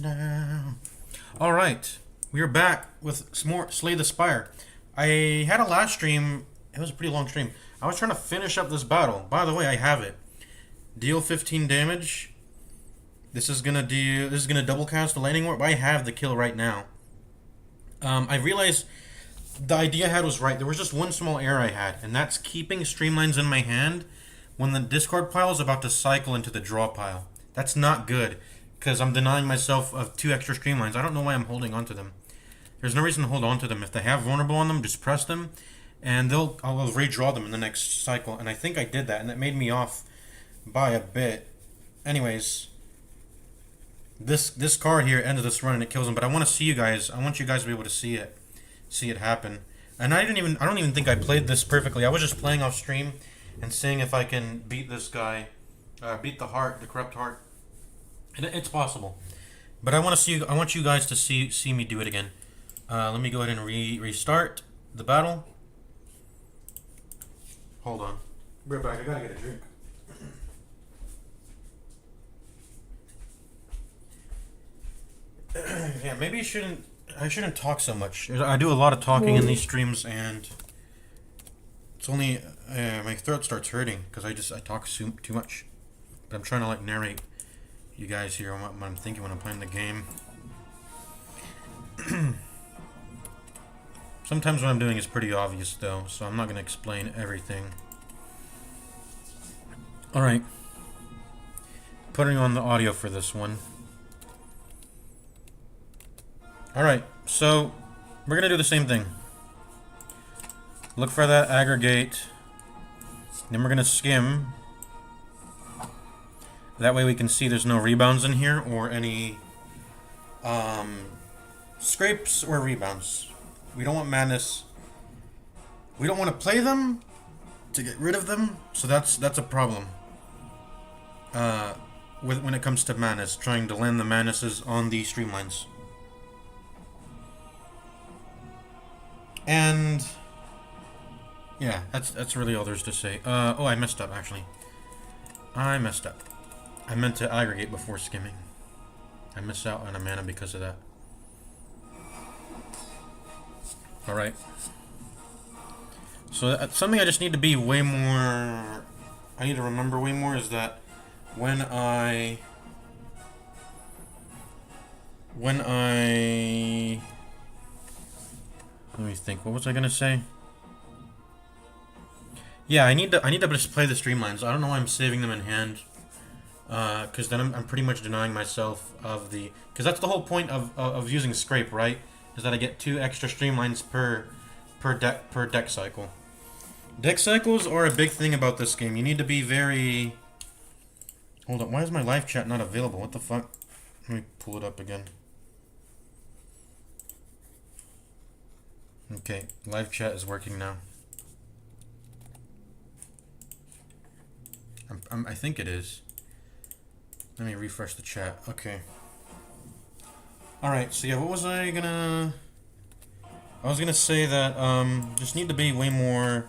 down. All right, we are back with some more Slay the Spire. I had a last stream. It was a pretty long stream. I was trying to finish up this battle. By the way, I have it. Deal 15 damage. This is gonna double cast the lightning warp. I have the kill right now. I realized the idea I had was right. There was just one small error I had, and that's keeping streamlines in my hand when the discard pile is about to cycle into the draw pile. That's not good, because I'm denying myself of 2 extra streamlines. I don't know why I'm holding on to them. There's no reason to hold on to them. If they have vulnerable on them, just press them, and I'll redraw them in the next cycle. And I think I did that, and that made me off by a bit. Anyways, this card here ended this run and it kills him. But I want to see you guys. I want you guys to be able to see it happen. And I don't even think I played this perfectly. I was just playing off stream and seeing if I can beat this guy, beat the corrupt heart. And it's possible. But I want you guys to see me do it again. Let me go ahead and restart the battle. Hold on. Be right back. I gotta get a drink. Yeah, maybe I shouldn't talk so much. I do a lot of talking in these streams, and it's only my throat starts hurting because I talk too much. But I'm trying to like narrate you guys here what I'm thinking when I'm playing the game. Sometimes what I'm doing is pretty obvious though, so I'm not going to explain everything. Alright. Putting on the audio for this one. Alright, so we're going to do the same thing. Look for that aggregate. Then we're going to skim. That way we can see there's no rebounds in here or any scrapes or rebounds. We don't want madness. We don't want to play them to get rid of them, so that's a problem. When it comes to madness, trying to land the madnesses on the streamlines. And yeah, that's really all there's to say. Oh, I messed up actually. I messed up. I meant to aggregate before skimming. I missed out on a mana because of that. Alright. So something I just need to be way more... I need to remember way more is that when I... Let me think. What was I gonna say? Yeah, I need to just play the streamlines. I don't know why I'm saving them in hand. Because then I'm pretty much denying myself of the... Because that's the whole point of using Scrape, right? Is that I get 2 extra streamlines per deck cycle. Deck cycles are a big thing about this game. You need to be very... Hold on, why is my live chat not available? What the fuck? Let me pull it up again. Okay, live chat is working now. I think it is. Let me refresh the chat. Okay. Alright, so yeah, what was I gonna... I was gonna say that, just need to be way more,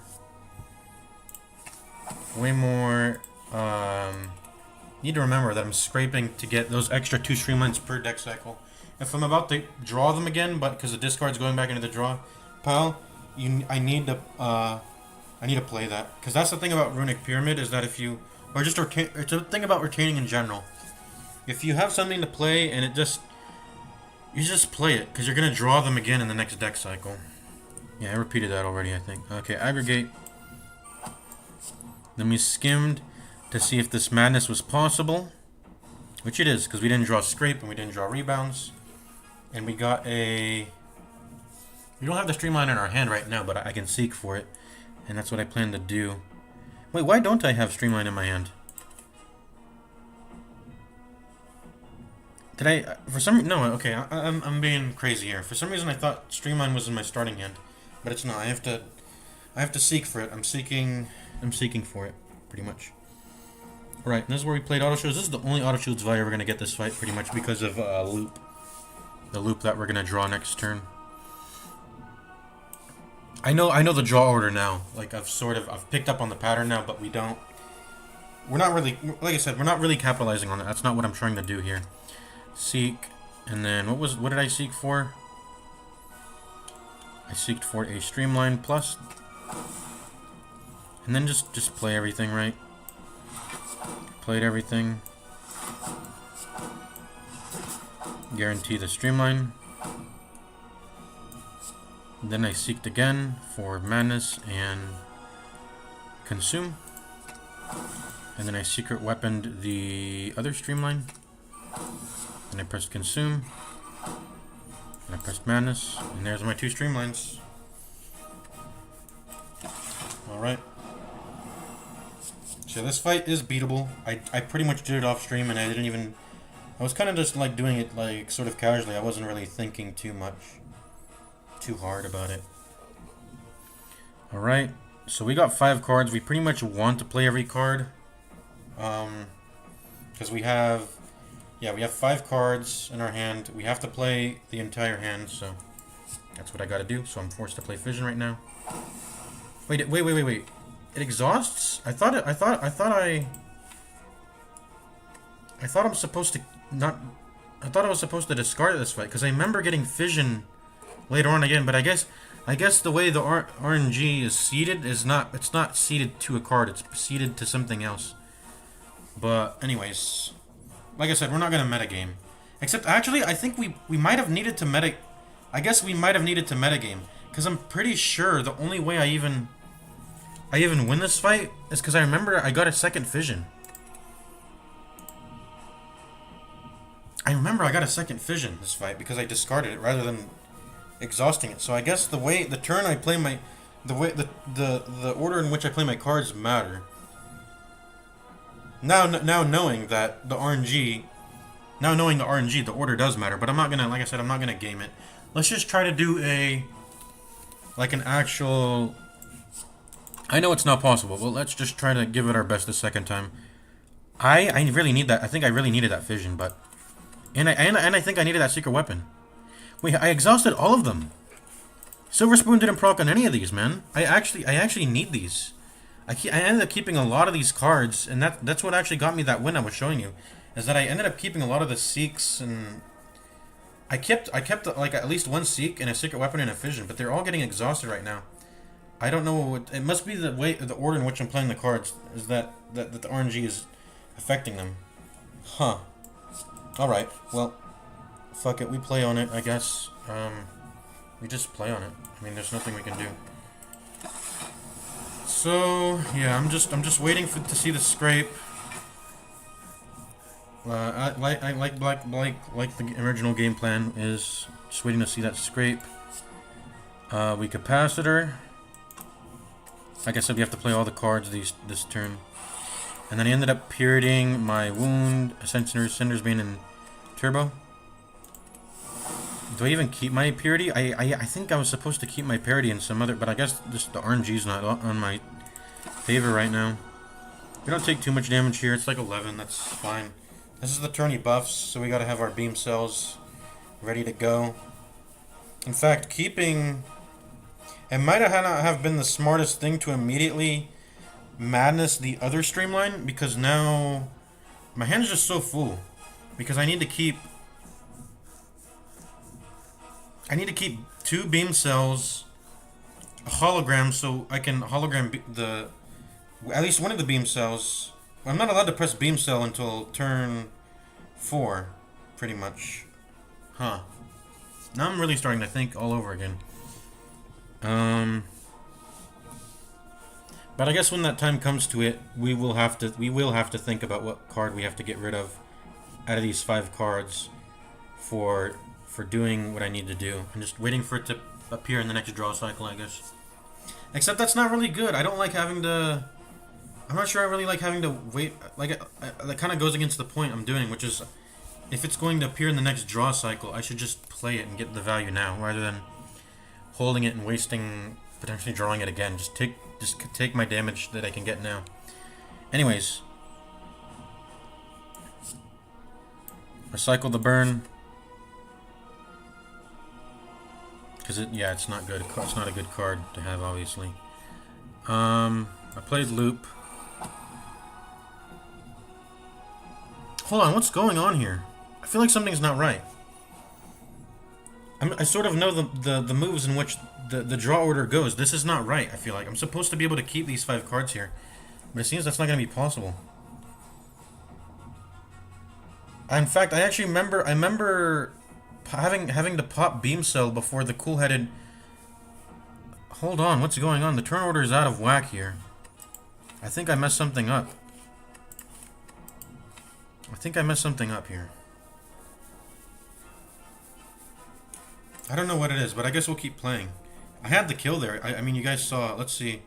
need to remember that I'm scraping to get those extra 2 streamlines per deck cycle. If I'm about to draw them again, but because the discard's going back into the draw pile, I need to play that. Because that's the thing about Runic Pyramid, is that if you... Or just it's a thing about retaining in general. If you have something to play and you just play it, because you're going to draw them again in the next deck cycle. Yeah, I repeated that already, I think. Okay, aggregate. Then we skimmed to see if this madness was possible. Which it is, because we didn't draw scrape and we didn't draw rebounds. And we got a... We don't have the streamline in our hand right now, but I can seek for it. And that's what I plan to do. Wait, why don't I have streamline in my hand? Did I... For some... No, okay, I'm being crazy here. For some reason I thought streamline was in my starting hand. But it's not. I have to seek for it. I'm seeking for it, pretty much. Alright, this is where we played auto shields. This is the only auto shields fight we're gonna get this fight, pretty much, because of loop. The loop that we're gonna draw next turn. I know the draw order now. Like I've picked up on the pattern now, but we're not really, like I said, we're not really capitalizing on it. That's not what I'm trying to do here. Seek, And then what did I seek for? I seeked for a Streamline Plus. And then just play everything, right? Played everything. Guarantee the Streamline. Then I seeked again for Madness and Consume. And then I secret weaponed the other Streamline. And I pressed Consume. And I pressed Madness. And there's my 2 Streamlines. Alright. So this fight is beatable. I pretty much did it off stream and I was kind of just like doing it like sort of casually. I wasn't really thinking too hard about it. Alright. So we got 5 cards. We pretty much want to play every card. Because we have 5 cards in our hand. We have to play the entire hand, so that's what I gotta do. So I'm forced to play Fission right now. Wait. It exhausts? I thought I'm supposed to not. I thought I was supposed to discard this fight because I remember getting Fission later on again. But I guess the way the RNG is seeded is not. It's not seeded to a card. It's seeded to something else. But anyways, like I said, we're not gonna metagame. Except actually, I think we might have needed to meta. I guess we might have needed to metagame because I'm pretty sure the only way I even win this fight is because I remember I got a second Fission. I remember I got a second Fission this fight because I discarded it rather than exhausting it. So I guess the turn I play my, the order in which I play my cards matter. Now knowing that the RNG, the order does matter. But I'm not gonna, like I said, I'm not gonna game it. Let's just try to do an actual. I know it's not possible, but let's just try to give it our best the second time. I really need that. I think I really needed that Fission, but and I think I needed that secret weapon. Wait, I exhausted all of them. Silver Spoon didn't proc on any of these, man. I actually need these. I ended up keeping a lot of these cards, and that's what actually got me that win I was showing you. Is that I ended up keeping a lot of the Seeks, and I kept like at least one Seek and a secret weapon and a Fission, but they're all getting exhausted right now. I don't know. It must be the order in which I'm playing the cards is that the RNG is affecting them. Huh. All right. Well, fuck it. We play on it, I guess. We just play on it. I mean, there's nothing we can do. So yeah, I'm just waiting to see the scrape. I like the original game plan is just waiting to see that scrape. We capacitor. Like I said, we have to play all the cards this turn. And then I ended up pirating my Wound, Cinder's Bane, and Turbo. Do I even keep my purity? I think I was supposed to keep my parity in some other, but I guess just the RNG's not on my favor right now. We don't take too much damage here. It's like 11. That's fine. This is the turn he buffs, so we gotta have our beam cells ready to go. In fact, keeping... It might have been the smartest thing to immediately Madness the other Streamline, because now my hand's just so full. Because I need to keep 2 beam cells, a hologram, so I can hologram at least one of the beam cells. I'm not allowed to press beam cell until turn 4, pretty much. Huh. Now I'm really starting to think all over again. But I guess when that time comes to it, we will have to think about what card we have to get rid of out of these 5 cards for doing what I need to do. I'm just waiting for it to appear in the next draw cycle, I guess. Except that's not really good. I don't like having to... I'm not sure I really like having to wait. Like, that kind of goes against the point I'm doing, which is if it's going to appear in the next draw cycle, I should just play it and get the value now, rather than holding it and wasting, potentially drawing it again. Just take my damage that I can get now. Anyways. Recycle the burn. Because it's not good. It's not a good card to have, obviously. I played Loop. Hold on, what's going on here? I feel like something's not right. I sort of know the moves in which the draw order goes. This is not right, I feel like. I'm supposed to be able to keep these 5 cards here. But it seems that's not going to be possible. In fact, I actually remember... I remember having to pop Beam Cell before the cool-headed... Hold on, what's going on? The turn order is out of whack here. I think I messed something up. I think I messed something up here. I don't know what it is, but I guess we'll keep playing. I had the kill there. I mean, you guys saw. Let's see.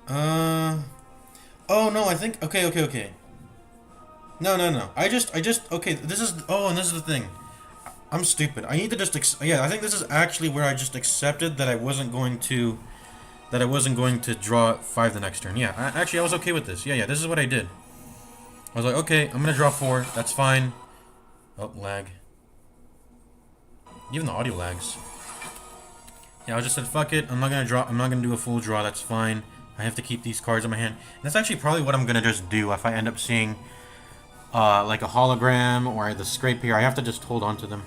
Oh, no, I think... Okay. No. I just... Okay, this is... Oh, and this is the thing. I'm stupid. I need to just... Yeah, I think this is actually where I just accepted that I wasn't going to... That I wasn't going to draw 5 the next turn. Yeah, actually, I was okay with this. Yeah, this is what I did. I was like, okay, I'm gonna draw 4. That's fine. Oh, lag. Even the audio lags. Yeah, I just said, fuck it. I'm not gonna draw. I'm not gonna do a full draw. That's fine. I have to keep these cards in my hand. And that's actually probably what I'm gonna just do if I end up seeing, like a hologram or the scrape here. I have to just hold on to them.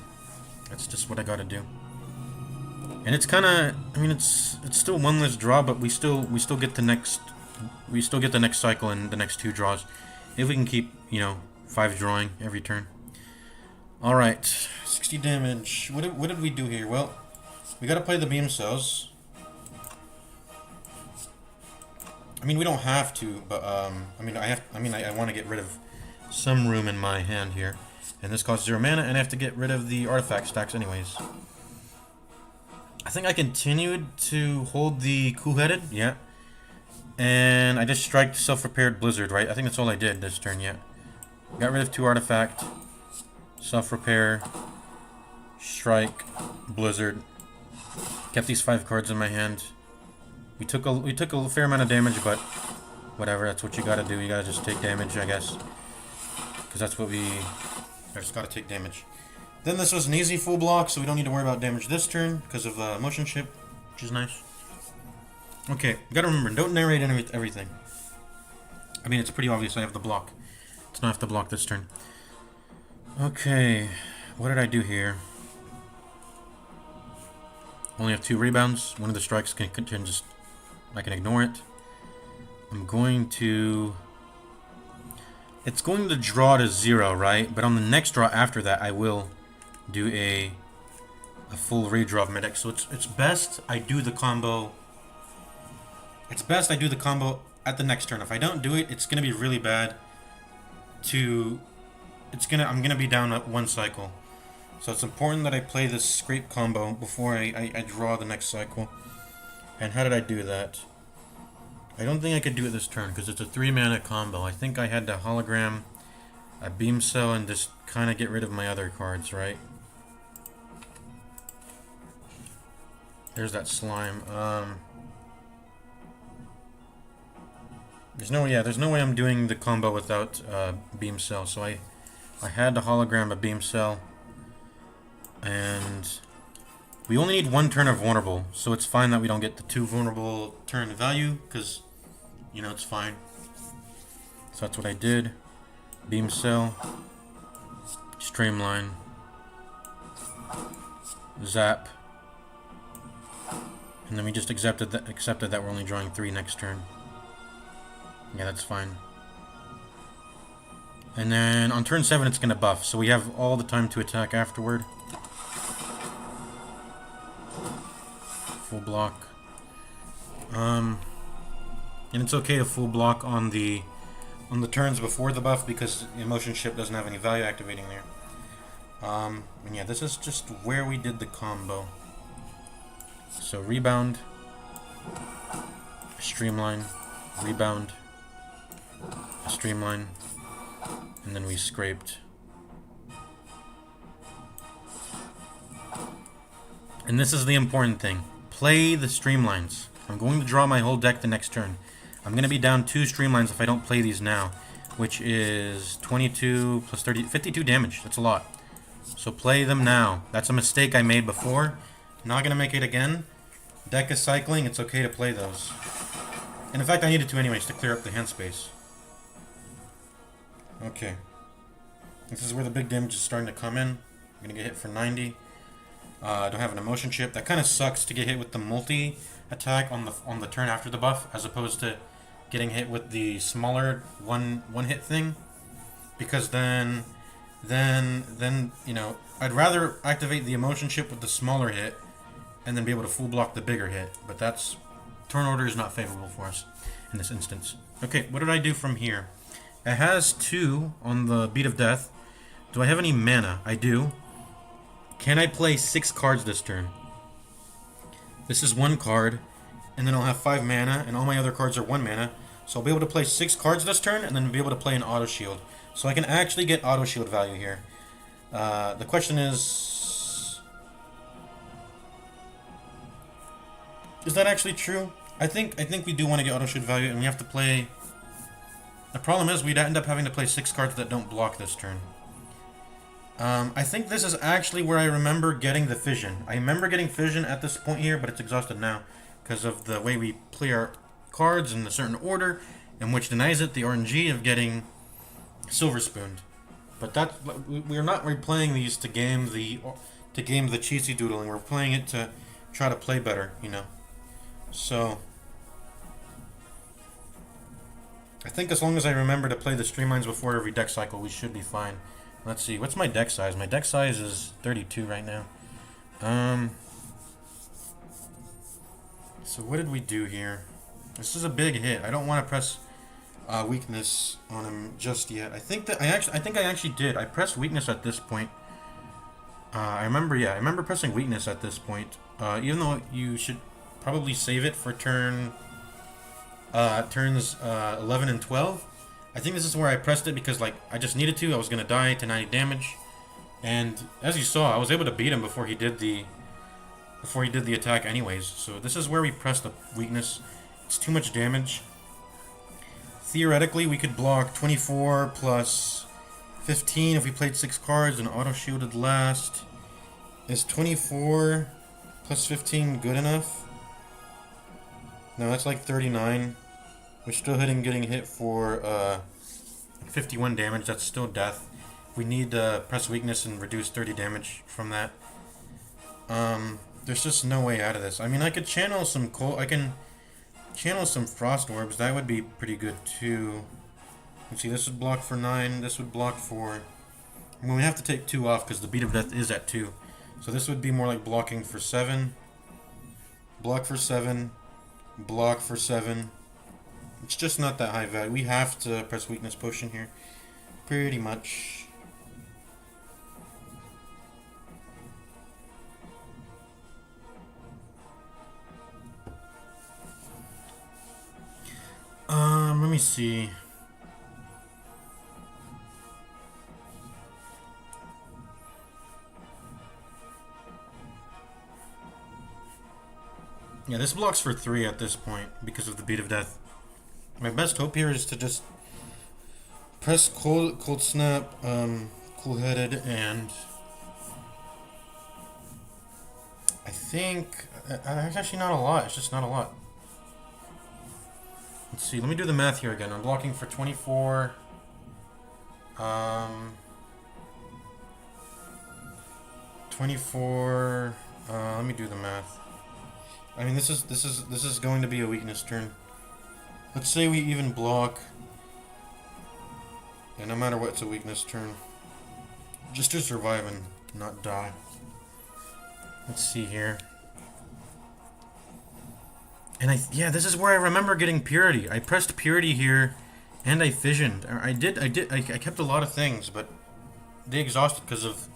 That's just what I gotta do. And it's kind of, I mean, it's still one less draw, but we still get the next, cycle and the next 2 draws, if we can keep, you know, 5 drawing every turn. All right, 60 damage. What did we do here? Well, we gotta play the beam cells. I mean, we don't have to, but I want to get rid of some room in my hand here, and this costs 0 mana, and I have to get rid of the artifact stacks anyways. I think I continued to hold the cool-headed, yeah. And I just striked self-repaired Blizzard, right? I think that's all I did this turn, yeah. Got rid of 2 artifact, self-repair, strike, Blizzard. Kept these 5 cards in my hand. We took a fair amount of damage, but whatever, that's what you gotta do. You gotta just take damage, I guess. Because that's what I just gotta take damage. Then this was an easy full block, so we don't need to worry about damage this turn because of motion ship, which is nice. Okay, gotta remember, don't narrate everything. I mean, it's pretty obvious I have the block. It's not have to block this turn. Okay, what did I do here? Only have 2 rebounds. One of the strikes can just... I can ignore it. I'm going to... It's going to draw to 0, right? But on the next draw after that, I will do a full redraw of Medic. So it's best I do the combo... It's best I do the combo at the next turn. If I don't do it, it's going to be really bad to... I'm going to be down at 1 cycle. So it's important that I play this scrape combo before I draw the next cycle. And how did I do that? I don't think I could do it this turn because it's a 3 mana combo. I think I had to hologram a beam cell and just kind of get rid of my other cards, right? There's that slime. There's no way I'm doing the combo without beam cell. So I had to hologram a beam cell. And we only need 1 turn of vulnerable, so it's fine that we don't get the 2 vulnerable turn value, because, you know, it's fine. So that's what I did. Beam cell, streamline, zap, and then we just accepted that we're only drawing 3 next turn. Yeah, that's fine. And then on turn 7 it's gonna buff, so we have all the time to attack afterward. Full block. And it's okay to full block on the turns before the buff because Emotion Ship doesn't have any value activating there. And yeah, this is just where we did the combo. So rebound, streamline, rebound, streamline, and then we scraped. And this is the important thing. Play the streamlines. I'm going to draw my whole deck the next turn. I'm going to be down 2 streamlines if I don't play these now, which is 22 plus 30, 52 damage. That's a lot. So play them now. That's a mistake I made before. Not going to make it again. Deck is cycling. It's okay to play those. And in fact, I needed to anyways to clear up the hand space. Okay. This is where the big damage is starting to come in. I'm going to get hit for 90. Don't have an emotion chip. That kind of sucks to get hit with the multi attack on the turn after the buff, as opposed to getting hit with the smaller one hit thing. Because then you know, I'd rather activate the emotion chip with the smaller hit, and then be able to full block the bigger hit. But that's turn order is not favorable for us in this instance. Okay, what did I do from here? It has 2 on the Beat of Death. Do I have any mana? I do. Can I play 6 cards this turn? This is 1 card, and then I'll have 5 mana, and all my other cards are 1 mana. So I'll be able to play 6 cards this turn, and then be able to play an auto shield. So I can actually get auto shield value here. The question is that actually true? I think we do want to get auto shield value, and we have to play. The problem is we'd end up having to play 6 cards that don't block this turn. I think this is actually where I remember getting the fission. I remember getting fission at this point here, but it's exhausted now because of the way we play our cards in a certain order, and which denies it the RNG of getting silver spooned. But that we're not replaying these to game the cheesy doodling. We're playing it to try to play better, you know. So I think as long as I remember to play the streamlines before every deck cycle, we should be fine. Let's see, what's my deck size? My deck size is 32 right now. So what did we do here? This is a big hit. I don't want to press weakness on him just yet. I think I actually did. I pressed weakness at this point. I remember pressing weakness at this point. Even though you should probably save it for turns 11 and 12. I think this is where I pressed it because like I just needed to. I was gonna die to 90 damage, and as you saw, I was able to beat him before he did the attack anyways. So this is where we pressed the weakness. It's too much damage. Theoretically, we could block 24 plus 15 if we played 6 cards and auto-shielded last. Is 24 plus 15 good enough? No, that's like 39. We're still getting hit for 51 damage. That's still death. We need to press weakness and reduce 30 damage from that. There's just no way out of this. I mean, I could channel some channel some frost orbs. That would be pretty good too. You see, this would block for 9. This would block for. I mean, we have to take 2 off because the Beat of Death is at 2. So this would be more like blocking for 7. Block for 7. Block for 7. It's just not that high value. We have to press weakness potion here. Pretty much. Let me see. Yeah, this blocks for 3 at this point because of the Beat of Death. My best hope here is to just press cold snap, cool-headed, and I think it's actually not a lot. It's just not a lot. Let's see. Let me do the math here again. I'm blocking for 24. 24. Let me do the math. I mean, this is going to be a weakness turn. Let's say we even block. And no matter what, it's a weakness turn. Just to survive and not die. Let's see here. And yeah, this is where I remember getting Purity. I pressed Purity here, and I fissioned. I kept a lot of things, but they exhausted because of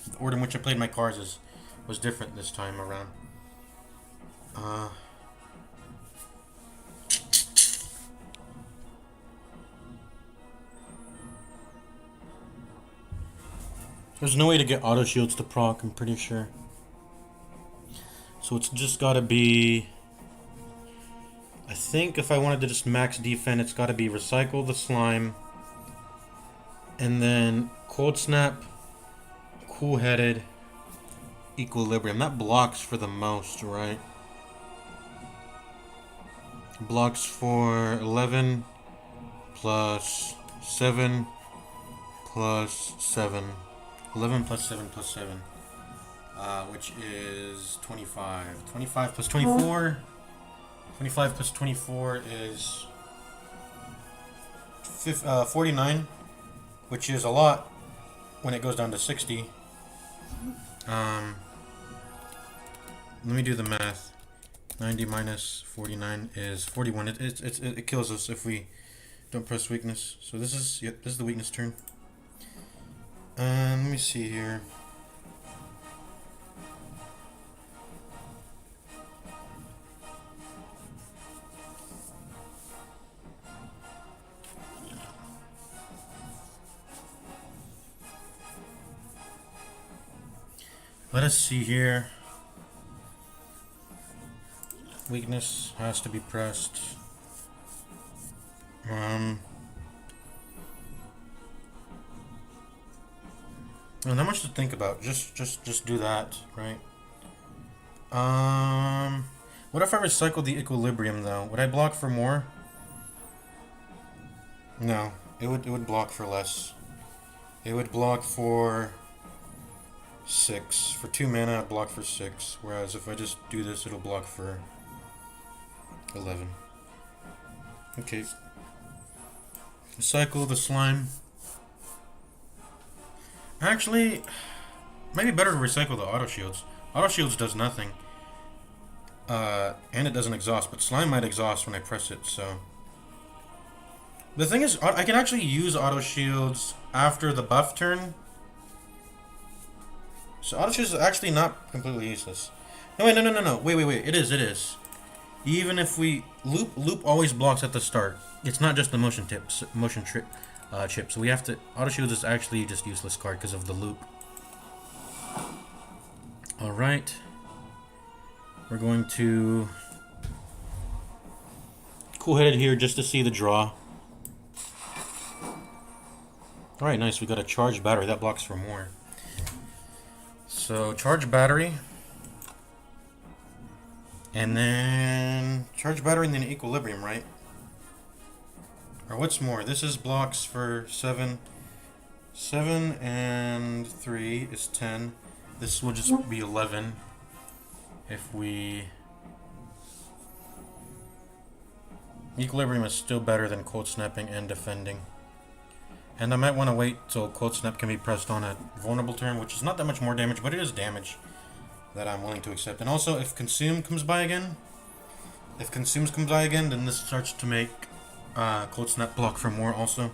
the order in which I played my cards was different this time around. There's no way to get auto shields to proc, I'm pretty sure. So it's just gotta be. I think if I wanted to just max defend, it's gotta be recycle the slime, and then cold snap, cool headed, equilibrium. That blocks for the most, right? Blocks for 11 plus 7 plus 7. 11 plus 7 plus 7. which is 25. 25 plus 24. 25 plus 24 is 49, which is a lot when it goes down to 60. Let me do the math. 90 minus 49 is 41. It kills us if we don't press weakness. So this is the weakness turn. Let me see here. Let us see here. Weakness has to be pressed. Well, not much to think about. Just do that, right? What if I recycle the equilibrium though? Would I block for more? No, it would block for less. It would block for 6. For 2 mana, I'd block for 6. Whereas if I just do this, it'll block for 11. Okay. Recycle the slime. Actually, maybe better to recycle the auto shields. Auto shields does nothing. And it doesn't exhaust, but slime might exhaust when I press it, so. The thing is, I can actually use auto shields after the buff turn. So auto shields is actually not completely useless. No, wait, no. Wait. It is. Even if we loop always blocks at the start. It's not just the motion chip. So we have to. Auto shields is actually just useless card because of the loop. All right. We're going to cool-headed here just to see the draw. All right, nice. We got a charged battery that blocks for more. So charge battery, and then charge battery, and then equilibrium, right? Or what's more? This is blocks for 7. 7 and 3 is 10. This will just be 11 if we. Equilibrium is still better than cold snapping and defending. And I might want to wait till Cold Snap can be pressed on a vulnerable turn, which is not that much more damage, but it is damage that I'm willing to accept. And also, if Consume comes by again, then this starts to make Cold Snap block for more also.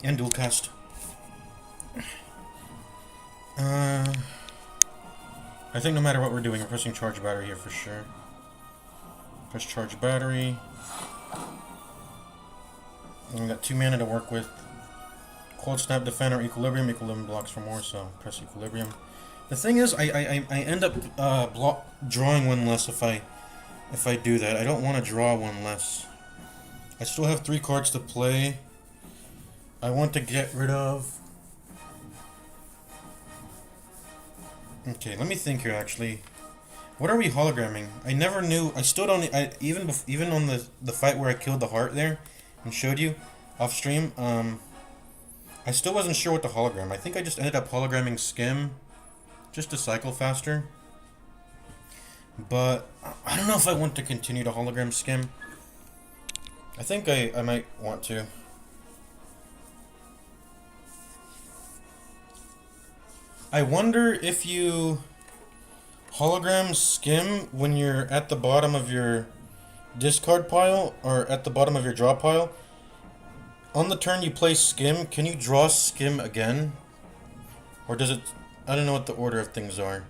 And dual cast. I think no matter what we're doing, we're pressing Charge Battery here for sure. Press Charge Battery. And we got 2 mana to work with. Cold Snap, Defend, or Equilibrium. Equilibrium blocks for more, so press Equilibrium. The thing is, I end up drawing one less if I do that. I don't want to draw one less. I still have 3 cards to play. I want to get rid of. Okay, let me think here. Actually, what are we hologramming? I never knew. I still don't. Even on the fight where I killed the heart there and showed you off stream. I still wasn't sure what to hologram. I think I just ended up hologramming Skim just to cycle faster. But I don't know if I want to continue to hologram Skim. I think I might want to. I wonder if you hologram Skim when you're at the bottom of your discard pile or at the bottom of your draw pile. On the turn you play Skim, can you draw Skim again? Or does it... I don't know what the order of things are.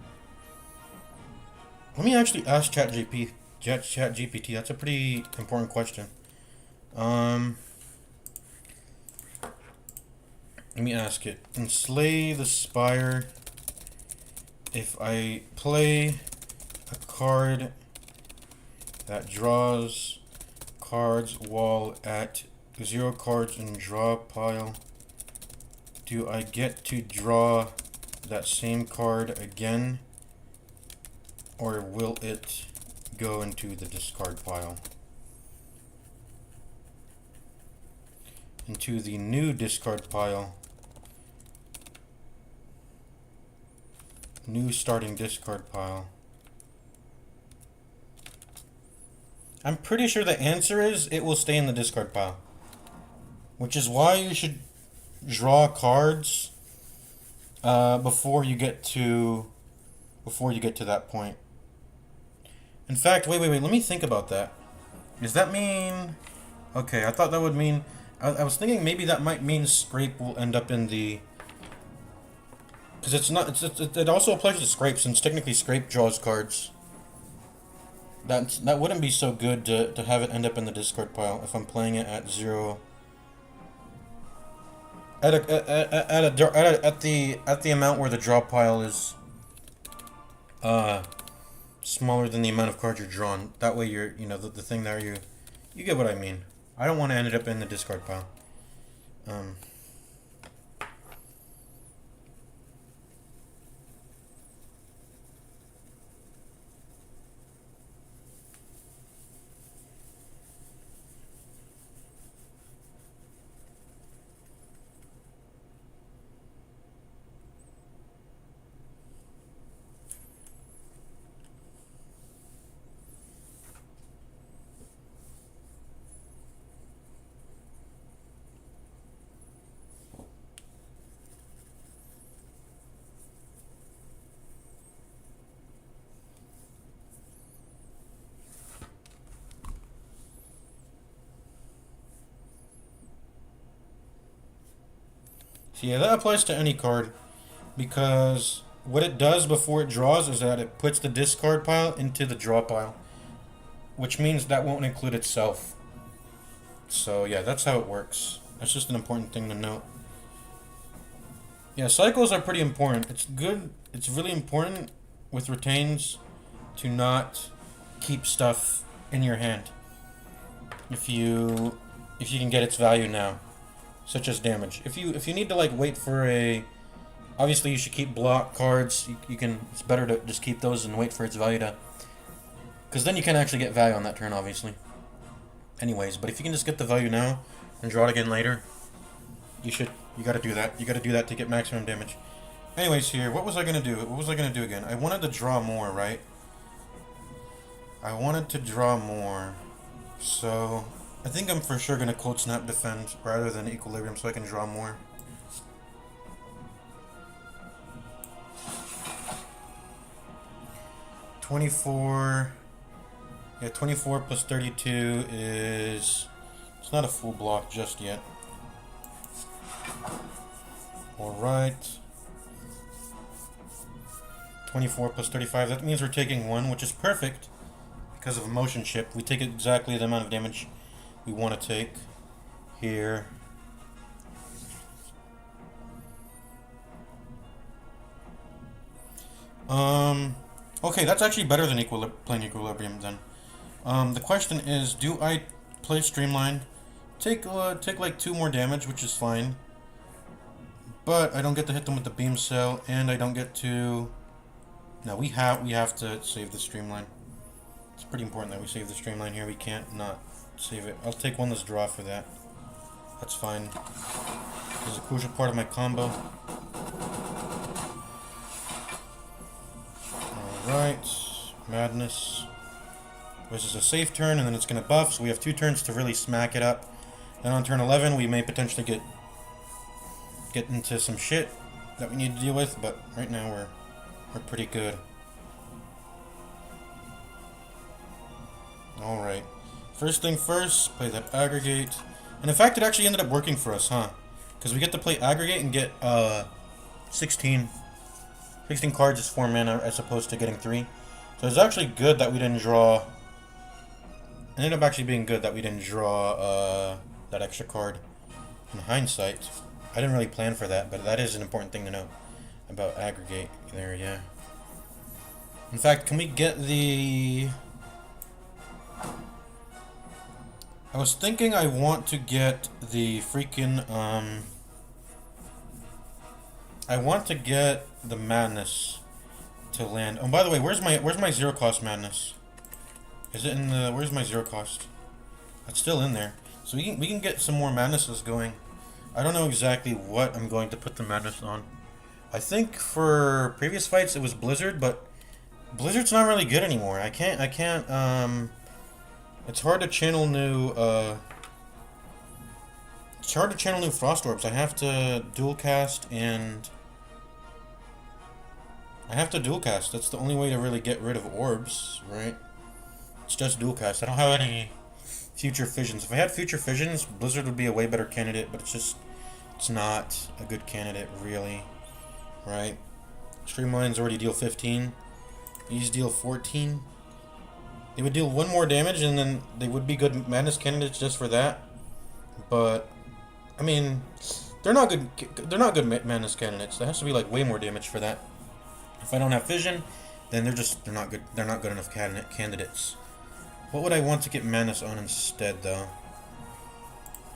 Let me actually ask ChatGPT. That's a pretty important question. Let me ask it. In Slay the Spire, if I play a card that draws cards while at 0 cards in draw pile, do I get to draw that same card again, or will it go into the discard pile? Into the new discard pile. New starting discard pile. I'm pretty sure the answer is it will stay in the discard pile. Which is why you should draw cards before you get to that point. In fact, wait. Let me think about that. Does that mean? Okay, I thought that would mean. I was thinking maybe that might mean scrape will end up in the. Because it's not. It also applies to scrape, since technically scrape draws cards. That wouldn't be so good to have it end up in the discard pile if I'm playing it at 0. At the amount where the draw pile is smaller than the amount of cards you're drawn. That way you're the thing there you get what I mean. I don't want to end it up in the discard pile. So yeah, that applies to any card, because what it does before it draws is that it puts the discard pile into the draw pile, which means that won't include itself. So yeah, that's how it works. That's just an important thing to note. Yeah, cycles are pretty important. It's good. It's really important with retains to not keep stuff in your hand if you can get its value now, such as damage. If you need to like wait for a, obviously you should keep block cards. You can. It's better to just keep those and wait for its value to, because then you can actually get value on that turn, obviously. Anyways, but if you can just get the value now and draw it again later, you gotta do that. You gotta do that to get maximum damage. Anyways, here, what was I gonna do? What was I gonna do again? I wanted to draw more, right? I wanted to draw more. So, I think I'm for sure gonna Cold Snap Defend rather than Equilibrium so I can draw more. Yeah, 24 plus 32 is... It's not a full block just yet. Alright. 24 plus 35, that means we're taking 1, which is perfect. Because of a motion chip, we take exactly the amount of damage we want to take. Here. Okay, that's actually better than playing Equilibrium then. The question is, do I play Streamline? Take like 2 more damage, which is fine. But I don't get to hit them with the Beam Cell, and I don't get to... No, we have to save the Streamline. It's pretty important that we save the Streamline here. We can't not save it. I'll take one less draw for that. That's fine. This is a crucial part of my combo. Alright. Madness. This is a safe turn, and then it's going to buff, so we have 2 turns to really smack it up. Then on turn 11, we may potentially get into some shit that we need to deal with, but right now we're pretty good. Alright. First thing first, play that Aggregate. And in fact, it actually ended up working for us, huh? Because we get to play Aggregate and get 16 cards as 4 mana as opposed to getting 3. So it's actually good that we didn't draw... It ended up actually being good that we didn't draw that extra card in hindsight. I didn't really plan for that, but that is an important thing to know about Aggregate there, yeah. In fact, can we get the... I was thinking I want to get the freaking, I want to get the Madness to land. Oh, by the way, where's my 0 cost Madness? Is it in the... Where's my 0 cost? It's still in there. So we can get some more Madnesses going. I don't know exactly what I'm going to put the Madness on. I think for previous fights it was Blizzard, but Blizzard's not really good anymore. I can't, it's hard to channel new, it's hard to channel new Frost Orbs. I have to dual cast and... I have to dual cast. That's the only way to really get rid of orbs, right? It's just dual cast. I don't have any future fissions. If I had future fissions, Blizzard would be a way better candidate, but it's not a good candidate, really, right? Streamlines already deal 15. These deal 14. They would deal 1 more damage, and then they would be good madness candidates just for that. But I mean, they're not good. They're not good madness candidates. There has to be like way more damage for that. If I don't have fission, then they're not good. They're not good enough candidates. What would I want to get madness on instead, though?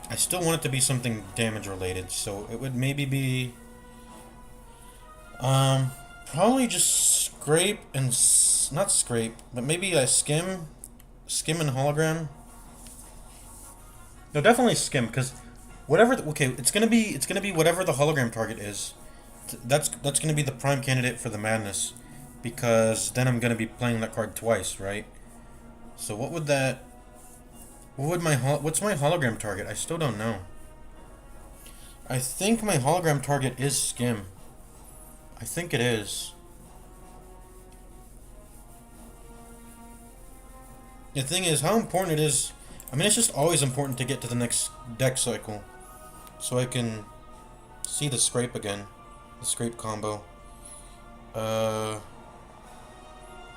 I still want it to be something damage related, so it would maybe be probably just scrape and not scrape, but maybe a skim and hologram. No, definitely skim, because whatever. Okay, it's gonna be whatever the hologram target is. That's gonna be the prime candidate for the madness, because then I'm gonna be playing that card twice, right? So what would that? What's my hologram target? I still don't know. I think my hologram target is skim. I think it is. The thing is, how important it is. I mean, it's just always important to get to the next deck cycle, so I can see the scrape again, the scrape combo. The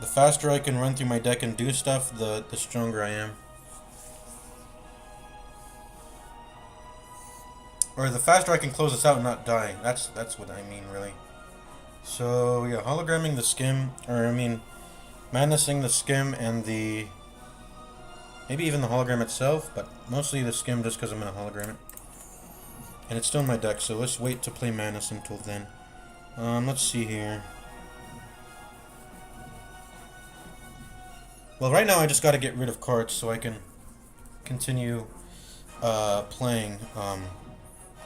faster I can run through my deck and do stuff, the stronger I am. Or the faster I can close this out and not die. That's what I mean, really. So yeah, hologramming the skim, or I mean, madnessing the skim and the maybe even the hologram itself, but mostly the skim just because I'm gonna hologram it. And it's still in my deck, so let's wait to play madness until then. Let's see here. Well, right now I just got to get rid of cards so I can continue playing,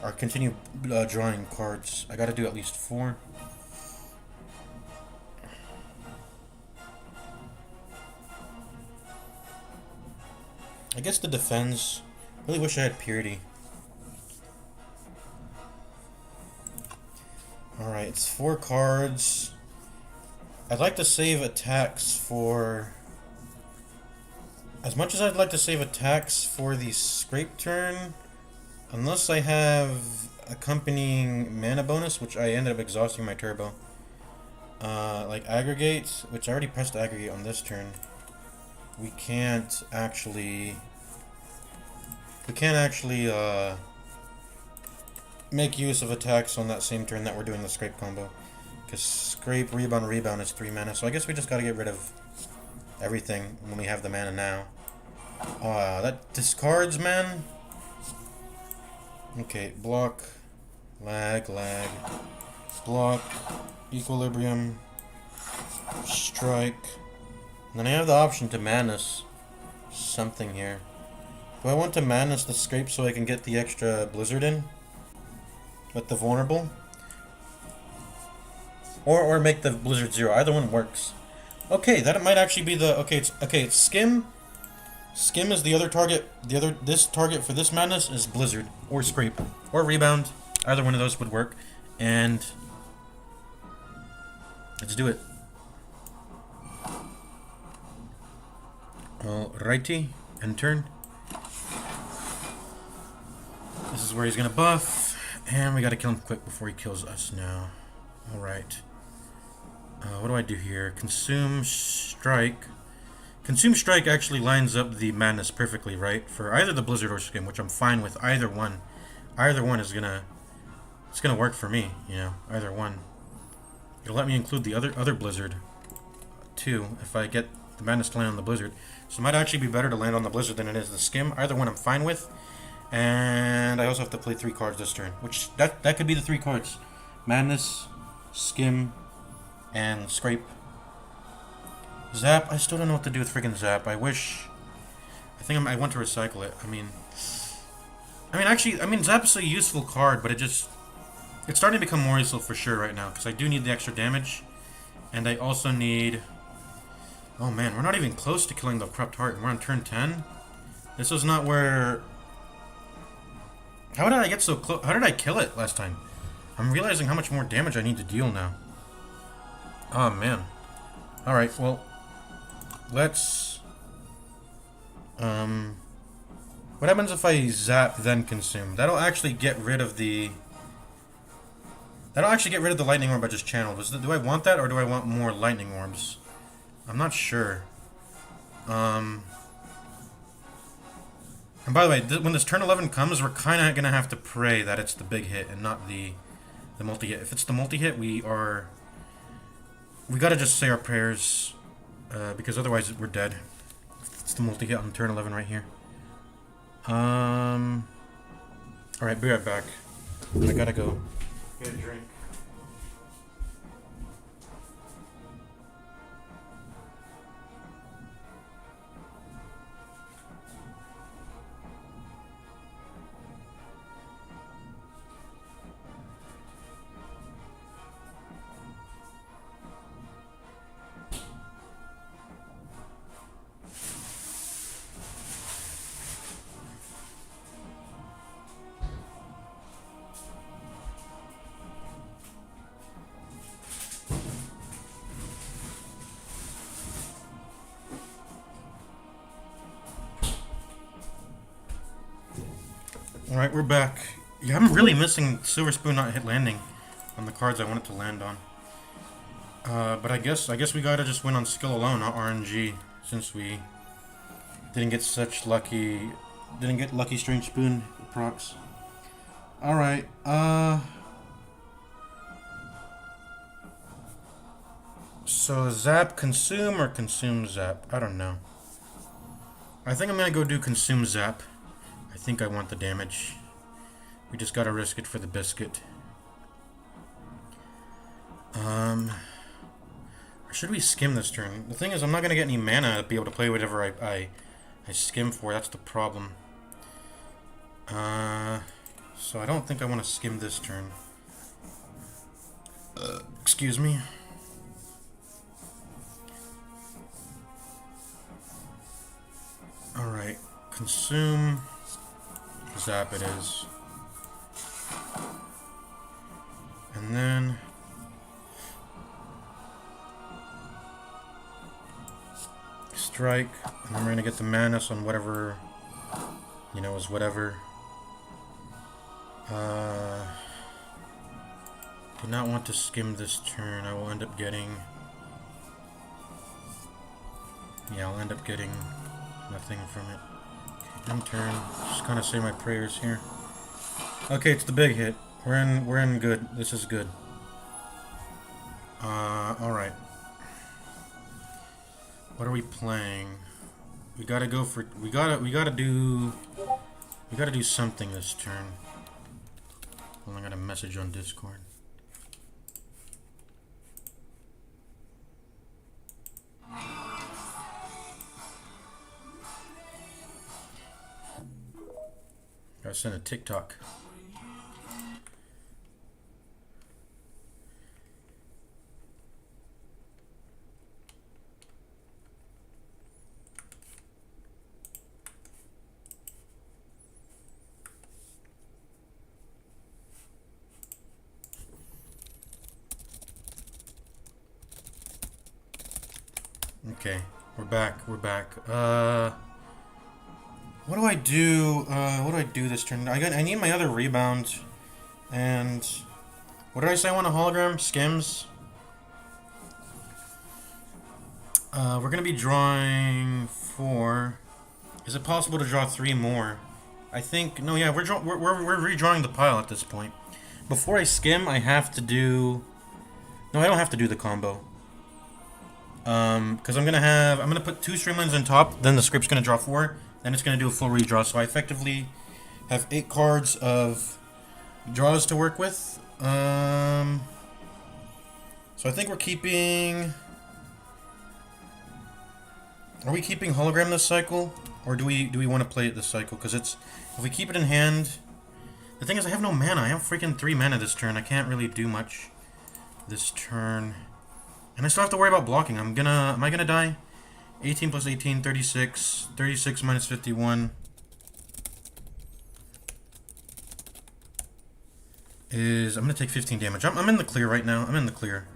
or continue drawing cards. I got to do at least 4. I guess the defense. Really wish I had Purity. Alright, it's 4 cards. I'd like to save attacks for... As much as I'd like to save attacks for the scrape turn, unless I have accompanying mana bonus, which I ended up exhausting my turbo. Like aggregate, which I already pressed aggregate on this turn. We can't actually make use of attacks on that same turn that we're doing the scrape combo. Because scrape, rebound is 3 mana, so I guess we just gotta get rid of everything when we have the mana now. That discards, man. Okay, block, lag, block, equilibrium, strike. And then I have the option to madness something here. Do I want to madness the scrape so I can get the extra blizzard in with the vulnerable? Or make the blizzard 0. Either one works. Okay, that might actually be the it's skim. Skim is the other target. This target for this madness is blizzard or scrape or rebound. Either one of those would work. And let's do it. Alrighty, end turn. This is where he's gonna buff, and we gotta kill him quick before he kills us now. Alright. What do I do here? Consume Strike. Consume Strike actually lines up the madness perfectly, right? For either the blizzard or skim, which I'm fine with either one. Either one is gonna work for me, you know, either one. It'll let me include the other blizzard too if I get the madness to land on the blizzard. So it might actually be better to land on the blizzard than it is the skim. Either one I'm fine with. And I also have to play 3 cards this turn, which that could be the 3 cards. Madness, skim, and scrape. Zap, I still don't know what to do with friggin' Zap. I want to recycle it. I mean, Zap is a useful card, but it It's starting to become more useful for sure right now, because I do need the extra damage. And I also need... Oh man, we're not even close to killing the Corrupt Heart. We're on turn 10. This is not where... How did I get so close? How did I kill it last time? I'm realizing how much more damage I need to deal now. Oh man. Alright, well... Let's... What happens if I zap, then consume? That'll actually get rid of the... That'll actually get rid of the lightning orb I just channeled. Do I want that, or do I want more lightning orbs? I'm not sure. And by the way, when this turn 11 comes, we're kind of going to have to pray that it's the big hit and not the multi-hit. If it's the multi-hit, we got to just say our prayers, because otherwise we're dead. It's the multi-hit on turn 11 right here. Alright, be right back. I gotta go get a drink. Alright, we're back. Yeah, I'm really missing Silver Spoon not hit landing on the cards I wanted to land on. But I guess we gotta just win on skill alone, not RNG, since we didn't get lucky Strange Spoon procs. Alright, so zap consume or consume zap? I don't know. I think I'm gonna go do consume zap. I think I want the damage. We just gotta risk it for the biscuit. Or should we skim this turn? The thing is, I'm not gonna get any mana to be able to play whatever I skim for. That's the problem. So I don't think I want to skim this turn. Excuse me. Alright, consume. Zap it is. And then... strike. And then we're gonna get the Manus on whatever... You know, is whatever. Do not want to skim this turn. I will end up getting... Yeah, I'll end up getting nothing from it. End turn. Just kind of say my prayers here. Okay, it's the big hit. We're in good. This is good. Alright. What are we playing? We gotta go for... We gotta do something this turn. Well, I got a message on Discord. I sent a TikTok. Okay, we're back. What do I do? What do I do this turn? I need my other rebound. And what did I say I want a hologram? Skims. We're gonna be drawing 4. Is it possible to draw 3 more? I think no. Yeah, we're redrawing the pile at this point. Before I skim, I have to do. No, I don't have to do the combo. Because I'm gonna put 2 streamlines on top. Then the script's gonna draw 4. Then it's going to do a full redraw, so I effectively have 8 cards of draws to work with. So I think we're keeping... Are we keeping hologram this cycle? Or do we want to play it this cycle? Because it's... If we keep it in hand, The thing is, I have no mana. I have freaking 3 mana this turn. I can't really do much this turn. And I still have to worry about blocking. Am I gonna die? 18 plus 18, 36. 36 minus 51 is... I'm gonna take 15 damage. I'm in the clear right now. I'm in the clear.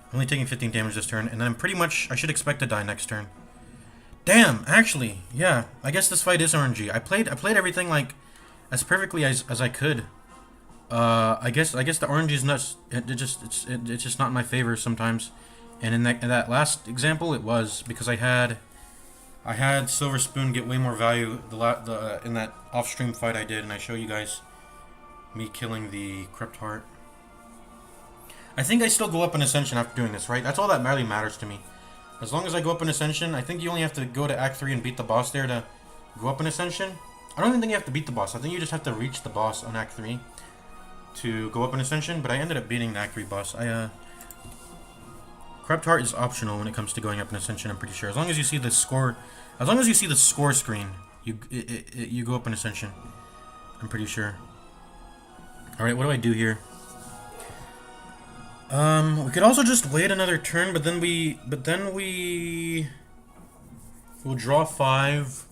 I'm only taking 15 damage this turn, and then I'm pretty much... I should expect to die next turn. Damn, actually, yeah. I guess this fight is RNG. I played everything, like, as perfectly as I could. I guess the RNG is nuts. It's just not in my favor sometimes. And in that last example, it was because I had Silver Spoon get way more value in that off-stream fight I did, and I show you guys me killing the Crypt Heart. I think I still go up in Ascension after doing this, right? That's all that really matters to me. As long as I go up in Ascension, I think you only have to go to Act 3 and beat the boss there to go up in Ascension. I don't even think you have to beat the boss. I think you just have to reach the boss on Act 3 to go up in Ascension, but I ended up beating the Act 3 boss. Crypt Heart is optional when it comes to going up in Ascension, I'm pretty sure. As long as you see the score screen, you go up in Ascension. I'm pretty sure. Alright, what do I do here? We could also just wait another turn, but then we'll draw 5.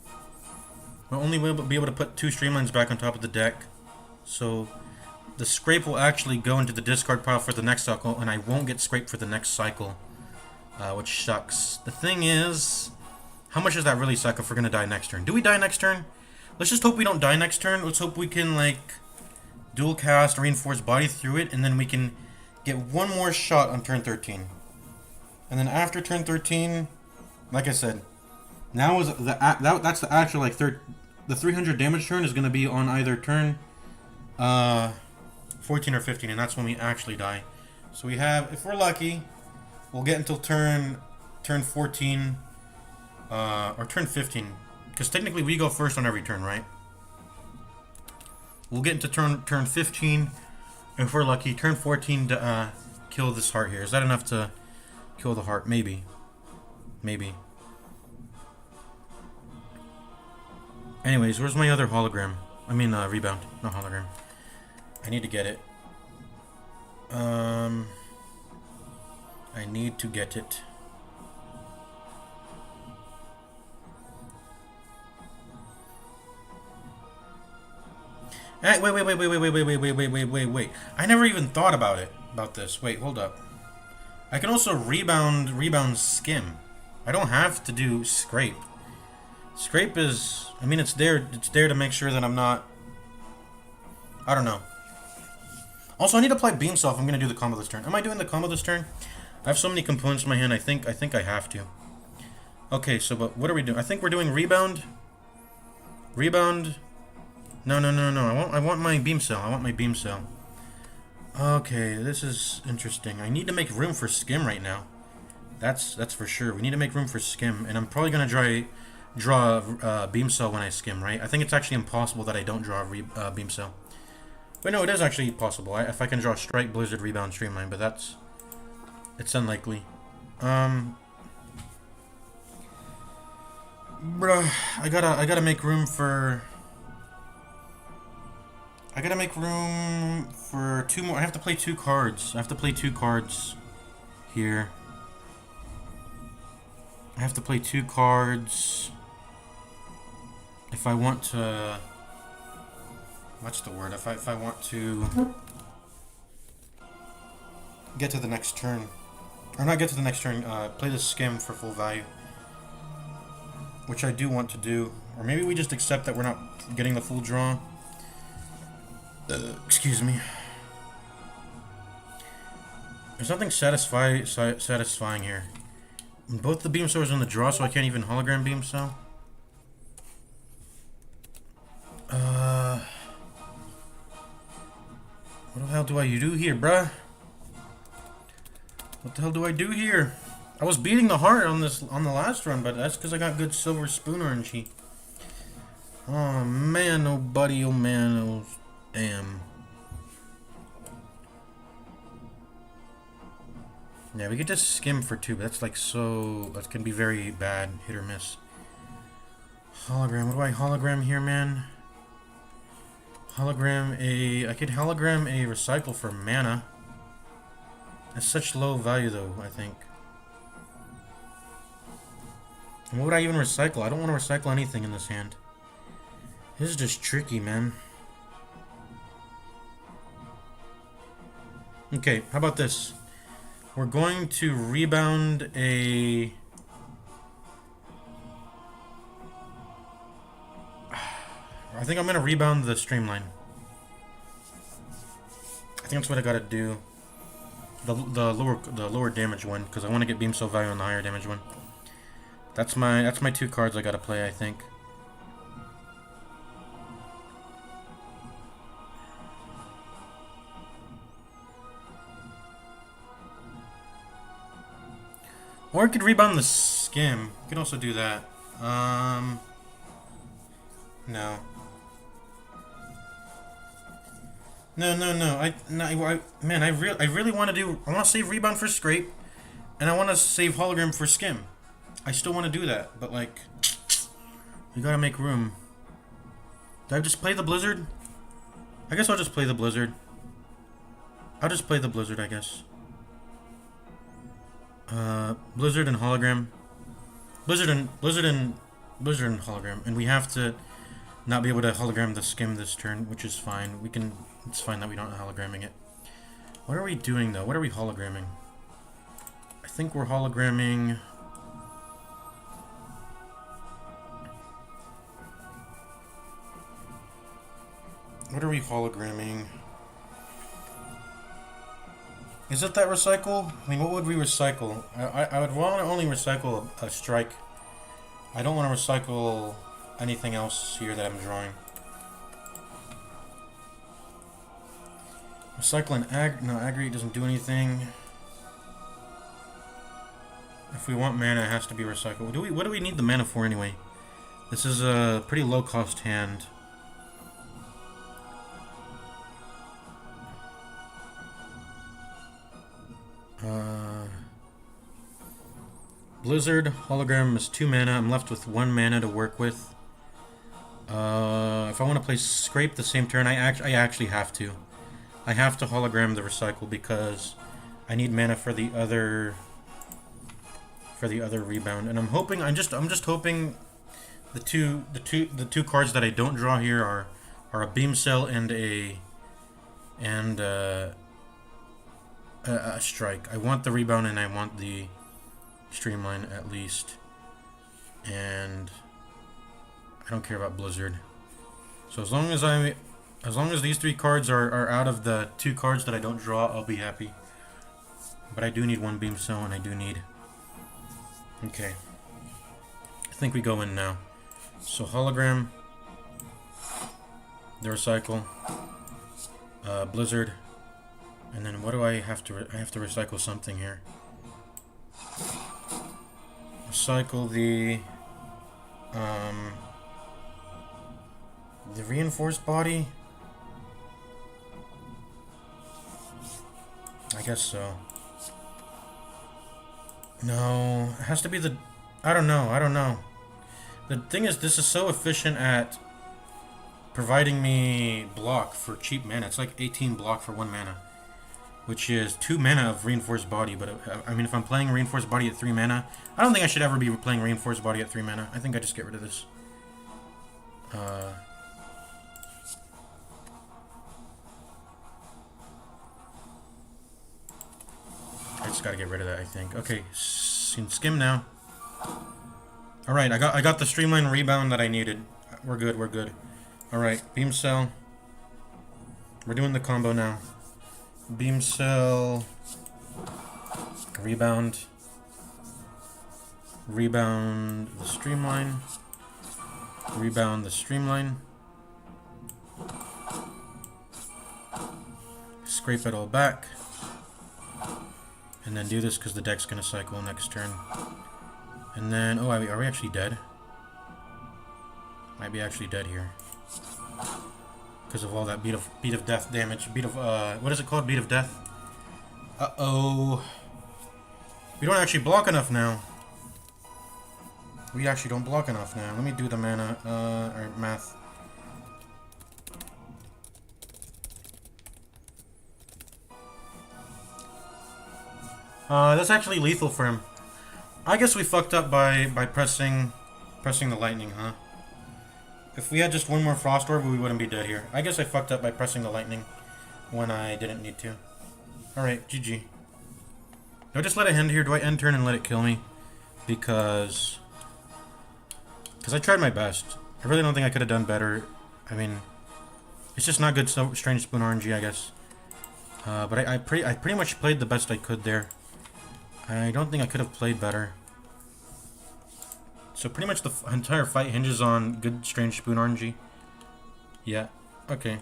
We'll only be able to put 2 Streamlines back on top of the deck. So the scrape will actually go into the discard pile for the next cycle, and I won't get scraped for the next cycle, which sucks. The thing is, how much does that really suck if we're gonna die next turn? Do we die next turn? Let's just hope we don't die next turn. Let's hope we can, like, dual cast Reinforced Body through it, and then we can get one more shot on turn 13. And then after turn 13, like I said, now is that's the actual, like, the 300 damage turn is gonna be on either turn 14 or 15, and that's when we actually die. So we have, if we're lucky, we'll get until turn 14 or turn 15, because technically we go first on every turn, right? We'll get into turn 15, if we're lucky. Turn 14 to kill this heart here. Is that enough to kill the heart? Maybe. Maybe. Anyways, where's my other hologram? I mean, rebound, not hologram. I need to get it. I need to get it. Wait. I never even thought about this. Wait, hold up. I can also rebound skim. I don't have to do scrape. Scrape is, I mean, it's there to make sure that I'm not, I don't know. Also, I need to apply Beam Cell if I'm going to do the combo this turn. Am I doing the combo this turn? I have so many components in my hand, I think I have to. Okay, so, but what are we doing? I think we're doing rebound. Rebound. No. I want my Beam Cell. Okay, this is interesting. I need to make room for skim right now. That's for sure. We need to make room for skim, and I'm probably going to draw Beam Cell when I skim, right? I think it's actually impossible that I don't draw Beam Cell. But no, it is actually possible. If I can draw Strike, Blizzard, Rebound, Streamline, but it's unlikely. Bruh, I gotta make room for... I gotta make room for 2 more. I have to play 2 cards. Here. I have to play 2 cards if I want to... What's the word? If I want to get to the next turn, or not get to the next turn, play the skim for full value, which I do want to do. Or maybe we just accept that we're not getting the full draw. Excuse me. There's nothing satisfying here. Both the Beam Cells are in the draw, so I can't even hologram Beam Cell. What the hell do I do here, bruh? What the hell do I do here? I was beating the heart on the last run, but that's because I got good Silver Spoon RNG. Oh man, oh buddy, oh man, oh damn. Yeah, we could just skim for 2, but that's like that can be very bad, hit or miss. Hologram, what do I hologram here, man? Hologram a... I could hologram a recycle for mana. That's such low value though, I think. And what would I even recycle? I don't want to recycle anything in this hand. This is just tricky, man. Okay, how about this? We're going to rebound a... I think I'm going to rebound the streamline. I think that's what I got to do. The lower damage one, because I want to get beam cell value on the higher damage one. That's my 2 cards I got to play, I think. Or I could rebound the skim. You could also do that. No. No. Man, I really want to do. I want to save rebound for scrape, and I want to save hologram for skim. I still want to do that, but like, you gotta make room. Did I just play the blizzard? I guess I'll just play the blizzard. I'll just play the blizzard, I guess. Blizzard and hologram. Blizzard and hologram, and we have to not be able to hologram the skim this turn, which is fine. It's fine that we don't hologramming it. What are we doing though? What are we hologramming? I think we're hologramming. What are we hologramming? Is it that recycle? I mean, what would we recycle? I would want to only recycle a strike. I don't want to recycle anything else here that I'm drawing. Recycle an no, aggregate doesn't do anything. If we want mana, it has to be recycled. What do we need the mana for anyway? This is a pretty low cost hand. Blizzard hologram is 2 mana. I'm left with 1 mana to work with. If I want to play scrape the same turn, I actually have to. I have to hologram the recycle because I need mana for the other rebound. And I'm just hoping the two cards that I don't draw here are a beam cell and a strike. I want the rebound and I want the streamline at least, and I don't care about blizzard. So as long as these 3 cards are out of the 2 cards that I don't draw, I'll be happy. But I do need 1 beam cell, and I do need. Okay, I think we go in now. So hologram, the recycle, blizzard, and then what do I have to? I have to recycle something here. Recycle the reinforced body. I guess so. No, it has to be the. I don't know. The thing is, this is so efficient at providing me block for cheap mana. It's like 18 block for 1 mana. Which is 2 mana of Reinforced Body, but I mean, if I'm playing Reinforced Body at 3 mana, I don't think I should ever be playing Reinforced Body at 3 mana. I think I just get rid of this. I just gotta get rid of that, I think. Okay, skim now. Alright, I got the Streamline Rebound that I needed. We're good. Alright, Beam Cell. We're doing the combo now. Beam cell, rebound the streamline, rebound the streamline, scrape it all back, and then do this because the deck's gonna cycle next turn. And then, oh, are we actually dead? Might be actually dead here. Because of all that beat of death damage. What is it called? Beat of death? Uh-oh. We don't actually block enough now. We actually don't block enough now. Let me do the mana, or math. That's actually lethal for him. I guess we fucked up by pressing the lightning, huh? If we had just one more frost orb, we wouldn't be dead here. I guess I fucked up by pressing the lightning when I didn't need to. Alright, GG. Do I just let it end here? Do I end turn and let it kill me? Because I tried my best. I really don't think I could have done better. I mean, it's just not good Strange Spoon RNG, I guess. But I pretty much played the best I could there. I don't think I could have played better. So pretty much the entire fight hinges on good Strange Spoon RNG. Yeah. Okay.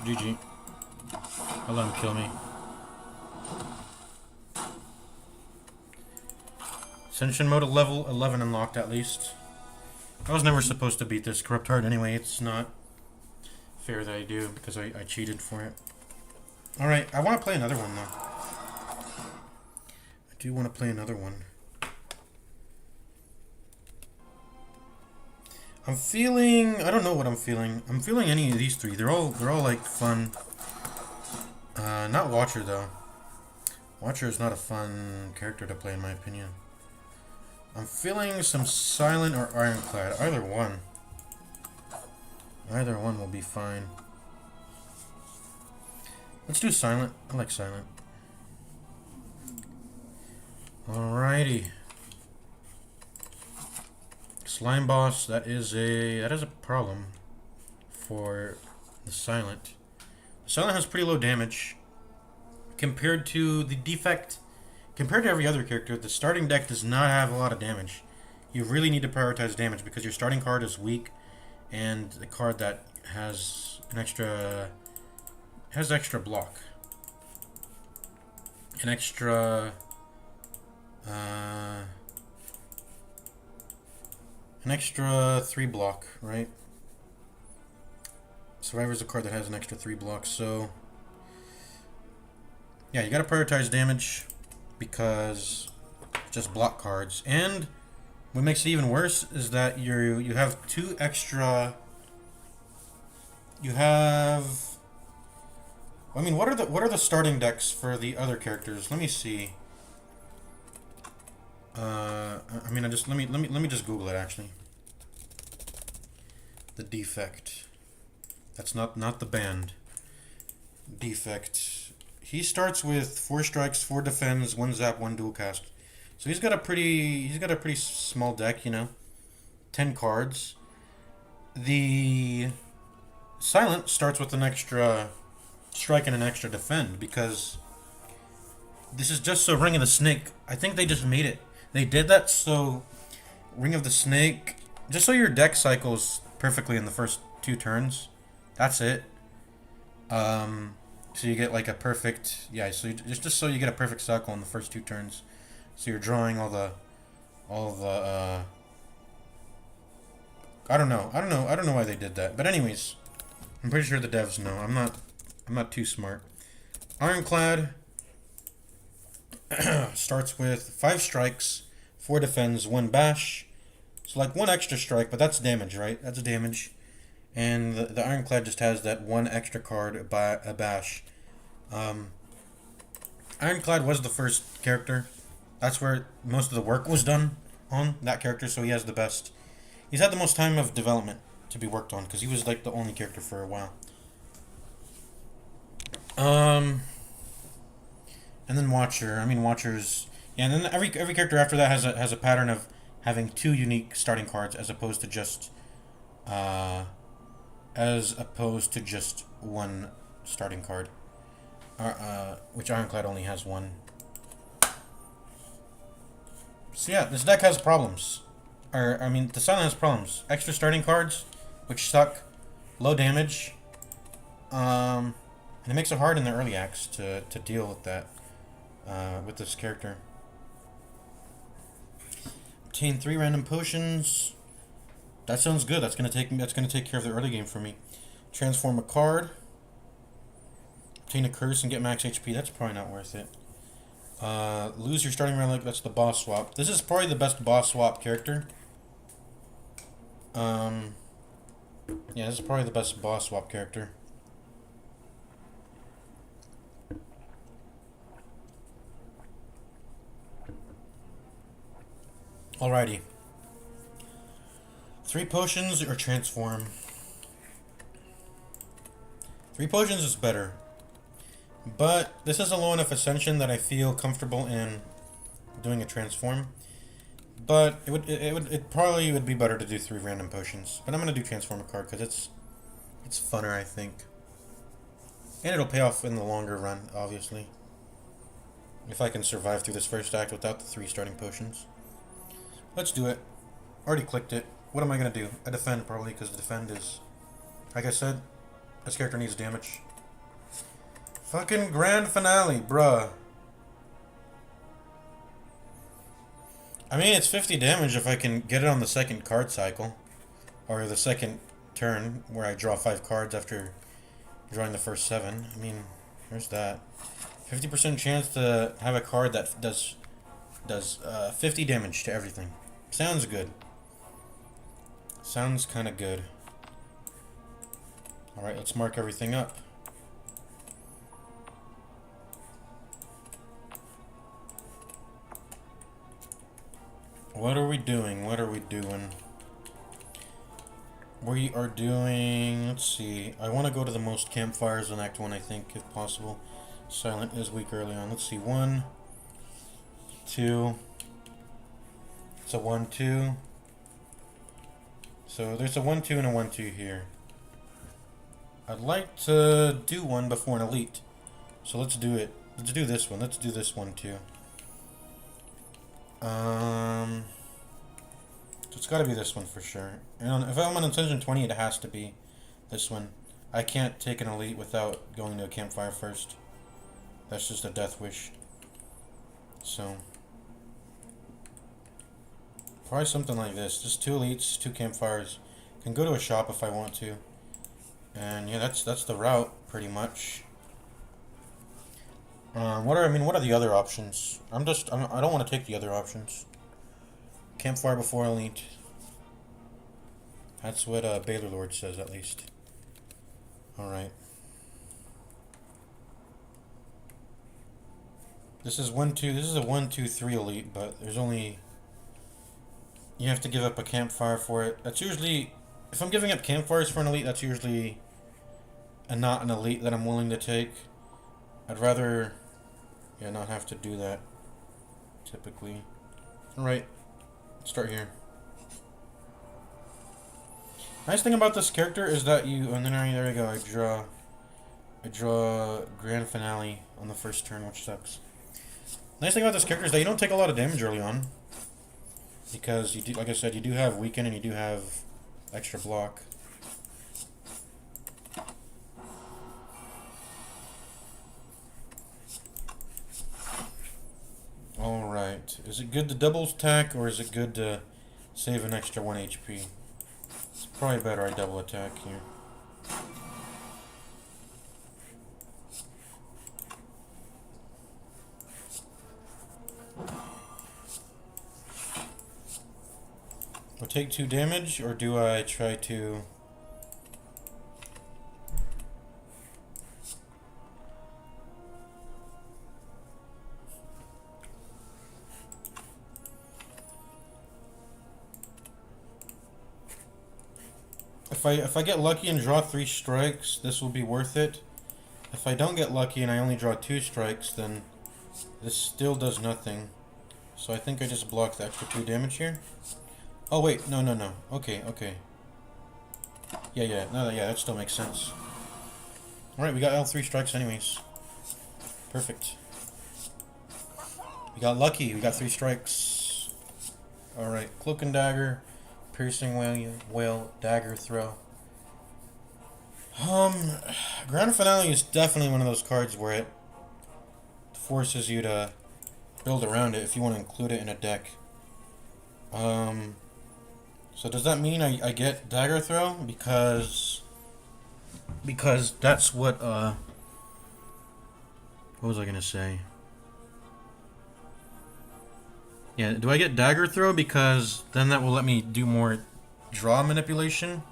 GG. I'll let him kill me. Ascension mode level 11 unlocked at least. I was never supposed to beat this Corrupt Heart anyway. It's not fair that I do because I cheated for it. Alright, I want to play another one though. I do want to play another one. I'm feeling... I don't know what I'm feeling. I'm feeling any of these three. They're all like fun. Not Watcher though. Watcher is not a fun character to play in my opinion. I'm feeling some Silent or Ironclad. Either one. Either one will be fine. Let's do Silent. I like Silent. Alrighty. Slime boss, that is a problem for the Silent. The Silent has pretty low damage compared to the Defect. Compared to every other character, the starting deck does not have a lot of damage. You really need to prioritize damage because your starting card is weak, and the card that has an extra block, an extra an extra 3 block, right? Survivor's a card that has an extra 3 blocks, so yeah, you gotta prioritize damage because just block cards. And what makes it even worse is that you have 2 extra. You have. I mean, what are the starting decks for the other characters? Let me see. I mean, let me just Google it actually. The Defect. That's not the band. Defect. He starts with 4 strikes, 4 defends, 1 zap, 1 dual cast. So he's got a pretty small deck, you know. 10 cards. The Silent starts with an extra strike and an extra defend because this is just so Ring of the Snake. I think they just made it. They did that so Ring of the Snake, just so your deck cycles perfectly in the first 2 turns. That's it. So you get like a perfect, yeah. So just so you get a perfect cycle in the first 2 turns. So you're drawing all the. I don't know why they did that. But anyways, I'm pretty sure the devs know. I'm not too smart. Ironclad starts with 5 strikes, 4 defends, 1 bash. So like 1 extra strike, but that's damage, right? That's damage. And the Ironclad just has that 1 extra card by a bash. Ironclad was the first character. That's where most of the work was done on that character, so he has the best. He's had the most time of development to be worked on because he was like the only character for a while. And then Watcher. I mean, Watcher's, yeah. And then every character after that has a pattern of having 2 unique starting cards as opposed to just 1 starting card. Which Ironclad only has 1. So yeah, this deck has problems. I mean, the Silent has problems. Extra starting cards, which suck. Low damage. And it makes it hard in the early acts to deal with that. With this character. Obtain 3 random potions. That sounds good. That's gonna take care of the early game for me. Transform a card. Obtain a curse and get max HP. That's probably not worth it. Lose your starting relic. That's the boss swap. This is probably the best boss swap character. Yeah, this is probably the best boss swap character. Alrighty. 3 potions or transform? 3 potions is better. But this is a low enough ascension that I feel comfortable in doing a transform. But it probably would be better to do 3 random potions. But I'm gonna do transform a card because it's funner, I think. And it'll pay off in the longer run, obviously. If I can survive through this first act without the 3 starting potions. Let's do it. Already clicked it. What am I gonna do? I defend probably because the defend is, like I said, this character needs damage. Fucking grand finale, bruh. I mean, it's 50 damage if I can get it on the second card cycle. Or the second turn, where I draw 5 cards after drawing the first 7. I mean, there's that. 50% chance to have a card that does 50 damage to everything. Sounds good. Sounds kind of good. Alright, let's mark everything up. What are we doing? What are we doing? We are doing... Let's see. I want to go to the most campfires in Act 1, I think, if possible. Silent is weak early on. Let's see. 1, 2. It's a 1, 2. So there's a 1, 2 and a 1, 2 here. I'd like to do one before an elite. So let's do it. Let's do this one. Let's do this one too. So it's got to be this one for sure. And if I'm on Ascension 20, it has to be this one. I can't take an elite without going to a campfire first. That's just a death wish. So probably something like this. Just 2 elites, 2 campfires. Can go to a shop if I want to. And yeah, that's the route pretty much. What are the other options? I don't want to take the other options. Campfire before elite. That's what Baylor Lord says, at least. Alright. This is 1, 2. This is a 1, 2, 3 elite, but there's only... You have to give up a campfire for it. That's usually... If I'm giving up campfires for an elite, that's usually not an elite that I'm willing to take. I'd rather... Yeah, not have to do that. Typically. Alright. Let's start here. Nice thing about this character is that you... And then there you go. I draw Grand Finale on the first turn, which sucks. Nice thing about this character is that you don't take a lot of damage early on. Because, you do, like I said, you do have weaken and you do have extra block. Alright. Is it good to double attack or is it good to save an extra 1 HP? It's probably better I double attack here. I'll take 2 damage, or do I try to... If I get lucky and draw 3 strikes, this will be worth it. If I don't get lucky and I only draw 2 strikes, then this still does nothing. So I think I just block the extra 2 damage here. Oh wait, no. Okay. Yeah, that still makes sense. Alright, we got all 3 strikes anyways. Perfect. We got lucky, we got 3 strikes. Alright, Cloak and Dagger, Piercing Whale, Dagger Throw. Grand Finale is definitely one of those cards where it forces you to build around it if you want to include it in a deck. So does that mean I get Dagger Throw? Because that's what was I gonna say? Yeah, do I get Dagger Throw because then that will let me do more draw manipulation?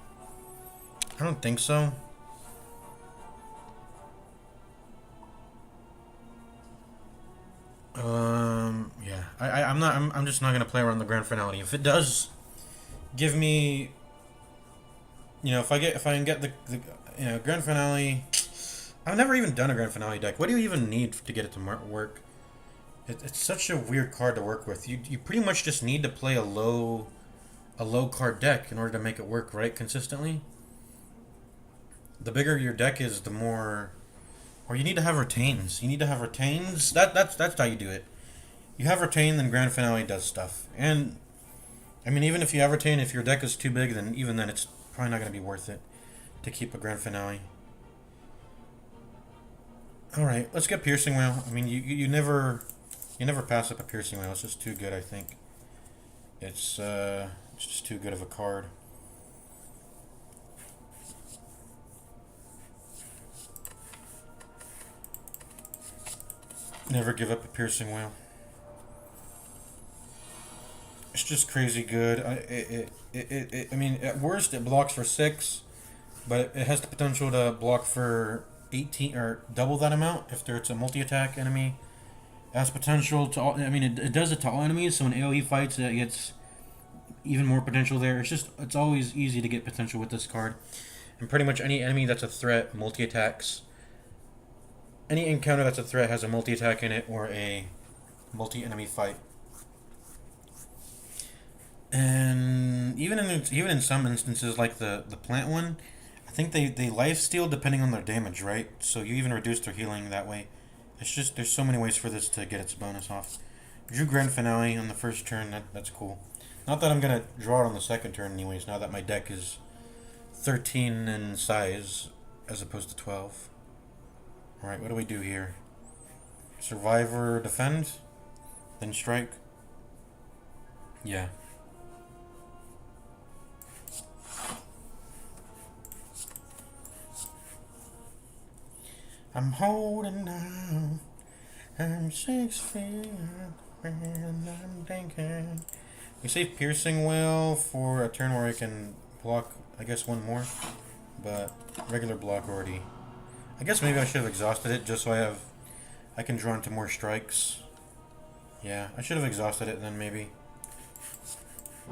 I don't think so. Yeah, I'm not. I'm just not gonna play around the grand finale. If it does give me, if I can get the grand finale. I've never even done a grand finale deck. What do you even need to get it to work? It's such a weird card to work with. You pretty much just need to play a low card deck in order to make it work right consistently. The bigger your deck is, the more, or you need to have retains. You need to have retains. That's how you do it. You have retain, then grand finale does stuff. And I mean, even if you have retain, if your deck is too big, then even then it's probably not going to be worth it to keep a grand finale. All right, let's get piercing whale. I mean, you never pass up a piercing whale. It's just too good, I think. It's just too good of a card. Never give up a piercing whale. It's just crazy good. I mean, at worst, it blocks for 6, but it has the potential to block for 18 or double that amount if it's a multi-attack enemy. It has potential to all. I mean, it does it to all enemies. So when AOE fights, it gets even more potential there. It's always easy to get potential with this card, and pretty much any enemy that's a threat multi-attacks. Any encounter that's a threat has a multi-attack in it or a multi-enemy fight. And even in some instances, like the plant one, I think they lifesteal depending on their damage, right? So you even reduce their healing that way. It's just there's so many ways for this to get its bonus off. Drew grand finale on the first turn. That's cool. Not that I'm gonna draw it on the second turn, anyways. Now that my deck is 13 in size as opposed to 12. All right, what do we do here? Survivor, defend, then strike. Yeah. I'm holding on. I'm 6 feet and I'm thinking. We save piercing whale for a turn where I can block, I guess, one more, but regular block already. I guess maybe I should have exhausted it just so I can draw into more strikes. Yeah, I should have exhausted it then maybe.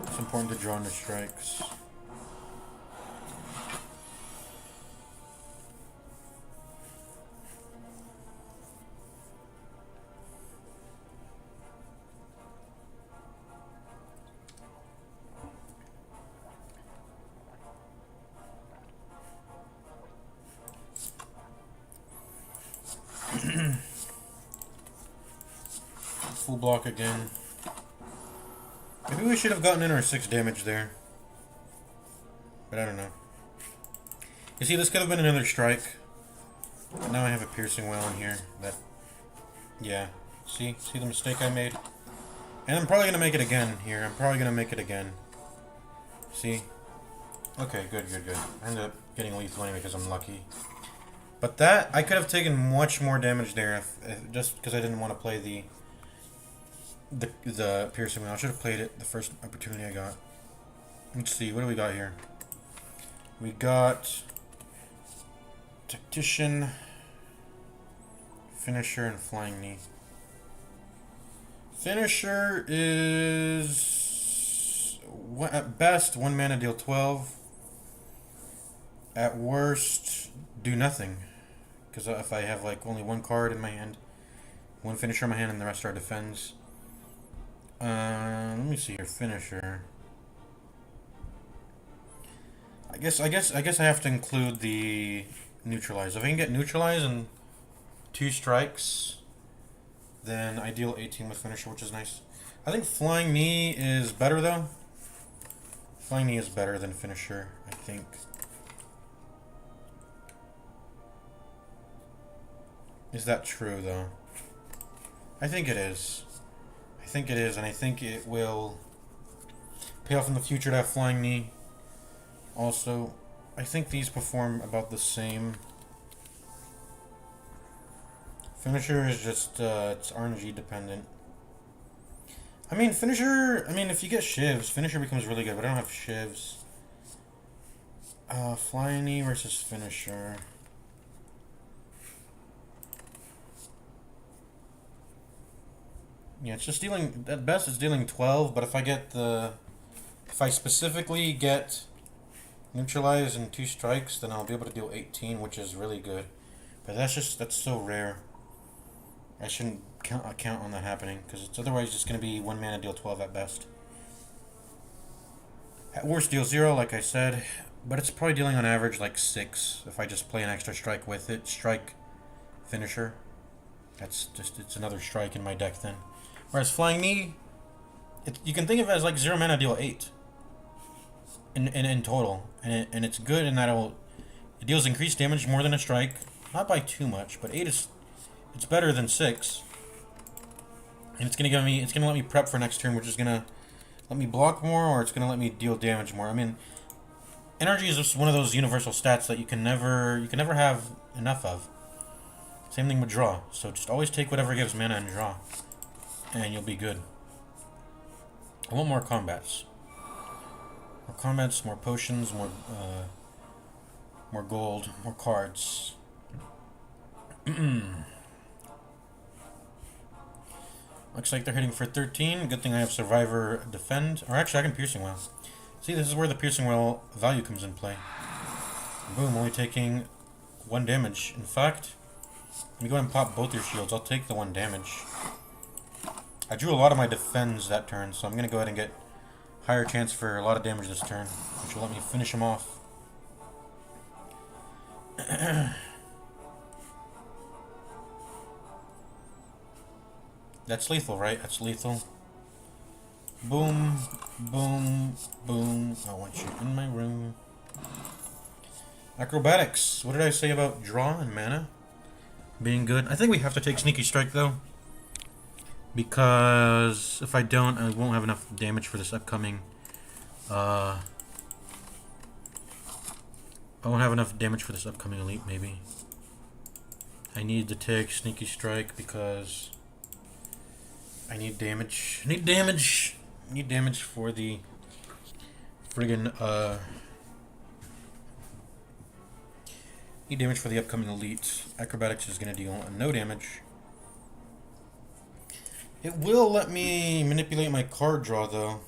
It's important to draw into strikes. Full block again. Maybe we should have gotten in our 6 damage there. But I don't know. You see, this could have been another strike. But now I have a piercing whale in here. Yeah. See the mistake I made? And I'm probably going to make it again here. I'm probably going to make it again. See? Okay, good. I ended up getting lethal anyway because I'm lucky. But that, I could have taken much more damage there if just because I didn't want to play the piercing whale. I should have played it the first opportunity I got. Let's see, what do we got here? We got Tactician, Finisher, and Flying Knee. Finisher is at best 1 mana, deal 12. At worst, do nothing. Because if I have like only 1 card in my hand, 1 finisher in my hand, and the rest are defends. Let me see your finisher. I guess I have to include the neutralize. If I can get neutralize and 2 strikes, then I deal 18 with finisher, which is nice. I think Flying Knee is better though. Flying Knee is better than finisher, I think. Is that true though? I think it is. And I think it will pay off in the future to have Flying Knee. Also, I think these perform about the same. Finisher is just, it's RNG dependent. I mean, finisher, if you get shivs, finisher becomes really good, but I don't have shivs. Flying Knee versus finisher. Yeah, it's just dealing, at best it's dealing 12, but if I specifically get neutralize in 2 strikes, then I'll be able to deal 18, which is really good. But that's so rare. I shouldn't count on that happening, because it's otherwise just going to be 1 mana deal 12 at best. At worst deal 0, like I said, but it's probably dealing on average like 6 if I just play an extra strike with it. Strike finisher. It's another strike in my deck then. Whereas Flying Knee, you can think of it as like 0 mana deal 8 in total. And it's good in that it deals increased damage more than a strike. Not by too much, but 8 it's better than 6. And it's gonna let me prep for next turn, which is gonna let me block more, or it's gonna let me deal damage more. I mean, energy is just one of those universal stats that you can never have enough of. Same thing with draw. So just always take whatever gives mana and draw, and you'll be good. I want more combats. More combats, more potions, more gold, more cards. Looks like they're hitting for 13. Good thing I have Survivor Defend. Or actually, I can Piercing Well. See, this is where the Piercing Well value comes in play. Boom, only taking 1 damage. In fact, let me go ahead and pop both your shields. I'll take the 1 damage. I drew a lot of my defends that turn, so I'm going to go ahead and get higher chance for a lot of damage this turn, which will let me finish him off. That's lethal, right? That's lethal. Boom, boom, boom. I want you in my room. Acrobatics. What did I say about draw and mana being good? I think we have to take Sneaky Strike, though. Because if I don't, I won't have enough damage for this upcoming... I won't have enough damage for this upcoming elite, maybe. I need to take Sneaky Strike because... I need damage. I need damage. I need damage for the friggin' need damage for the upcoming elite. Acrobatics is gonna deal no damage. It will let me manipulate my card draw though.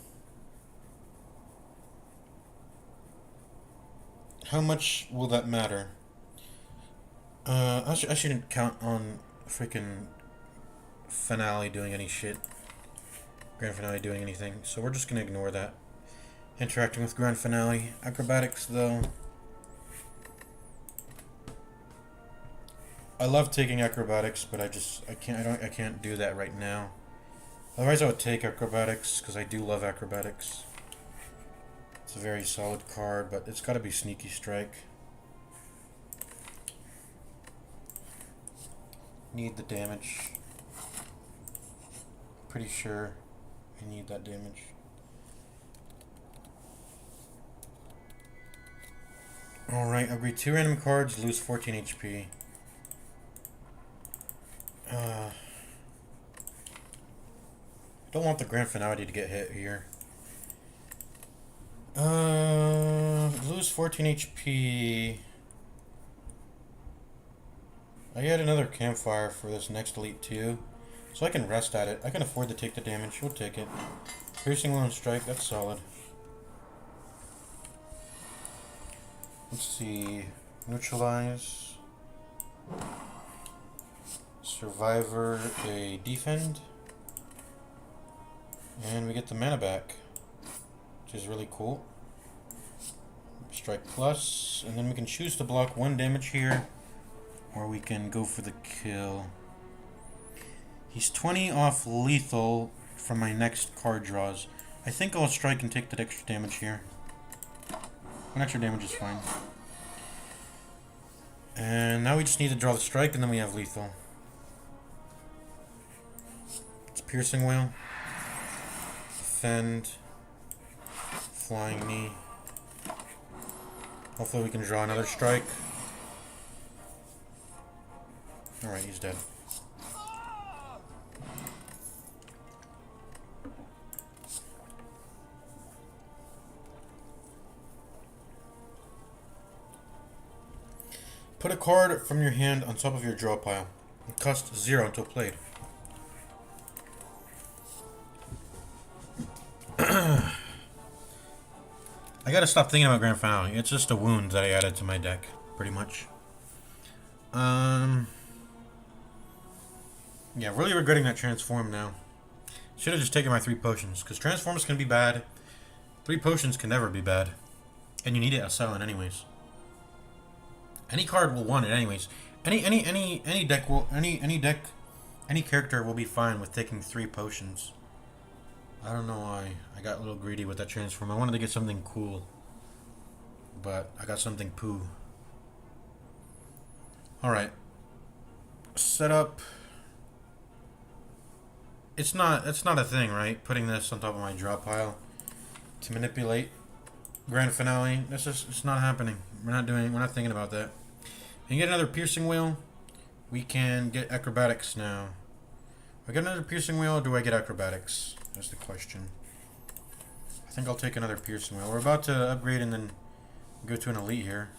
How much will that matter? I shouldn't count on freaking Finale doing any shit. Grand Finale doing anything. So we're just going to ignore that. Interacting with Grand Finale. Acrobatics, though. I love taking Acrobatics, but I can't do that right now. Otherwise I would take Acrobatics, because I do love Acrobatics. It's a very solid card, but it's got to be Sneaky Strike. Need the damage. Pretty sure I need that damage. Alright, upgrade 2 random cards, lose 14 HP. Don't want the Grand Finale to get hit here. Lose 14 HP. I had another Campfire for this next elite too. So I can rest at it. I can afford to take the damage. We'll take it. Piercing Lone Strike, that's solid. Let's see. Neutralize. Survivor, a Defend. And we get the mana back, which is really cool. Strike plus, and then we can choose to block 1 damage here, or we can go for the kill. He's 20 off lethal from my next card draws. I think I'll strike and take that extra damage here. 1 extra damage is fine. And now we just need to draw the strike, and then we have lethal. It's Piercing Whale. Defend. Flying Knee. Hopefully we can draw another strike. Alright, he's dead. Put a card from your hand on top of your draw pile. It costs 0 until played. I gotta stop thinking about Grand Finale. It's just a wound that I added to my deck, pretty much. Yeah, really regretting that transform now. Should have just taken my 3 potions, because transforms can be bad. 3 potions can never be bad. And you need it as silent anyways. Any card will want it anyways. Any deck will any character will be fine with taking 3 potions. I don't know why. I got a little greedy with that transform. I wanted to get something cool. But I got something poo. Alright. Setup. It's not a thing, right? Putting this on top of my draw pile to manipulate Grand Finale. It's not happening. We're not thinking about that. And get another piercing wheel. We can get acrobatics now. Do I get another piercing wheel or do I get acrobatics? That's the question. I think I'll take another piercing wheel. We're about to upgrade and then go to an elite here.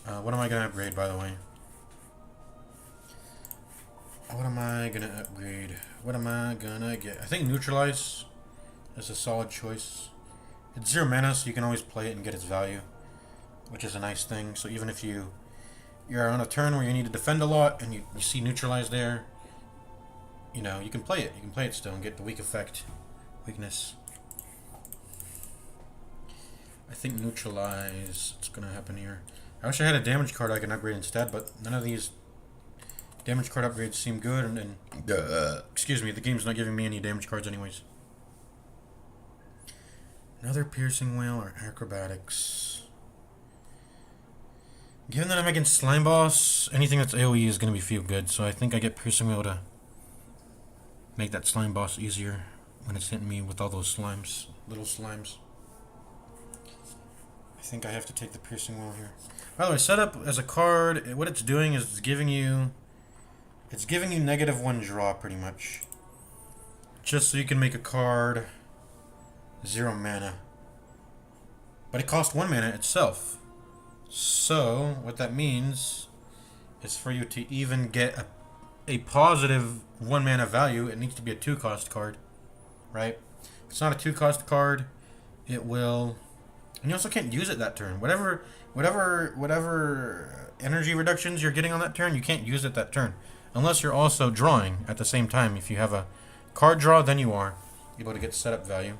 What am I gonna upgrade, by the way? What am I gonna upgrade? What am I gonna get? I think neutralize is a solid choice. It's 0 mana, so you can always play it and get its value, which is a nice thing. So even if you're on a turn where you need to defend a lot and you see neutralize there, you know, you can play it. You can play it still and get the weakness. I think neutralize. What's gonna happen here? I wish I had a damage card I can upgrade instead, but none of these damage card upgrades seem good, and excuse me, the game's not giving me any damage cards anyways. Another piercing whale or acrobatics. Given that I'm against slime boss, anything that's AoE is going to be feel good, so I think I get piercing whale to make that slime boss easier when it's hitting me with all those slimes, little slimes. I think I have to take the piercing whale here. By the way, setup as a card, what it's doing is it's giving you -1 draw pretty much. Just so you can make a card 0 mana. But it costs 1 mana itself. So, what that means is for you to even get a positive 1 mana value, it needs to be a 2-cost card. Right? If it's not a 2-cost card, it will... And you also can't use it that turn. Whatever energy reductions you're getting on that turn, you can't use it that turn. Unless you're also drawing at the same time. If you have a card draw, then you are able to get setup value.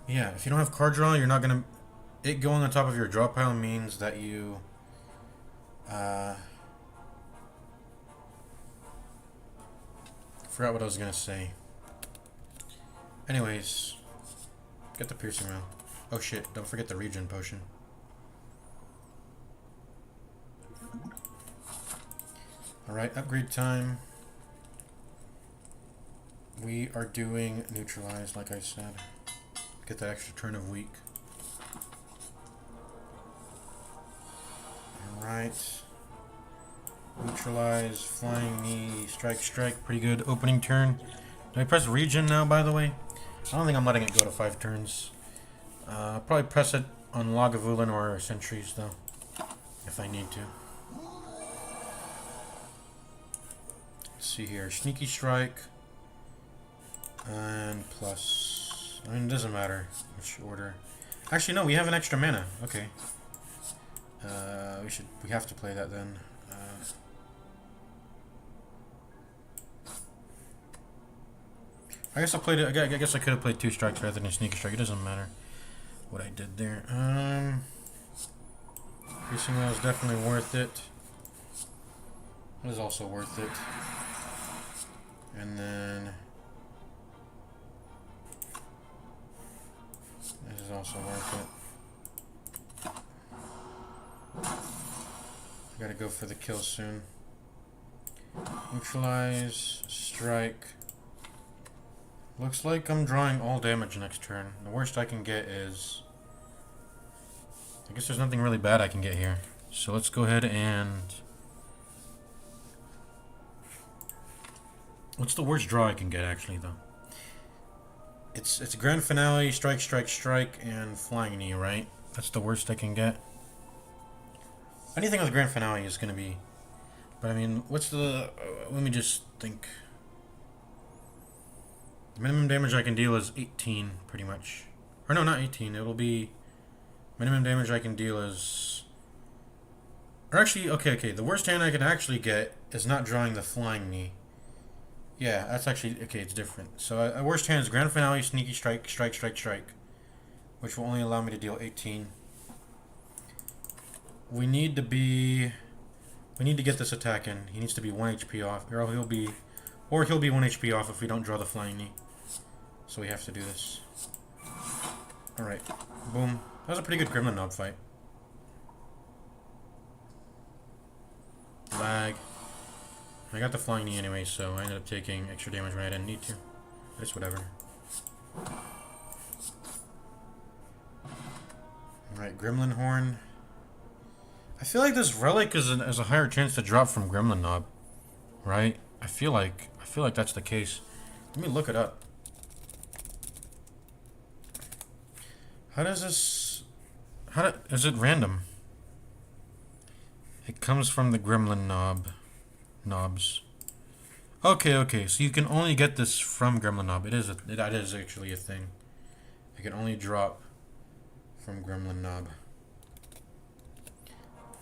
Yeah, if you don't have card draw, you're not gonna... It going on top of your draw pile means that you... Forgot what I was gonna say. Anyways, get the piercing round. Oh shit, don't forget the regen potion. Alright, upgrade time. We are doing neutralize, like I said. Get that extra turn of weak. Alright. Neutralize, flying knee, strike, pretty good. Opening turn. Do I press regen now, by the way? I don't think I'm letting it go to 5 turns. Probably press it on Lagavulin or Sentries, though. If I need to. Let's see here. Sneaky strike. And plus... I mean, it doesn't matter which order. Actually, no, we have an extra mana. Okay. We have to play that then. I guess I played it. I guess I could have played 2 strikes rather than a sneaky strike. It doesn't matter what I did there. Piercing whale is definitely worth it. It is also worth it. And then this is also worth it. I gotta go for the kill soon. Neutralize, strike. Looks like I'm drawing all damage next turn. The worst I can get is... I guess there's nothing really bad I can get here. So let's go ahead and... What's the worst draw I can get, actually, though? It's a grand finale, strike, and flying knee, right? That's the worst I can get. Anything with grand finale is going to be... But, I mean, what's the... let me just think... The minimum damage I can deal is 18, pretty much. Or no, not 18. It'll be... Minimum damage I can deal is... Or actually, okay. The worst hand I can actually get is not drawing the flying knee. Yeah, that's actually... Okay, it's different. So, worst hand is Grand Finale, Sneaky Strike, Strike. Which will only allow me to deal 18. We need to be... We need to get this attack in. He needs to be 1 HP off. Or he'll be 1 HP off if we don't draw the flying knee. So we have to do this. Alright. Boom. That was a pretty good Gremlin Knob fight. Lag. I got the flying knee anyway, so I ended up taking extra damage when I didn't need to. But it's whatever. Alright, Gremlin Horn. I feel like this relic has a higher chance to drop from Gremlin Knob. Right? I feel like that's the case. Let me look it up. How does this... is it random? It comes from the Gremlin knobs. Okay, so you can only get this from Gremlin Knob. That is actually a thing. It can only drop from Gremlin Knob.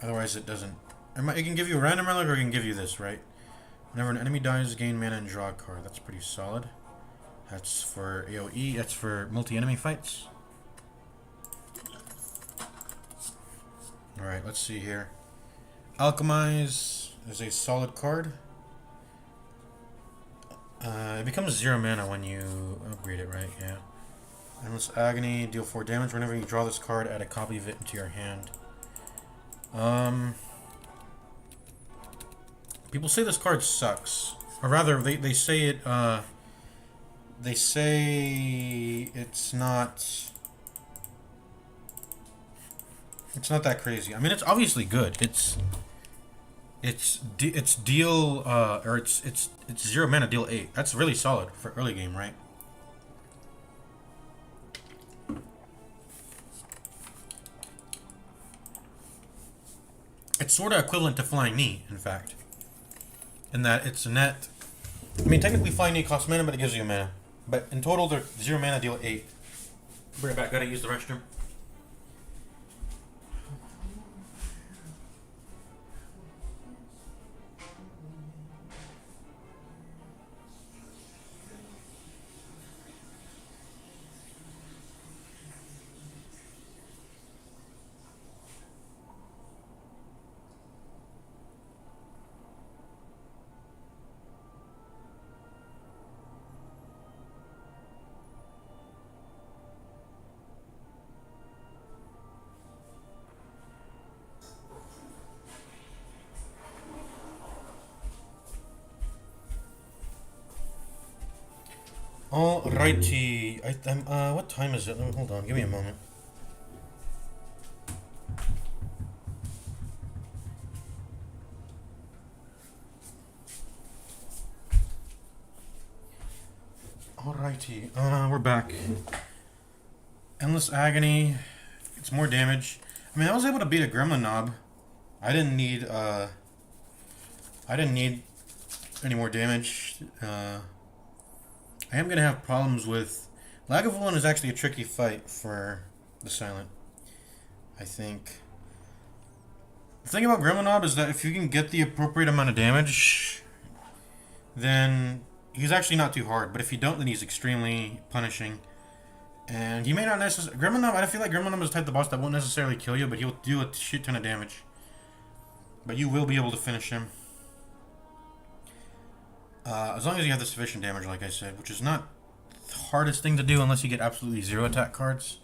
Otherwise it doesn't. It can give you a random relic or it can give you this, right? Whenever an enemy dies, gain mana and draw a card. That's pretty solid. That's for AoE. That's for multi-enemy fights. Alright, let's see here. Alchemize is a solid card. It becomes 0 mana when you upgrade it, right? Yeah. Endless Agony, deal 4 damage. Whenever you draw this card, add a copy of it into your hand. People say this card sucks. Or rather, they say it, they say it's not that crazy. I mean, it's obviously good. It's 0 mana, deal 8. That's really solid for early game, right? It's sort of equivalent to Flying Knee, in fact. In that it's a net... I mean, technically Flying Knee costs mana, but it gives you mana. But in total, they're 0 mana, deal 8. Bring it back, gotta use the restroom. Alrighty. What time is it? Hold on, give me a moment. Alrighty. We're back. Endless Agony. It's more damage. I mean, I was able to beat a Gremlin Knob. I didn't need any more damage. I am going to have problems with... Lagavulin is actually a tricky fight for the Silent. I think. The thing about Gremlin Knob is that if you can get the appropriate amount of damage, then he's actually not too hard. But if you don't, then he's extremely punishing. And he may not necessarily... Gremlin Knob, I feel like Gremlin Knob is the type of boss that won't necessarily kill you, but he'll do a shit ton of damage. But you will be able to finish him. As long as you have the sufficient damage, like I said, which is not the hardest thing to do unless you get absolutely 0 attack cards.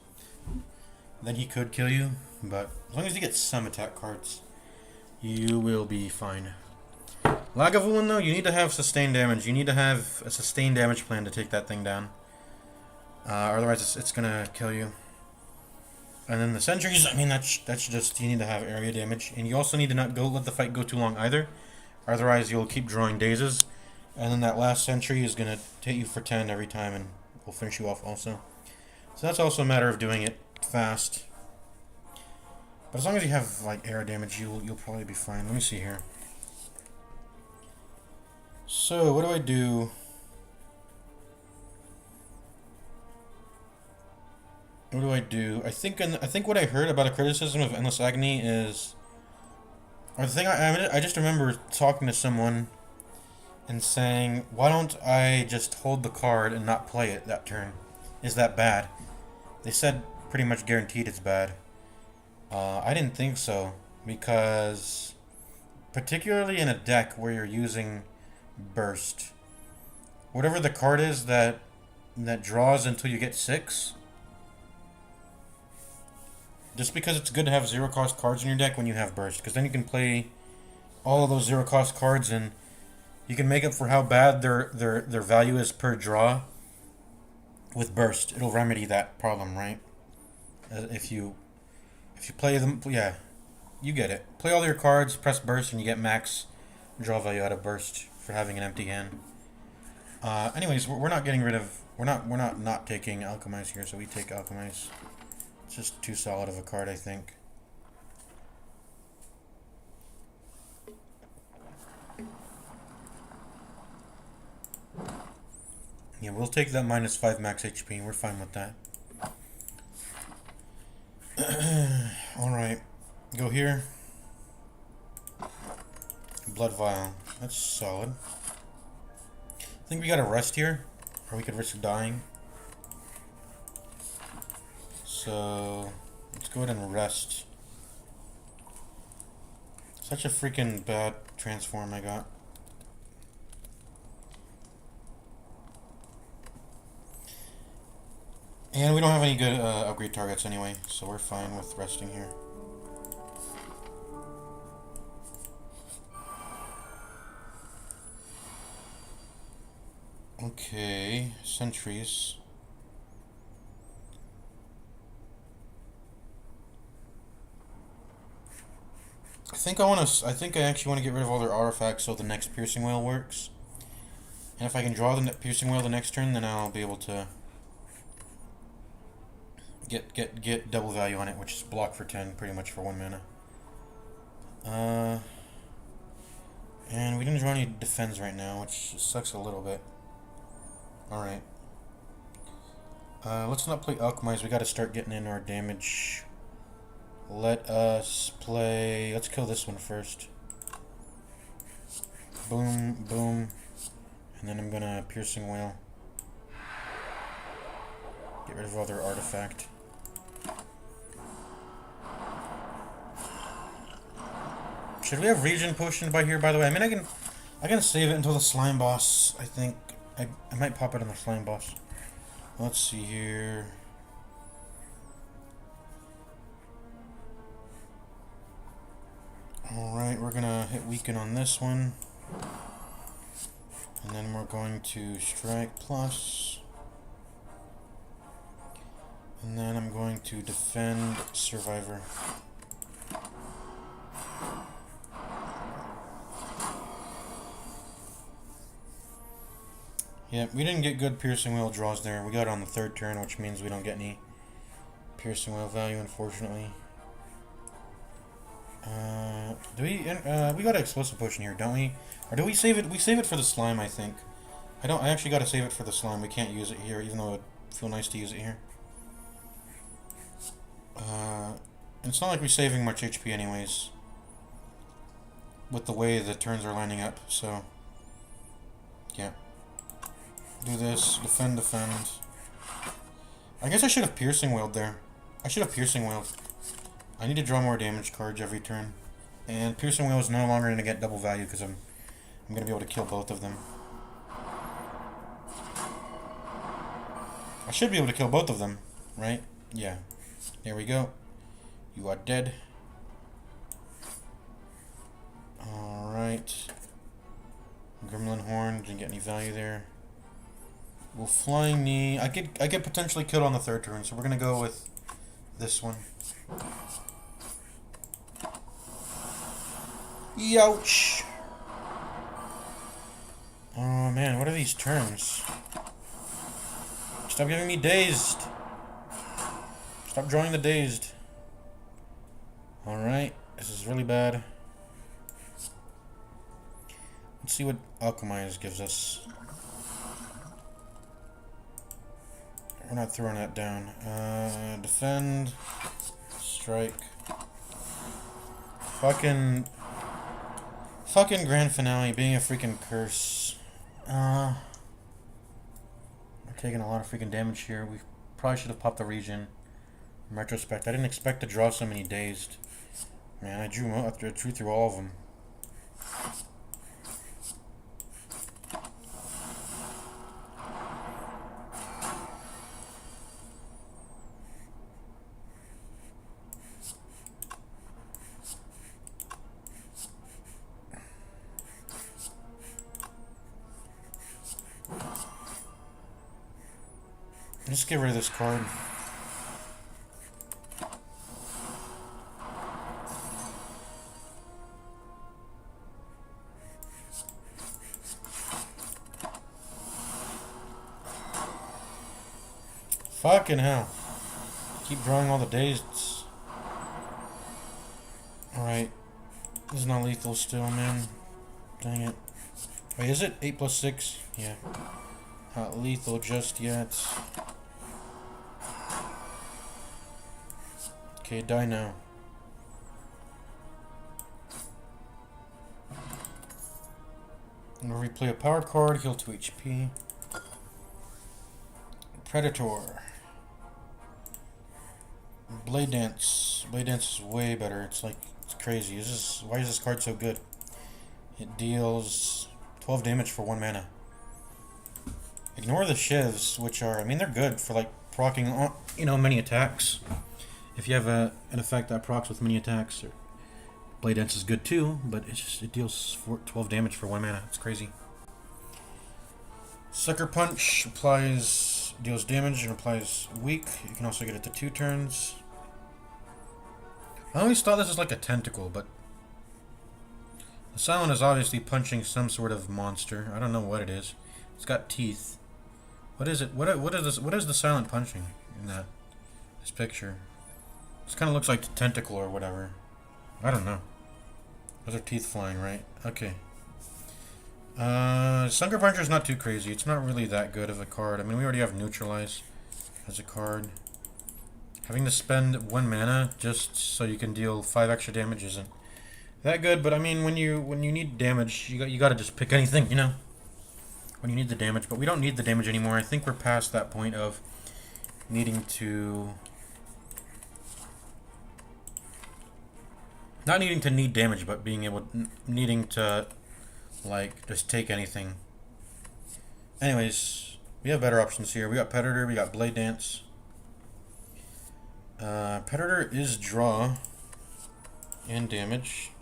Then he could kill you, but as long as you get some attack cards, you will be fine. Lagavulin, though, you need to have sustained damage. You need to have a sustained damage plan to take that thing down. Otherwise, it's gonna kill you. And then the sentries, I mean, that's just, you need to have area damage. And you also need to not let the fight go too long either. Otherwise, you'll keep drawing dazes. And then that last sentry is going to hit you for 10 every time and will finish you off also. So that's also a matter of doing it fast. But as long as you have like air damage, you'll probably be fine. Let me see here. So, what do I do? What do I do? I think what I heard about a criticism of Endless Agony is, or the thing I just remember talking to someone and saying, why don't I just hold the card and not play it that turn? Is that bad? They said pretty much guaranteed it's bad. I didn't think so because particularly in a deck where you're using burst, whatever the card is that draws until you get 6. Just because it's good to have zero cost cards in your deck when you have burst, because then you can play all of those zero cost cards and you can make up for how bad their value is per draw with burst. It'll remedy that problem, right? If you play them, yeah, you get it. Play all your cards, press burst, and you get max draw value out of burst for having an empty hand. Anyways, we're not getting rid of we're not taking Alchemize here, so we take Alchemize. It's just too solid of a card, I think. Yeah, we'll take that -5 max HP. We're fine with that. Alright. Go here. Blood Vial. That's solid. I think we gotta rest here, or we could risk dying. So, let's go ahead and rest. Such a freaking bad transform I got. And we don't have any good upgrade targets anyway, so we're fine with resting here. Okay, sentries. I think I actually want to get rid of all their artifacts so the next piercing whale works. And if I can draw the piercing whale the next turn, then I'll be able to get double value on it, which is block for 10, pretty much for 1 mana. And we didn't draw any defense right now, which sucks a little bit. Alright. Let's not play Alchemize. We gotta start getting in our damage. Let us play... Let's kill this one first. Boom, boom. And then I'm gonna Piercing Whale. Get rid of all their artifact. Should we have Regen Potion by here, by the way? I mean, I can save it until the Slime Boss, I think. I might pop it on the Slime Boss. Let's see here. Alright, we're gonna hit Weaken on this one. And then we're going to Strike Plus. And then I'm going to Defend Survivor. Yeah, we didn't get good Piercing Whale draws there. We got it on the 3rd turn, which means we don't get any Piercing Whale value, unfortunately. We got an Explosive Potion here, don't we? Or do we save it? We save it for the slime, I think. I actually got to save it for the slime. We can't use it here, even though it would feel nice to use it here. And it's not like we're saving much HP anyways, with the way the turns are lining up, so yeah. Do this, defend, defend. I guess I should have Piercing Wailed there. I should have Piercing Wailed. I need to draw more damage cards every turn. And Piercing Wail is no longer going to get double value because I'm going to be able to kill both of them. I should be able to kill both of them, right? Yeah. There we go. You are dead. Alright. Gremlin Horn, didn't get any value there. Well, Flying Knee. I could potentially kill on the 3rd turn, so we're gonna go with this one. Youch! Oh man, what are these turns? Stop giving me dazed. Stop drawing the dazed. Alright, this is really bad. Let's see what Alchemize gives us. We're not throwing that down. Defend. Strike. Fucking grand finale being a freaking curse. We're taking a lot of freaking damage here. We probably should have popped the regen. In retrospect, I didn't expect to draw so many dazed. Man, I drew through all of them. Let's get rid of this card. Fucking hell. Keep drawing all the dazeds. Alright. This is not lethal still, man. Dang it. Wait, is it? 8 plus 6? Yeah. Not lethal just yet. Okay, die now. I'm gonna replay a power card, heal 2 HP. Predator. Blade Dance. Blade Dance is way better. It's like, it's crazy. Why is this card so good? It deals 12 damage for 1 mana. Ignore the shivs, which are, I mean, they're good for like proccing, many attacks. If you have an effect that procs with many attacks, Blade Dance is good too, but it deals 12 damage for 1 mana. It's crazy. Sucker Punch deals damage and applies weak. You can also get it to 2 turns. I always thought this was like a tentacle, but the Silent is obviously punching some sort of monster. I don't know what it is. It's got teeth. What is it? What is this? What is the Silent punching in this picture? This kind of looks like the tentacle or whatever. I don't know. Those are teeth flying, right? Okay. Sucker Puncher is not too crazy. It's not really that good of a card. I mean, we already have Neutralize as a card. Having to spend 1 mana just so you can deal 5 extra damage isn't that good. But I mean, when you need damage, you got to just pick anything, When you need the damage, but we don't need the damage anymore. I think we're past that point of needing to. Not needing to need damage, but needing to, like, just take anything. Anyways, we have better options here. We got Predator, we got Blade Dance. Predator is draw and damage.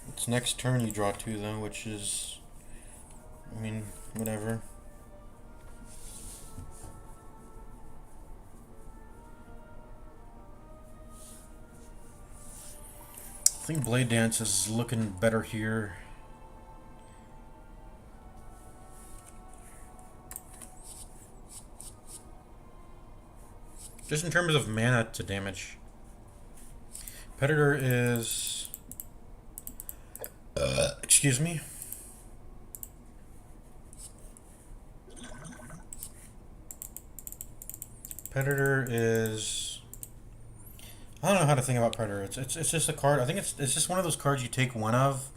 It's next turn you draw 2, though, which is, I mean, whatever. I think Blade Dance is looking better here. Just in terms of mana to damage. Predator is... excuse me. Predator is... I don't know how to think about Predator. It's just a card. I think it's just one of those cards you take 1 of,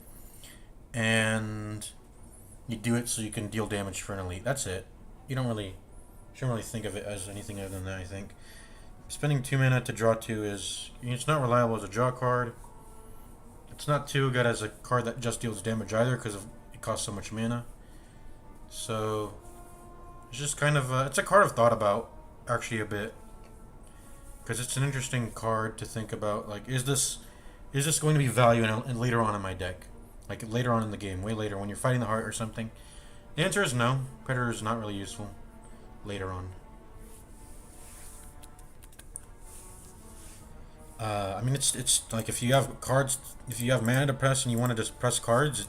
and you do it so you can deal damage for an elite. That's it. You shouldn't really think of it as anything other than that. I think spending 2 mana to draw 2 it's not reliable as a draw card. It's not too good as a card that just deals damage either because it costs so much mana. So it's just kind of it's a card I've thought about actually a bit. Because it's an interesting card to think about. Like, is this going to be value later on in my deck? Like, later on in the game, way later, when you're fighting the heart or something? The answer is no. Predator is not really useful later on. I mean, it's like if you have mana to press and you want to just press cards, it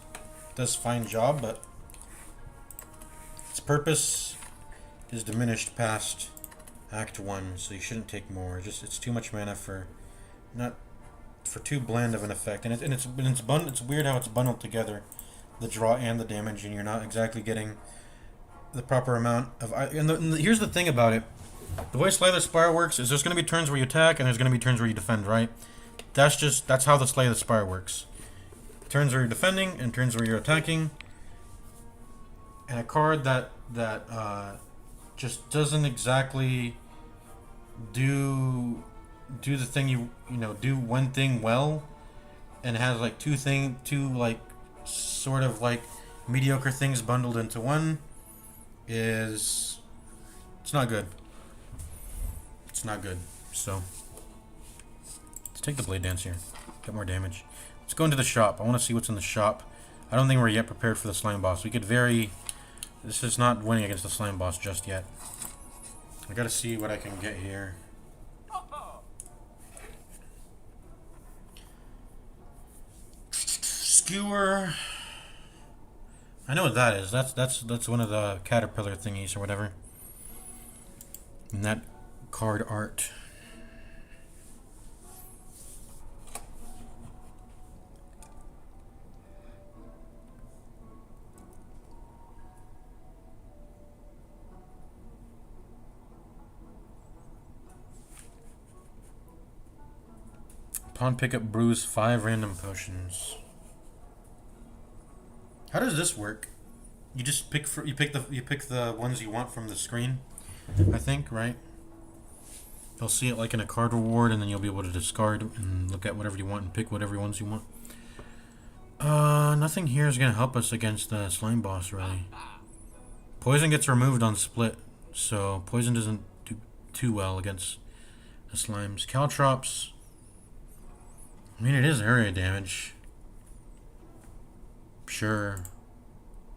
does a fine job, but its purpose is diminished past Act 1, so you shouldn't take more. It's too much mana for too bland of an effect, and it's weird how it's bundled together, the draw and the damage, and you're not exactly getting the proper amount of. And here's the thing about it: the way Slay the Spire works is there's going to be turns where you attack and there's going to be turns where you defend, right? That's how the Slay the Spire works. Turns where you're defending and turns where you're attacking. And a card that just doesn't exactly do the thing do one thing well, and has like two like sort of like mediocre things bundled into one it's not good. It's not good. So let's take the Blade Dance here. Get more damage. Let's go into the shop. I want to see what's in the shop. I don't think we're yet prepared for the slime boss. We could this is not winning against the slime boss just yet. I gotta see what I can get here. Skewer. I know what that is. That's one of the caterpillar thingies or whatever. And that card art. Pawn pickup brews 5 random potions. How does this work? You just pick the ones you want from the screen, I think, right? You'll see it like in a card reward, and then you'll be able to discard and look at whatever you want and pick whatever ones you want. Nothing here is gonna help us against the slime boss, really. Poison gets removed on split, so poison doesn't do too well against the slimes. Caltrops. I mean, it is area damage. Sure.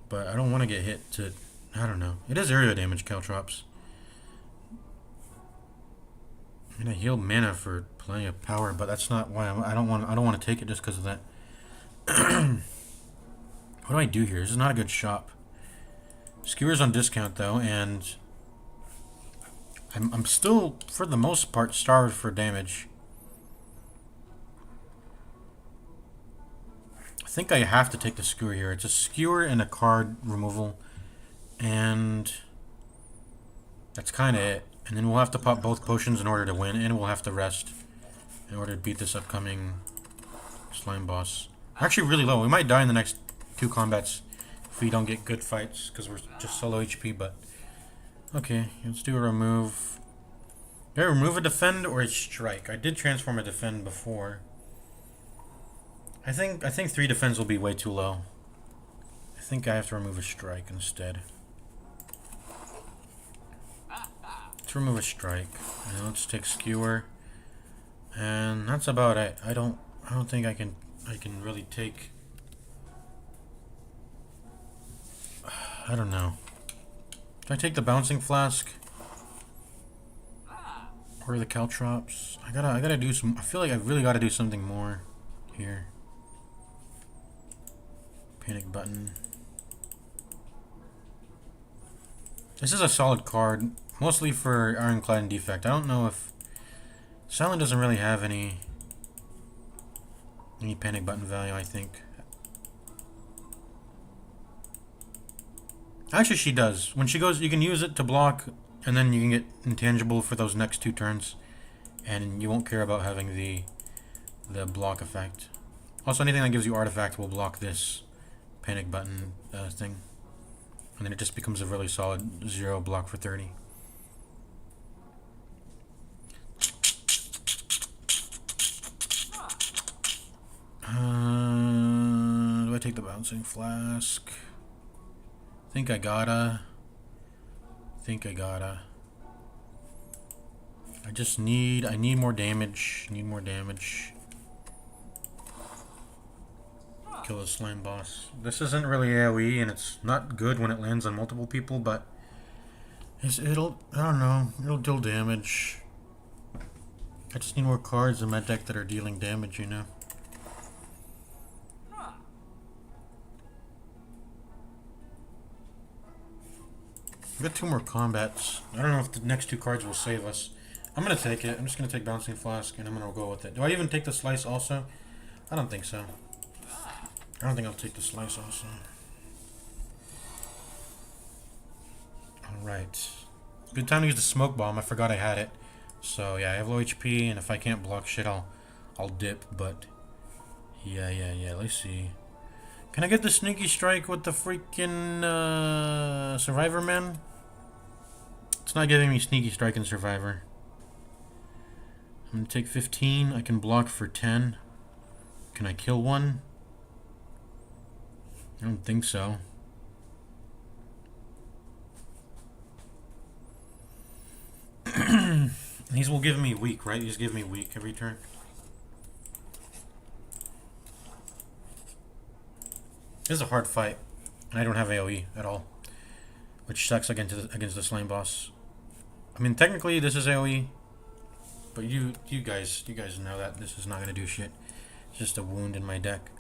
But I don't want to get hit to... I don't know. It is area damage, Caltrops. I mean, I heal mana for plenty of power, but that's not why I don't want to take it just because of that. What do I do here? This is not a good shop. Skewer's on discount, though, and... I'm still, for the most part, starved for damage. I think I have to take the skewer here. It's a skewer and a card removal, and that's kind of it. And then we'll have to pop both potions in order to win, and we'll have to rest in order to beat this upcoming slime boss. We're actually really low. We might die in the next 2 combats if we don't get good fights, because we're just solo HP, but... Okay, let's do a remove. Do I remove a defend or a strike? I did transform a defend before. I think 3 defense will be way too low. I think I have to remove a strike instead. Let's remove a strike. And let's take skewer. And that's about it. I don't think I can really take... I don't know. Do I take the bouncing flask? Or the caltrops? I gotta do some... I feel like I really gotta do something more here. Panic button. This is a solid card, mostly for Ironclad and Defect. I don't know if... Silent doesn't really have any panic button value, I think. Actually, she does. When she goes, you can use it to block, and then you can get intangible for those next 2 turns. And you won't care about having the block effect. Also, anything that gives you artifact will block this panic button thing. And then it just becomes a really solid 0 block for 30. Do I take the bouncing flask? Think I gotta. I need more damage. Kill the slime boss. This isn't really AoE, and it's not good when it lands on multiple people, but I don't know, it'll deal damage. I just need more cards in my deck that are dealing damage, you know? I've got 2 more combats. I don't know if the next 2 cards will save us. I'm gonna take it. I'm just gonna take Bouncing Flask, and I'm gonna go with it. Do I even take the Slice also? I don't think so. I don't think I'll take the Slice also. Alright. Good time to use the smoke bomb. I forgot I had it. So yeah, I have low HP, and if I can't block shit, I'll dip. But yeah. Let's see. Can I get the sneaky strike with the freaking Survivor man? It's not giving me sneaky strike in Survivor. I'm gonna take 15. I can block for 10. Can I kill one? I don't think so. These will give me weak, right? These give me weak every turn. This is a hard fight, and I don't have AoE at all, which sucks against the slime boss. I mean, technically this is AoE, but you guys know that this is not gonna do shit. It's just a wound in my deck.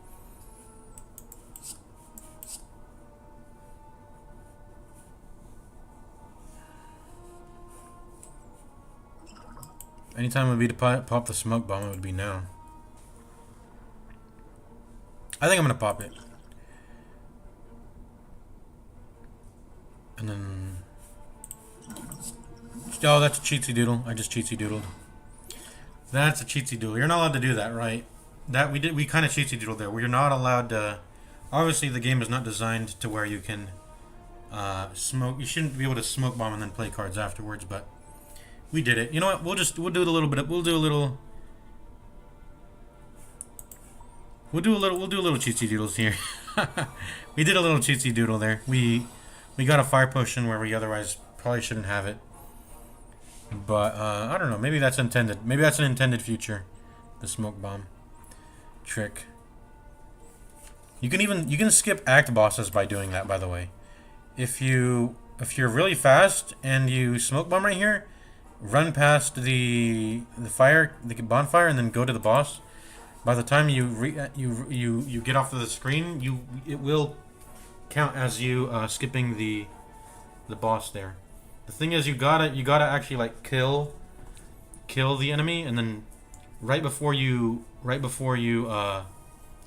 Anytime it would be to pop the smoke bomb, it would be now. I think I'm gonna pop it. And then... Oh, that's a cheatsy doodle. I just cheatsy doodled. That's a cheatsy doodle. You're not allowed to do that, right? That we kind of cheatsy doodled there. We're not allowed to... Obviously, the game is not designed to where you can smoke... You shouldn't be able to smoke bomb and then play cards afterwards, but... We did it. You know what? We'll do a little bit of, we'll do a little cheatsy doodles here. We did a little cheatsy doodle there. We got a fire potion where we otherwise probably shouldn't have it. But I don't know, maybe that's intended. Maybe that's an intended future. The smoke bomb trick. You can skip act bosses by doing that, by the way. If you're really fast and you smoke bomb right here, run past the bonfire, and then go to the boss. By the time you get off of the screen, it will count as you skipping the boss there. The thing is, you gotta actually like kill the enemy, and then right before you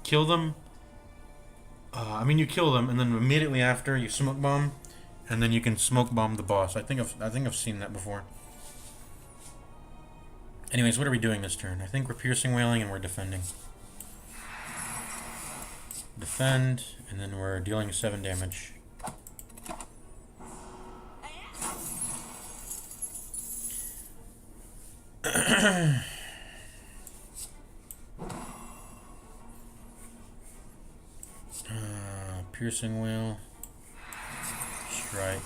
kill them. You kill them, and then immediately after you smoke bomb, and then you can smoke bomb the boss. I think I've seen that before. Anyways, what are we doing this turn? I think we're piercing wailing and we're defending. Defend, and then we're dealing 7 damage. Piercing wail. Strike.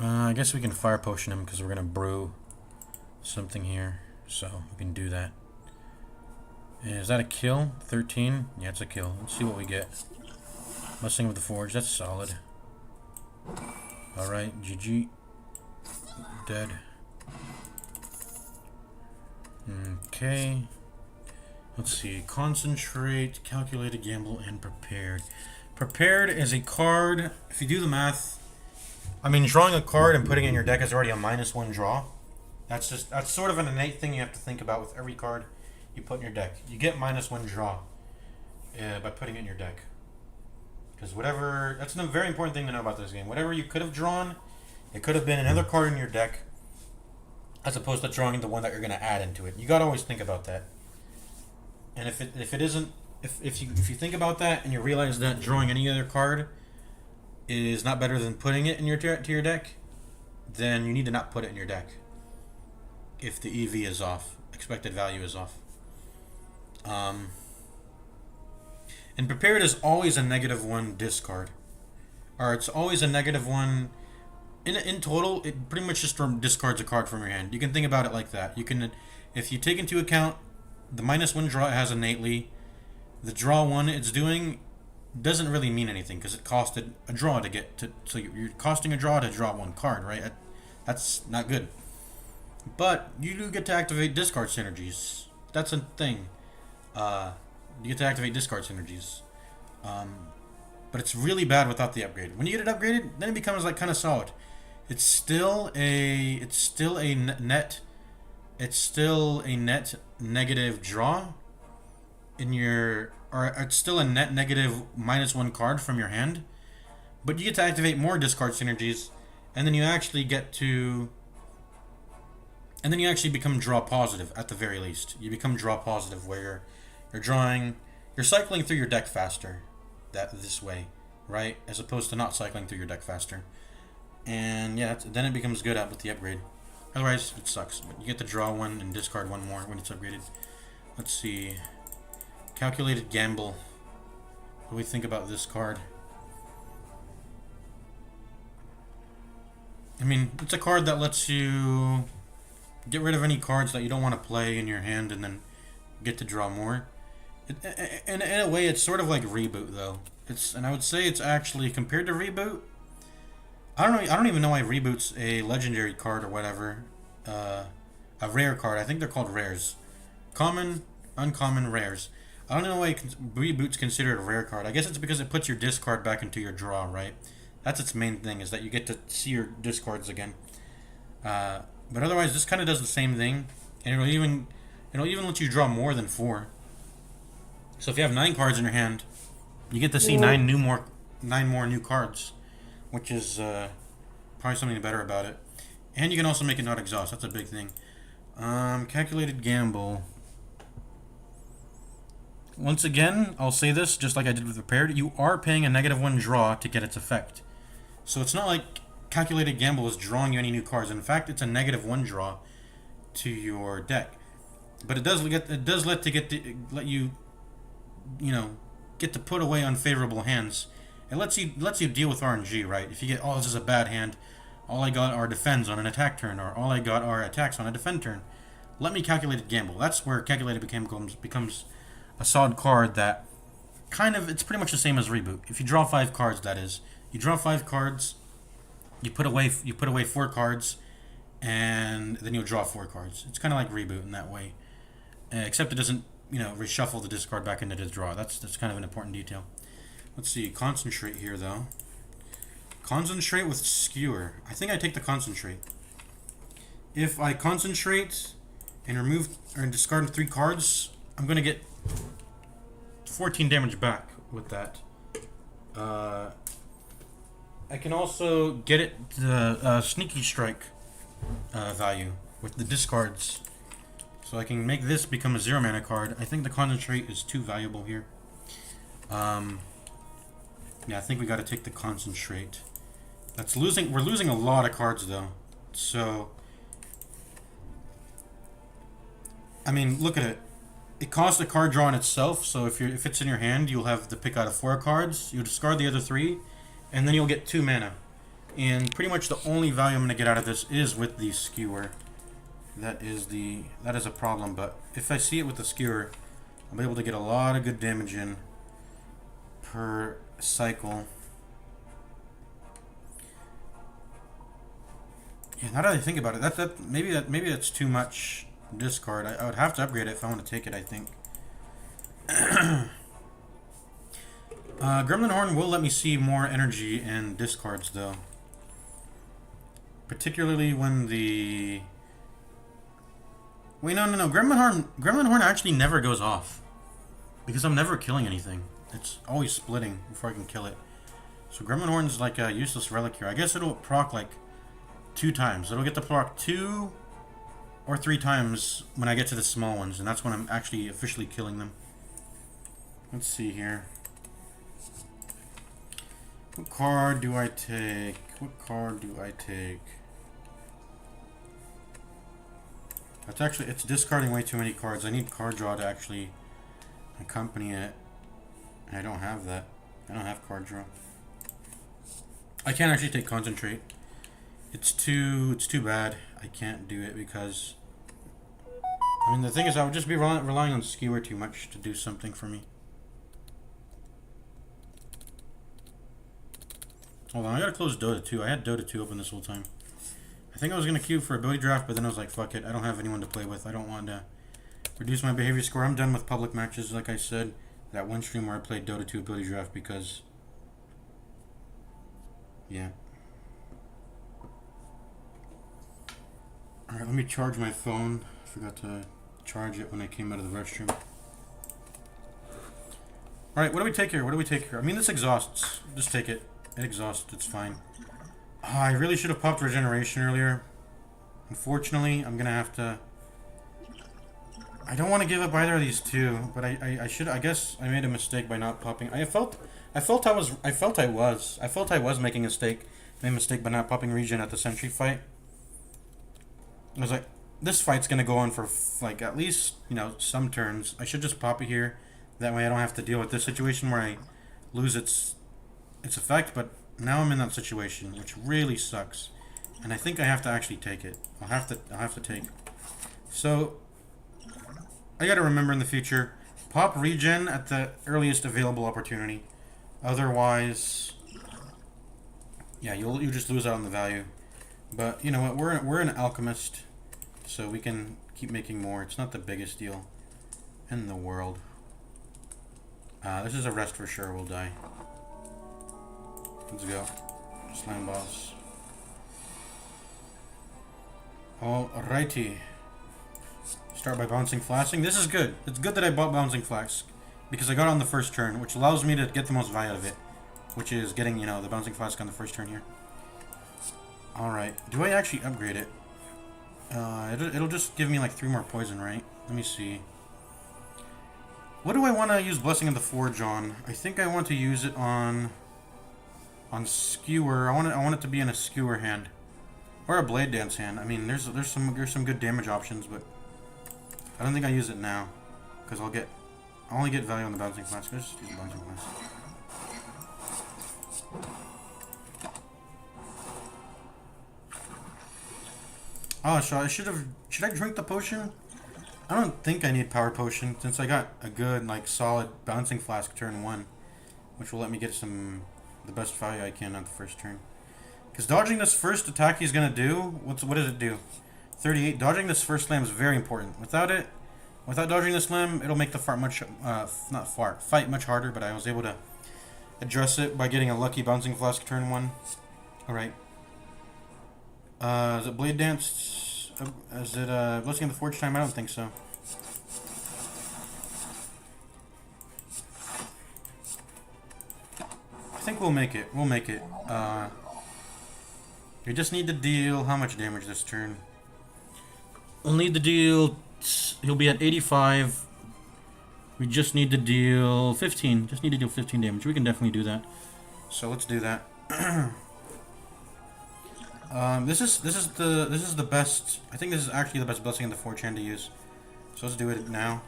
I guess we can fire potion him because we're gonna brew something here, so we can do that. Is that a kill? 13? Yeah, it's a kill. Let's see what we get. Messing with the forge, that's solid. Alright, GG. Dead. Okay. Let's see. Concentrate, calculated, gamble, and prepared. Prepared is a card. If you do the math, drawing a card and putting it in your deck is already a -1 draw. That's sort of an innate thing you have to think about with every card you put in your deck. You get -1 draw by putting it in your deck. Because that's a very important thing to know about this game. Whatever you could have drawn, it could have been another card in your deck, as opposed to drawing the one that you're going to add into it. You got to always think about that. And if you think about that and you realize that drawing any other card is not better than putting it in to your deck, then you need to not put it in your deck. If the EV is off, expected value is off. And prepared is always a -1 discard, or it's always a -1. In total, it pretty much just discards a card from your hand. You can think about it like that. You can, if you take into account the -1 draw it has innately, the draw 1 it's doing doesn't really mean anything because it costed a draw to get to. So you're costing a draw to draw 1 card, right? That's not good. But you do get to activate discard synergies. That's a thing. You get to activate discard synergies. But it's really bad without the upgrade. When you get it upgraded, then it becomes like kind of solid. It's still a net negative draw, in your, or it's still a net negative -1 card from your hand, but you get to activate more discard synergies, and then you actually get to, and then you actually become draw positive at the very least. You become draw positive where you're drawing, you're cycling through your deck faster, this way, right? As opposed to not cycling through your deck faster. And yeah, then it becomes good with the upgrade. Otherwise, it sucks. But you get to draw one and discard one more when it's upgraded. Let's see. Calculated Gamble. What do we think about this card? I mean, it's a card that lets you get rid of any cards that you don't want to play in your hand and then get to draw more. In a way, it's sort of like Reboot, though. And I would say it's actually, compared to Reboot, I don't know. I don't even know why Reboot's a legendary card or whatever, a rare card. I think they're called rares, common, uncommon, rares. I don't know why Reboot's considered a rare card. I guess it's because it puts your discard back into your draw, right? That's its main thing, is that you get to see your discards again. But otherwise, this kind of does the same thing, and it'll even let you draw more than 4. So if you have 9 cards in your hand, you get to see 9 more new cards, which is probably something better about it. And you can also make it not exhaust. That's a big thing. Calculated Gamble. Once again, I'll say this just like I did with Prepared. You are paying a -1 draw to get its effect. So it's not like Calculated Gamble is drawing you any new cards. In fact, it's a -1 draw to your deck. But it does let you get to put away unfavorable hands. It lets you deal with RNG, right? If you get, oh, this is a bad hand, all I got are defends on an attack turn, or all I got are attacks on a defend turn. Let me Calculated Gamble. That's where Calculated Gamble becomes a solid card that it's pretty much the same as Reboot. If you draw 5 cards, that is, you draw 5 cards, you put away 4 cards, and then you'll draw 4 cards. It's kind of like Reboot in that way, except it doesn't reshuffle the discard back into the draw. That's kind of an important detail. Let's see, Concentrate here, though. Concentrate with Skewer. I think I take the Concentrate. If I Concentrate and remove or discard 3 cards, I'm going to get 14 damage back with that. I can also get it the Sneaky Strike value with the discards. So I can make this become a 0 mana card. I think the Concentrate is too valuable here. Yeah, I think we got to take the Concentrate. We're losing a lot of cards though. So, I mean, look at it. It costs a card draw in itself. So if it's in your hand, you'll have to pick out of 4 cards. You'll discard the other 3, and then you'll get 2 mana. And pretty much the only value I'm gonna get out of this is with the Skewer. That is a problem. But if I see it with the Skewer, I'll be able to get a lot of good damage in per cycle. Yeah, now that I think about it, maybe that's too much discard. I would have to upgrade it if I want to take it, I think. Gremlin Horn will let me see more energy and discards, though. Particularly when the... Wait, no. Gremlin Horn actually never goes off. Because I'm never killing anything. It's always splitting before I can kill it. So Gremlin Horn's like a useless relic here. I guess it'll proc like 2 times. It'll get to proc 2 or 3 times when I get to the small ones. And that's when I'm actually officially killing them. Let's see here. What card do I take? It's discarding way too many cards. I need card draw to actually accompany it. And I don't have that. I don't have card draw. I can't actually take Concentrate. It's too bad. I can't do it because... I mean, the thing is, I would just be relying on Skewer too much to do something for me. Hold on, I gotta close Dota 2. I had Dota 2 open this whole time. I think I was gonna queue for ability draft, but then I was like, fuck it. I don't have anyone to play with. I don't want to reduce my behavior score. I'm done with public matches, like I said. That one stream where I played Dota 2 ability draft because... Yeah. Alright, let me charge my phone. I forgot to charge it when I came out of the restroom. Alright, what do we take here? What do we take here? I mean, this exhausts. Just take it. It exhausts. It's fine. Oh, I really should have popped regeneration earlier. Unfortunately, I'm gonna have to... I don't want to give up either of these two, but I should... I guess I made a mistake by not popping... I felt I was making a mistake. Made a mistake by not popping regen at the sentry fight. I was like, this fight's gonna go on for, like, at least, you know, some turns. I should just pop it here. That way I don't have to deal with this situation where I lose its effect, but now I'm in that situation, which really sucks. And I think I have to actually take it. I'll have to take. So I gotta remember in the future, pop regen at the earliest available opportunity. Otherwise, yeah, you just lose out on the value. But you know what? We're an alchemist, so we can keep making more. It's not the biggest deal in the world. This is a rest for sure. We'll die. Let's go. Slime boss. Alrighty. Start by bouncing flasking. This is good. It's good that I bought bouncing flask, because I got it on the first turn, which allows me to get the most value out of it, which is getting, you know, the bouncing flask on the first turn here. Alright. Do I actually upgrade it? It'll just give me like 3 more poison, right? Let me see. What do I want to use Blessing of the Forge on? I think I want to use it on Skewer. I want it to be in a Skewer hand. Or a Blade Dance hand. I mean, there's some good damage options, but I don't think I use it now, because I only get value on the bouncing flask. Let's just use the bouncing flask. Oh, should I drink the potion? I don't think I need power potion, since I got a good, like, solid bouncing flask turn 1, which will let me get the best value I can on the first turn. Because dodging this first attack he's gonna do, what does it do? 38. Dodging this first slam is very important. Without dodging this slam, it'll make the fight much harder. But I was able to address it by getting a lucky bouncing flask turn 1. All right. Is it Blade Dance? Is it Blessing of the Forge time? I don't think so. I think we'll make it. We'll make it. We just need to deal how much damage this turn? We'll need to deal... He'll be at 85. We just need to deal 15. Just need to deal 15 damage. We can definitely do that. So let's do that. This is the best. I think this is actually the best Blessing of the Forge hand to use. So let's do it now.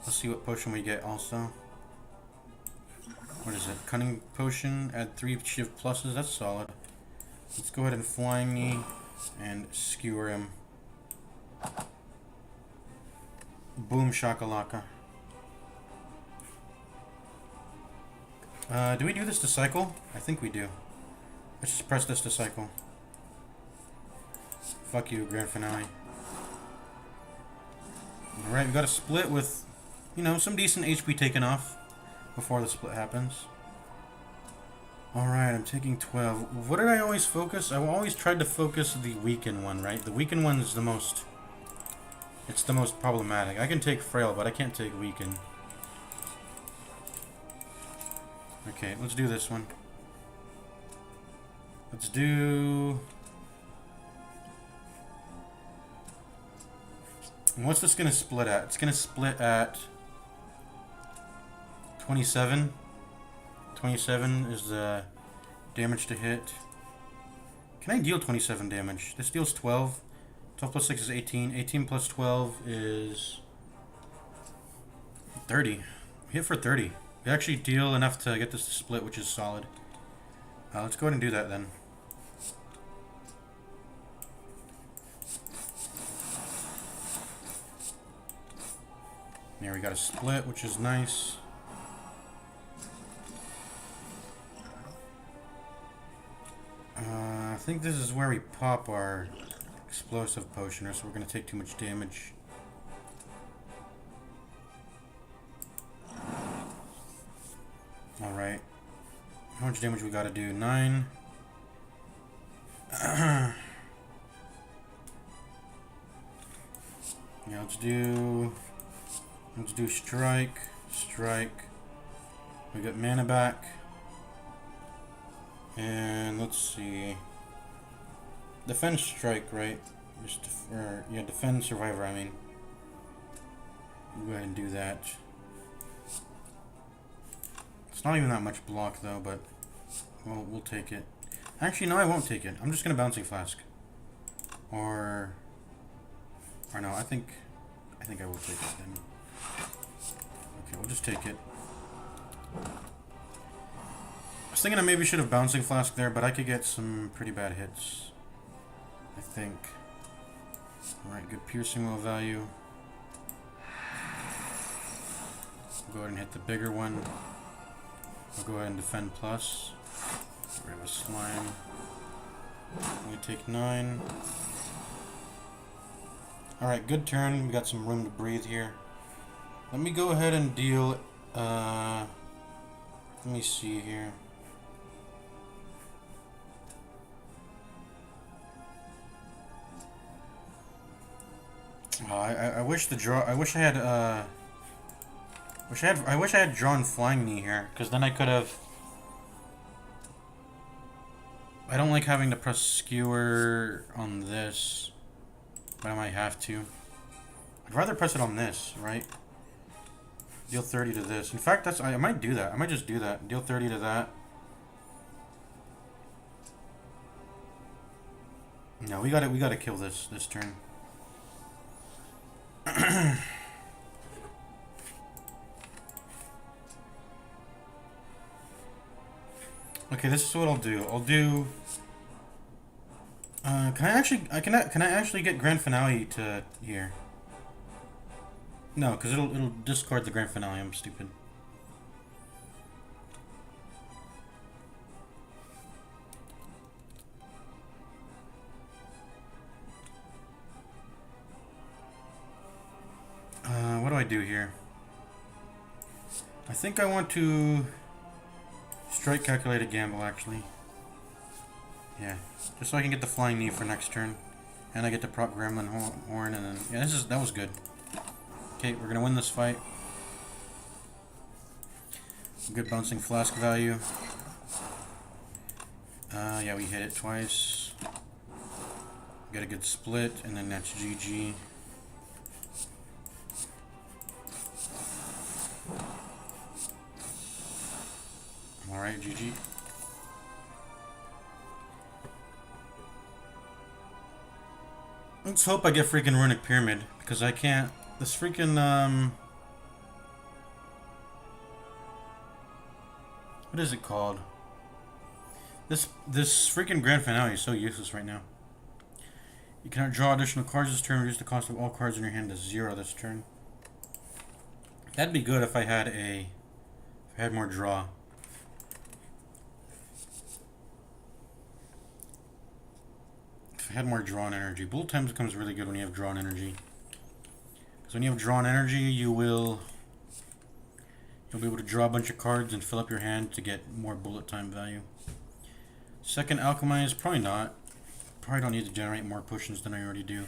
Let's see what potion we get also. What is it? Cunning potion. Add 3 shift pluses. That's solid. Let's go ahead and Flying Knee and Skewer him. Boom shakalaka. Do we do this to cycle? I think we do. Let's just press this to cycle. Fuck you, grand finale. Alright, we got a split with, you know, some decent HP taken off before the split happens. Alright, I'm taking 12. What did I always focus? I always tried to focus the weakened one, right? The weakened one is the most... It's the most problematic. I can take Frail, but I can't take Weaken. Okay, let's do this one. Let's do... What's this going to split at? It's going to split at 27. 27 is the damage to hit. Can I deal 27 damage? This deals 12. 12 plus 6 is 18. 18 plus 12 is 30. We hit for 30. We actually deal enough to get this to split, which is solid. Let's go ahead and do that then. There, we got a split, which is nice. I think this is where we pop our explosive potion, or so we're going to take too much damage. Alright. How much damage we got to do? 9. Yeah, let's do strike, strike, We got mana back. And let's see. Defense strike, right? Yeah, defend survivor, I mean. Go ahead and do that. It's not even that much block though, but we'll take it. Actually, no, I won't take it. I'm just gonna bouncing flask. Or no, I think I will take it then. Okay, we'll just take it. I was thinking I maybe should have bouncing flask there, but I could get some pretty bad hits, I think. Alright, good piercing will value. We'll go ahead and hit the bigger one. We'll go ahead and defend plus. Get rid of a slime. We take 9. Alright, good turn. We got some room to breathe here. Let me go ahead and deal. Let me see here. I wish the draw. I wish I had. I wish I had drawn flying knee here, because then I could have. I don't like having to press skewer on this, but I might have to. I'd rather press it on this, right? Deal 30 to this. In fact, I might do that. I might just do that. Deal 30 to that. No, we gotta kill this turn. Okay, this is what I'll do. I'll do. Can I actually get Grand Finale to here? No, because it'll discard the Grand Finale. I'm stupid. What do I do here? I think I want to strike calculated gamble, actually. Yeah, just so I can get the flying knee for next turn, and I get to proc Gremlin Horn, and then yeah, that was good. Okay, we're gonna win this fight. Good bouncing flask value. Yeah, we hit it twice. Got a good split, and then that's GG. Alright, GG. Let's hope I get freaking Runic Pyramid, because I can't. This freaking, what is it called? This freaking Grand Finale is so useless right now. You cannot draw additional cards this turn. Reduce the cost of all cards in your hand to 0 this turn. That'd be good if I had more draw. If I had more drawn energy. Bullet Times becomes really good when you have drawn energy. Because when you have drawn energy, you'll be able to draw a bunch of cards and fill up your hand to get more bullet time value. Second Alchemize, probably not. Probably don't need to generate more potions than I already do.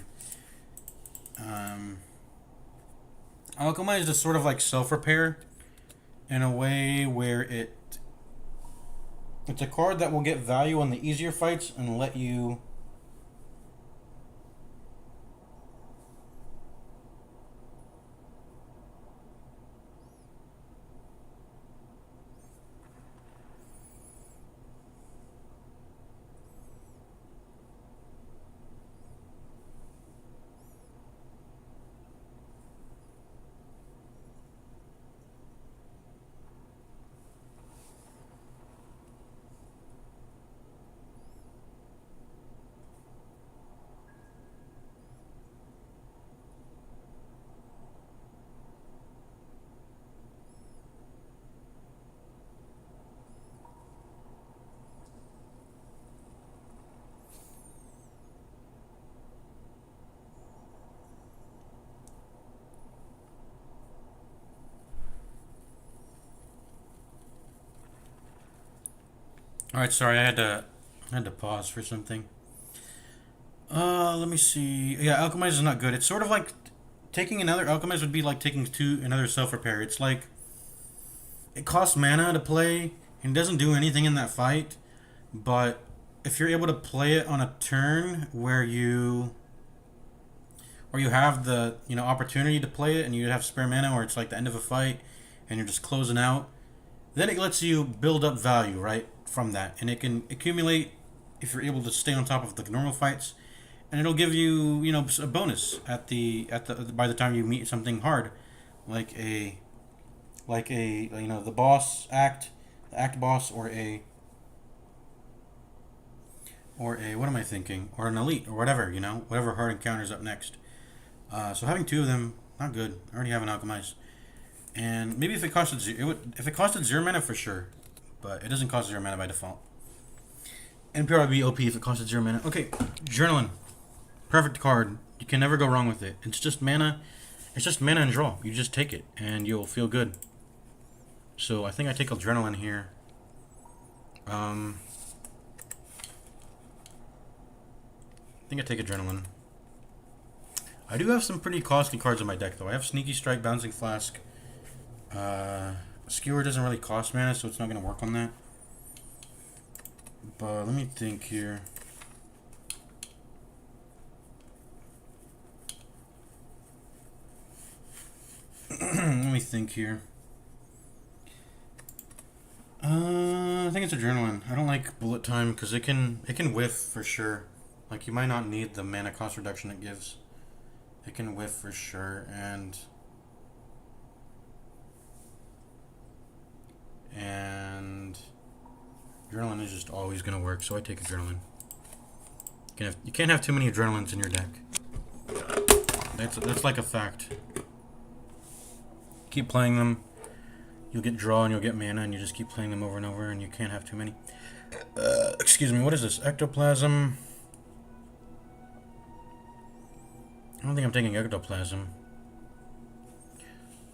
Alchemize is sort of like self-repair in a way where it's a card that will get value on the easier fights and let you Alright, sorry, I had to pause for something. Let me see. Yeah, Alchemize is not good. It's sort of like taking another Alchemize would be like taking another self-repair. It's like it costs mana to play and doesn't do anything in that fight. But if you're able to play it on a turn where you have the opportunity to play it and you have spare mana, or it's like the end of a fight and you're just closing out, then it lets you build up value right from that, and it can accumulate if you're able to stay on top of the normal fights, and it'll give you a bonus at the by the time you meet something hard, like a the boss act, the act boss, or a what am I thinking, or an elite, or whatever, whatever hard encounters up next. So having two of them, not good. I already have an alchemize, and maybe if it costed if it costed 0 mana for sure, but it doesn't cost 0 mana by default. And probably be OP if it costed 0 mana. Okay, Journaling, perfect card. You can never go wrong with it. It's just mana. It's just mana and draw. You just take it, and you'll feel good. So I think I take Adrenaline here. I think I take Adrenaline. I do have some pretty costly cards in my deck, though. I have Sneaky Strike, Bouncing Flask. Skewer doesn't really cost mana, so it's not going to work on that. But let me think here. Let me think here. I think it's Adrenaline. I don't like Bullet Time because it can whiff for sure. Like, you might not need the mana cost reduction it gives. It can whiff for sure, and Adrenaline is just always gonna work, so I take Adrenaline. You can't have too many Adrenalines in your deck. That's like a fact. Keep playing them. You'll get draw and you'll get mana, and you just keep playing them over and over, and you can't have too many. Excuse me, what is this? Ectoplasm. I don't think I'm taking Ectoplasm.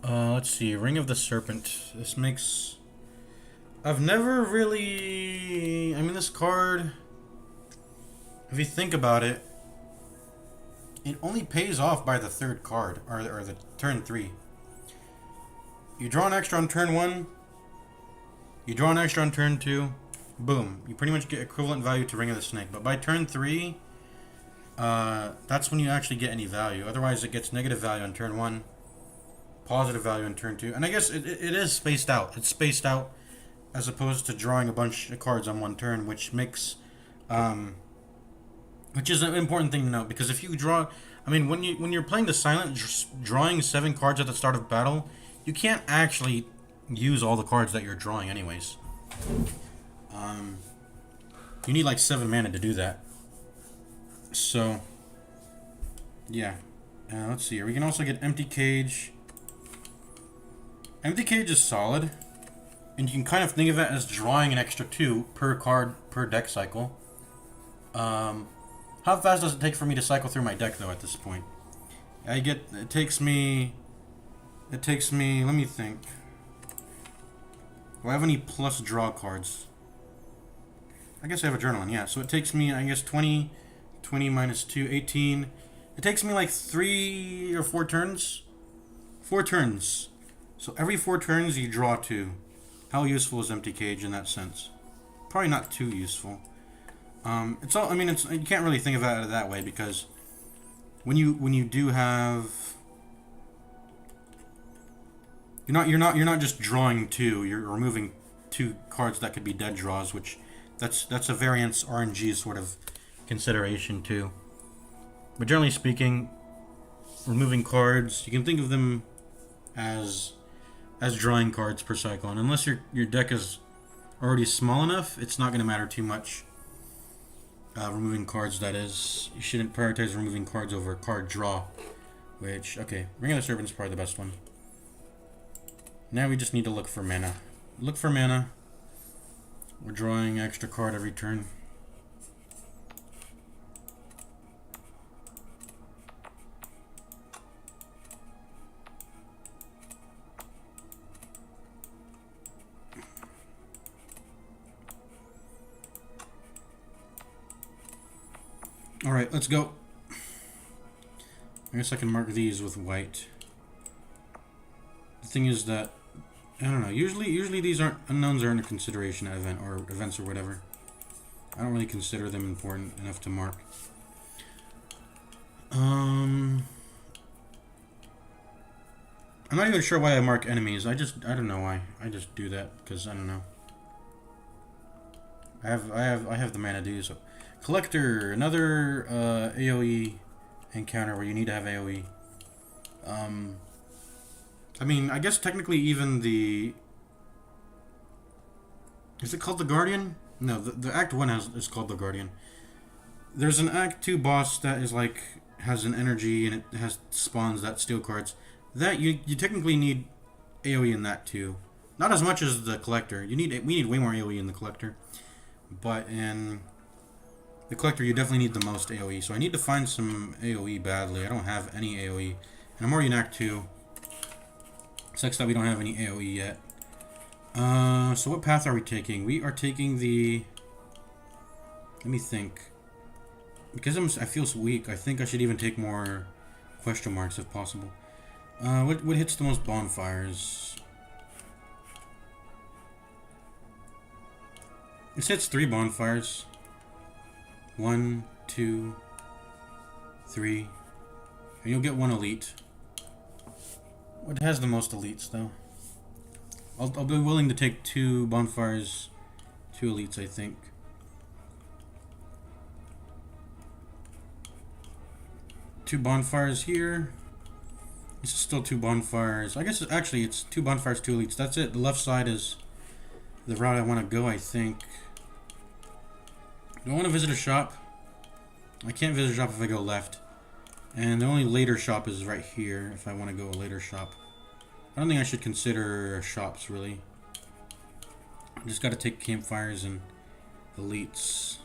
Let's see. Ring of the Serpent. This makes... I've never really... I mean, this card... If you think about it, it only pays off by the third card, or the turn 3. You draw an extra on turn 1. You draw an extra on turn 2. Boom. You pretty much get equivalent value to Ring of the Snake. But by turn 3... that's when you actually get any value. Otherwise, it gets negative value on turn 1, positive value on turn 2. And I guess it is spaced out. It's spaced out as opposed to drawing a bunch of cards on one turn, which makes... which is an important thing to note, because if you draw... I mean, when you're playing the Silent, drawing 7 cards at the start of battle, you can't actually use all the cards that you're drawing anyways. You need like 7 mana to do that. So, yeah. Let's see here. We can also get Empty Cage. Empty Cage is solid. And you can kind of think of it as drawing an extra 2 per card per deck cycle. How fast does it take for me to cycle through my deck, though, at this point? It takes me, let me think. Do I have any plus draw cards? I guess I have Adrenaline, yeah. So it takes me, I guess, 20 minus 2, 18. It takes me like 3 or 4 turns. 4 turns. So every 4 turns you draw 2. How useful is Empty Cage in that sense? Probably not too useful. It's all. I mean, you can't really think about it that way, because when you do have, you're not just drawing 2. You're removing 2 cards that could be dead draws, which that's a variance RNG sort of consideration too. But generally speaking, removing cards, you can think of them as drawing cards per cycle, and unless your deck is already small enough, it's not going to matter too much. Removing cards, that is. You shouldn't prioritize removing cards over card draw, which, okay, Ring of the Serpent is probably the best one. Now we just need to look for mana. Look for mana. We're drawing extra card every turn. Alright, let's go. I guess I can mark these with white. The thing is that I don't know. Usually these aren't unknowns aren't a consideration at event or events or whatever. I don't really consider them important enough to mark. I'm not even sure why I mark enemies. I don't know why. I just do that because I don't know. I have the mana do so. Collector, another AOE encounter where you need to have AOE. I mean, I guess technically even the... Is it called the Guardian? No, the Act 1 is called the Guardian. There's an Act 2 boss that is like, has an energy and it has spawns that steal cards. That, you technically need AoE in that too. Not as much as the Collector. We need way more AoE in the Collector. But in the Collector, you definitely need the most AoE. So I need to find some AoE badly. I don't have any AoE. And I'm already in Act 2. Sucks that we don't have any AoE yet. So what path are we taking? We are taking the... Let me think. Because I feel so weak, I think I should even take more question marks if possible. What hits the most bonfires? It hits 3 bonfires. 1, 2, 3. And you'll get 1 elite. What has the most elites, though? I'll be willing to take 2 bonfires, 2 elites, I think. Two bonfires here. This is still 2 bonfires. I guess actually it's 2 bonfires, 2 elites. That's it. The left side is the route I want to go, I think. Do I want to visit a shop? I can't visit a shop if I go left. And the only later shop is right here, if I want to go a later shop. I don't think I should consider shops, really. I just got to take campfires and elites.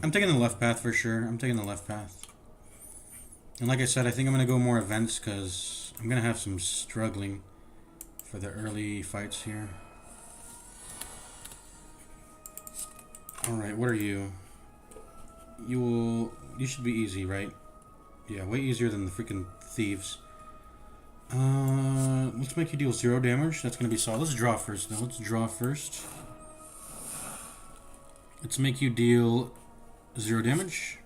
I'm taking the left path for sure. I'm taking the left path. And like I said, I think I'm going to go more events because I'm going to have some struggling for the early fights here. Alright, what are you? You should be easy, right? Yeah, way easier than the freaking thieves. Let's make you deal 0 damage. That's going to be solid. Let's draw first, though. Let's draw first. Let's make you deal 0 damage.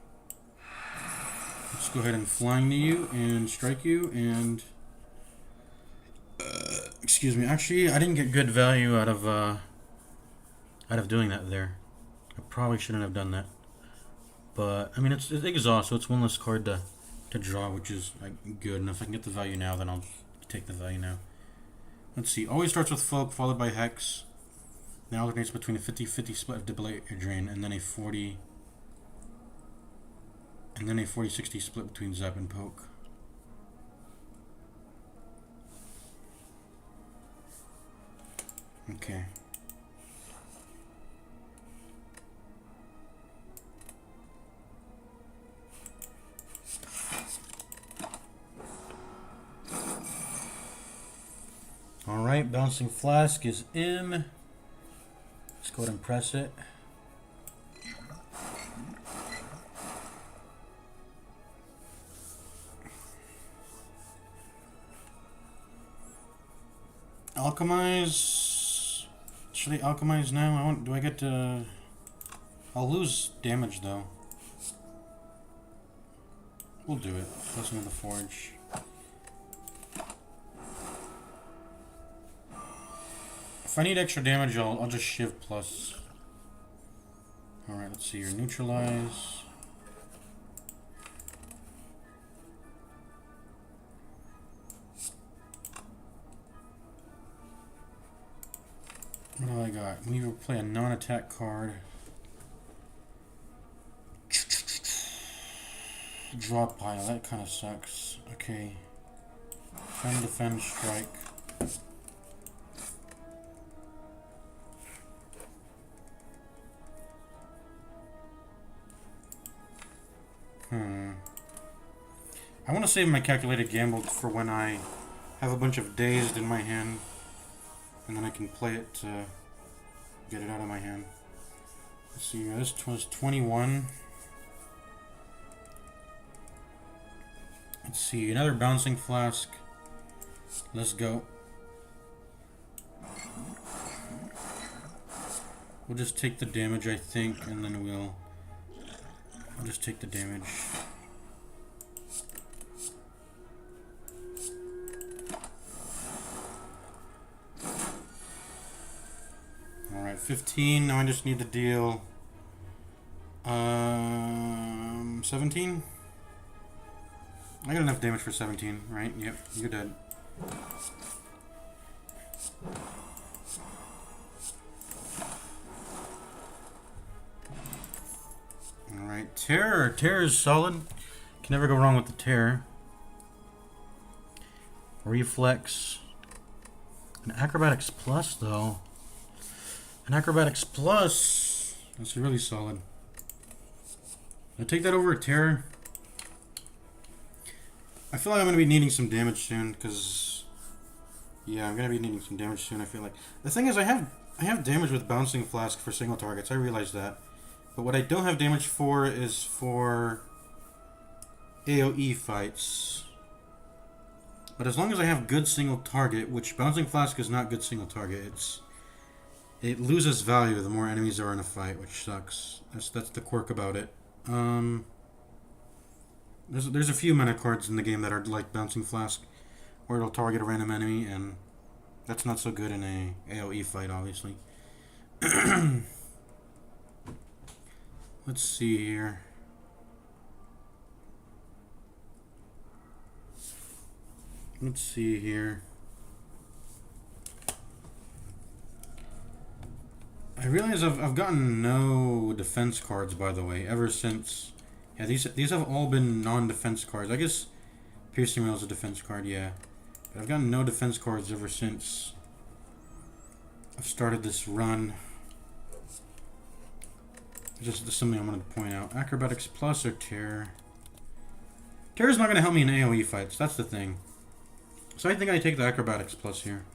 Let's go ahead and flying to you and strike you and... excuse me. Actually, I didn't get good value out of doing that there. I probably shouldn't have done that. But, I mean, it's exhaust, so it's 1 less card to draw, which is like, good. And if I can get the value now, then I'll take the value now. Let's see. Always starts with Folk, followed by Hex. Now alternates between a 50-50 split of Debilate or Drain, and then a 40... And then a 40-60 split between Zap and Poke. Okay. Alright, Bouncing Flask is in. Let's go ahead and press it. Alchemize. Should I alchemize now? Do I get to... I'll lose damage though. We'll do it. Listen to the Forge. If I need extra damage, I'll just Shiv plus. Alright, let's see here. Neutralize. What do I got? We will play a non-attack card. Drop pile, that kind of sucks. Okay. Defend, strike. I want to save my calculated gamble for when I have a bunch of dazed in my hand. And then I can play it to get it out of my hand. Let's see, this was 21. Let's see, another bouncing flask. Let's go. We'll just take the damage, I think, and then I'll just take the damage. Alright, 15. Now I just need to deal 17. I got enough damage for 17, right? Yep, you're dead. Alright, Terror. Terror is solid. Can never go wrong with the Terror. Reflex. An Acrobatics Plus, though. An Acrobatics Plus. That's really solid. I'll take that over a Terror. I feel like I'm going to be needing some damage soon, because... Yeah, I'm going to be needing some damage soon, I feel like. The thing is, I have damage with Bouncing Flask for single targets, I realize that. But what I don't have damage for is for AoE fights. But as long as I have good single target, which Bouncing Flask is not good single target, it loses value the more enemies there are in a fight, which sucks. That's the quirk about it. There's a few mana cards in the game that are like Bouncing Flask, where it'll target a random enemy, and that's not so good in a AoE fight, obviously. Let's see here. Let's see here. I realize I've gotten no defense cards, by the way, ever since. Yeah, these have all been non-defense cards. I guess Piercing Rail is a defense card, yeah. But I've gotten no defense cards ever since I've started this run. Just something I'm going to point out. Acrobatics Plus or Terror? Terror's not going to help me in AoE fights. That's the thing. So I think I take the Acrobatics Plus here.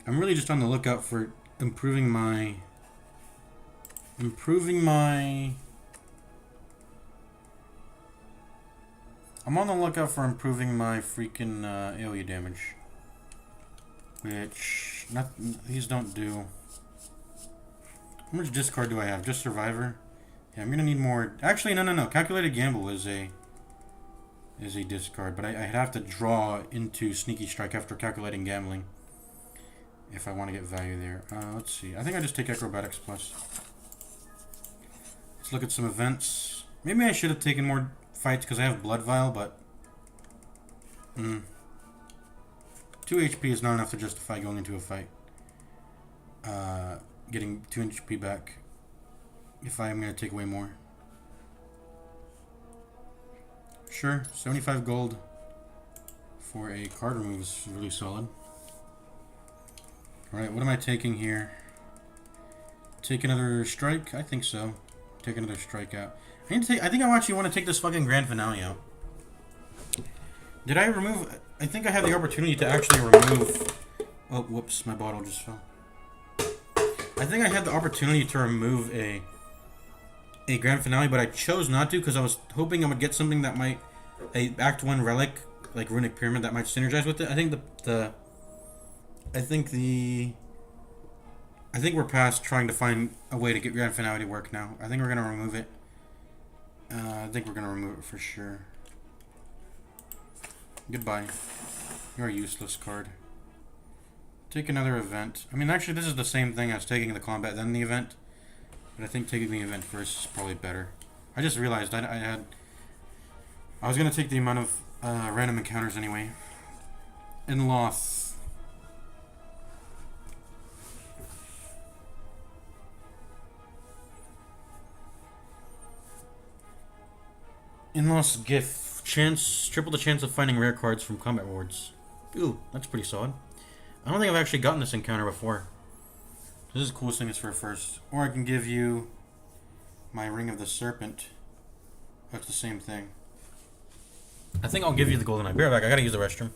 I'm really just on the lookout for improving my... I'm on the lookout for improving my freaking AoE damage. Which... these don't do... How much discard do I have? Just Survivor? Yeah, I'm gonna need more... Actually, no. Calculated Gamble is a discard, but I'd have to draw into Sneaky Strike after calculating Gambling if I want to get value there. Let's see. I think I just take Acrobatics Plus. Let's look at some events. Maybe I should have taken more fights because I have Blood Vial, but... 2 HP is not enough to justify going into a fight. Getting 2 HP back if I am going to take away more. Sure, 75 gold for a card remove is really solid. Alright, what am I taking here? Take another strike? I think so. Take another strike out. I think I actually want to take this fucking grand finale out. Did I remove... I think I had the opportunity to actually remove... Oh, whoops, my bottle just fell. I think I had the opportunity to remove a grand finale, but I chose not to because I was hoping I would get something that might... A Act 1 relic, like Runic Pyramid, that might synergize with it. I think I think we're past trying to find a way to get grand finale to work now. I think we're going to remove it. I think we're going to remove it for sure. Goodbye. You're a useless card. Take another event. I mean, actually, this is the same thing as taking the combat, then the event. But I think taking the event first is probably better. I just realized I was going to take the amount of random encounters anyway. In Loth. In-Loss Gift. Triple the chance of finding rare cards from combat rewards. Ooh, that's pretty solid. I don't think I've actually gotten this encounter before. This is the coolest thing is for a first. Or I can give you my Ring of the Serpent. That's the same thing. I think I'll give you the Golden Eye. Be right back. I gotta use the restroom.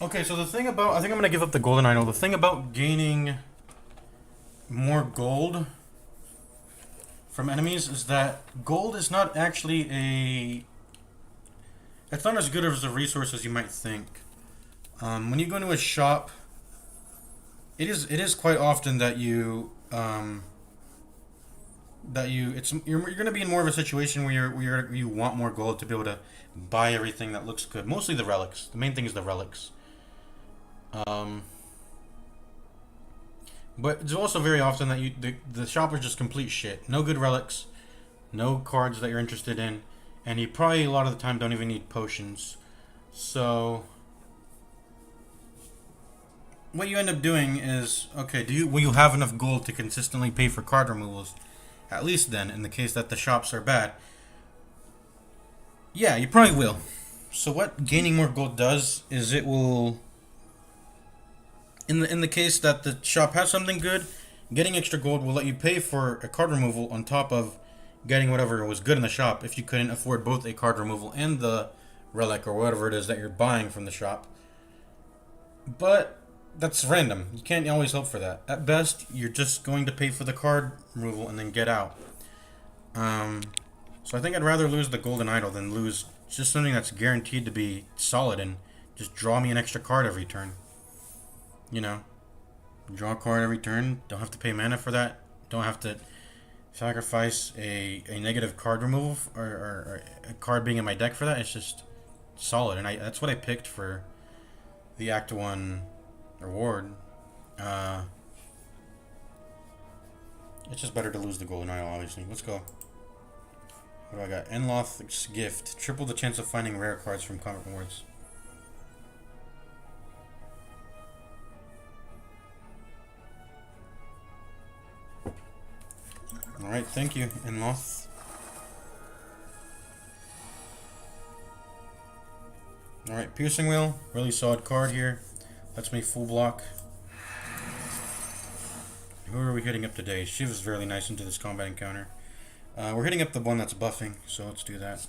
Okay, so the thing about, I think I'm gonna give up the golden idol. The thing about gaining more gold from enemies is that gold is not actually a, it's not as good as a resource as you might think. When you go into a shop, it is quite often that you're gonna be in more of a situation where you want more gold to be able to buy everything that looks good. Mostly the relics. The main thing is the relics. Um, but it's also very often that the shop is just complete shit. No good relics, no cards that you're interested in, and you probably a lot of the time don't even need potions. So what you end up doing is, okay, will you have enough gold to consistently pay for card removals? At least then, in the case that the shops are bad. Yeah, you probably will. So what gaining more gold does is it will, in the case that the shop has something good, getting extra gold will let you pay for a card removal on top of getting whatever was good in the shop if you couldn't afford both a card removal and the relic or whatever it is that you're buying from the shop. But that's random. You can't always hope for that. At best, you're just going to pay for the card removal and then get out. So I think I'd rather lose the golden idol than lose just something that's guaranteed to be solid and just draw me an extra card every turn. You know, draw a card every turn. Don't have to pay mana for that. Don't have to sacrifice a negative card removal or a card being in my deck for that. It's just solid, and that's what I picked for the Act 1 reward. It's just better to lose the golden idol, obviously. Let's go. What do I got? Enloth's Gift. Triple the chance of finding rare cards from comic rewards. Alright, thank you, Enloth. Alright, Piercing Wheel. Really solid card here. Lets me full block. Who are we hitting up today? Shiva's really nice into this combat encounter. We're hitting up the one that's buffing, so let's do that.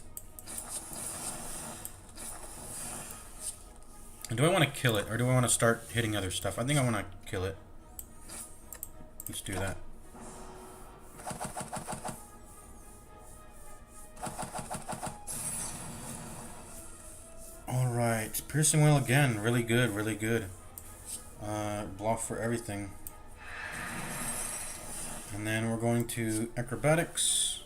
And do I want to kill it, or do I want to start hitting other stuff? I think I want to kill it. Let's do that. Alright, Piercing Wheel again. Really good, really good. Block for everything. And then we're going to Acrobatics.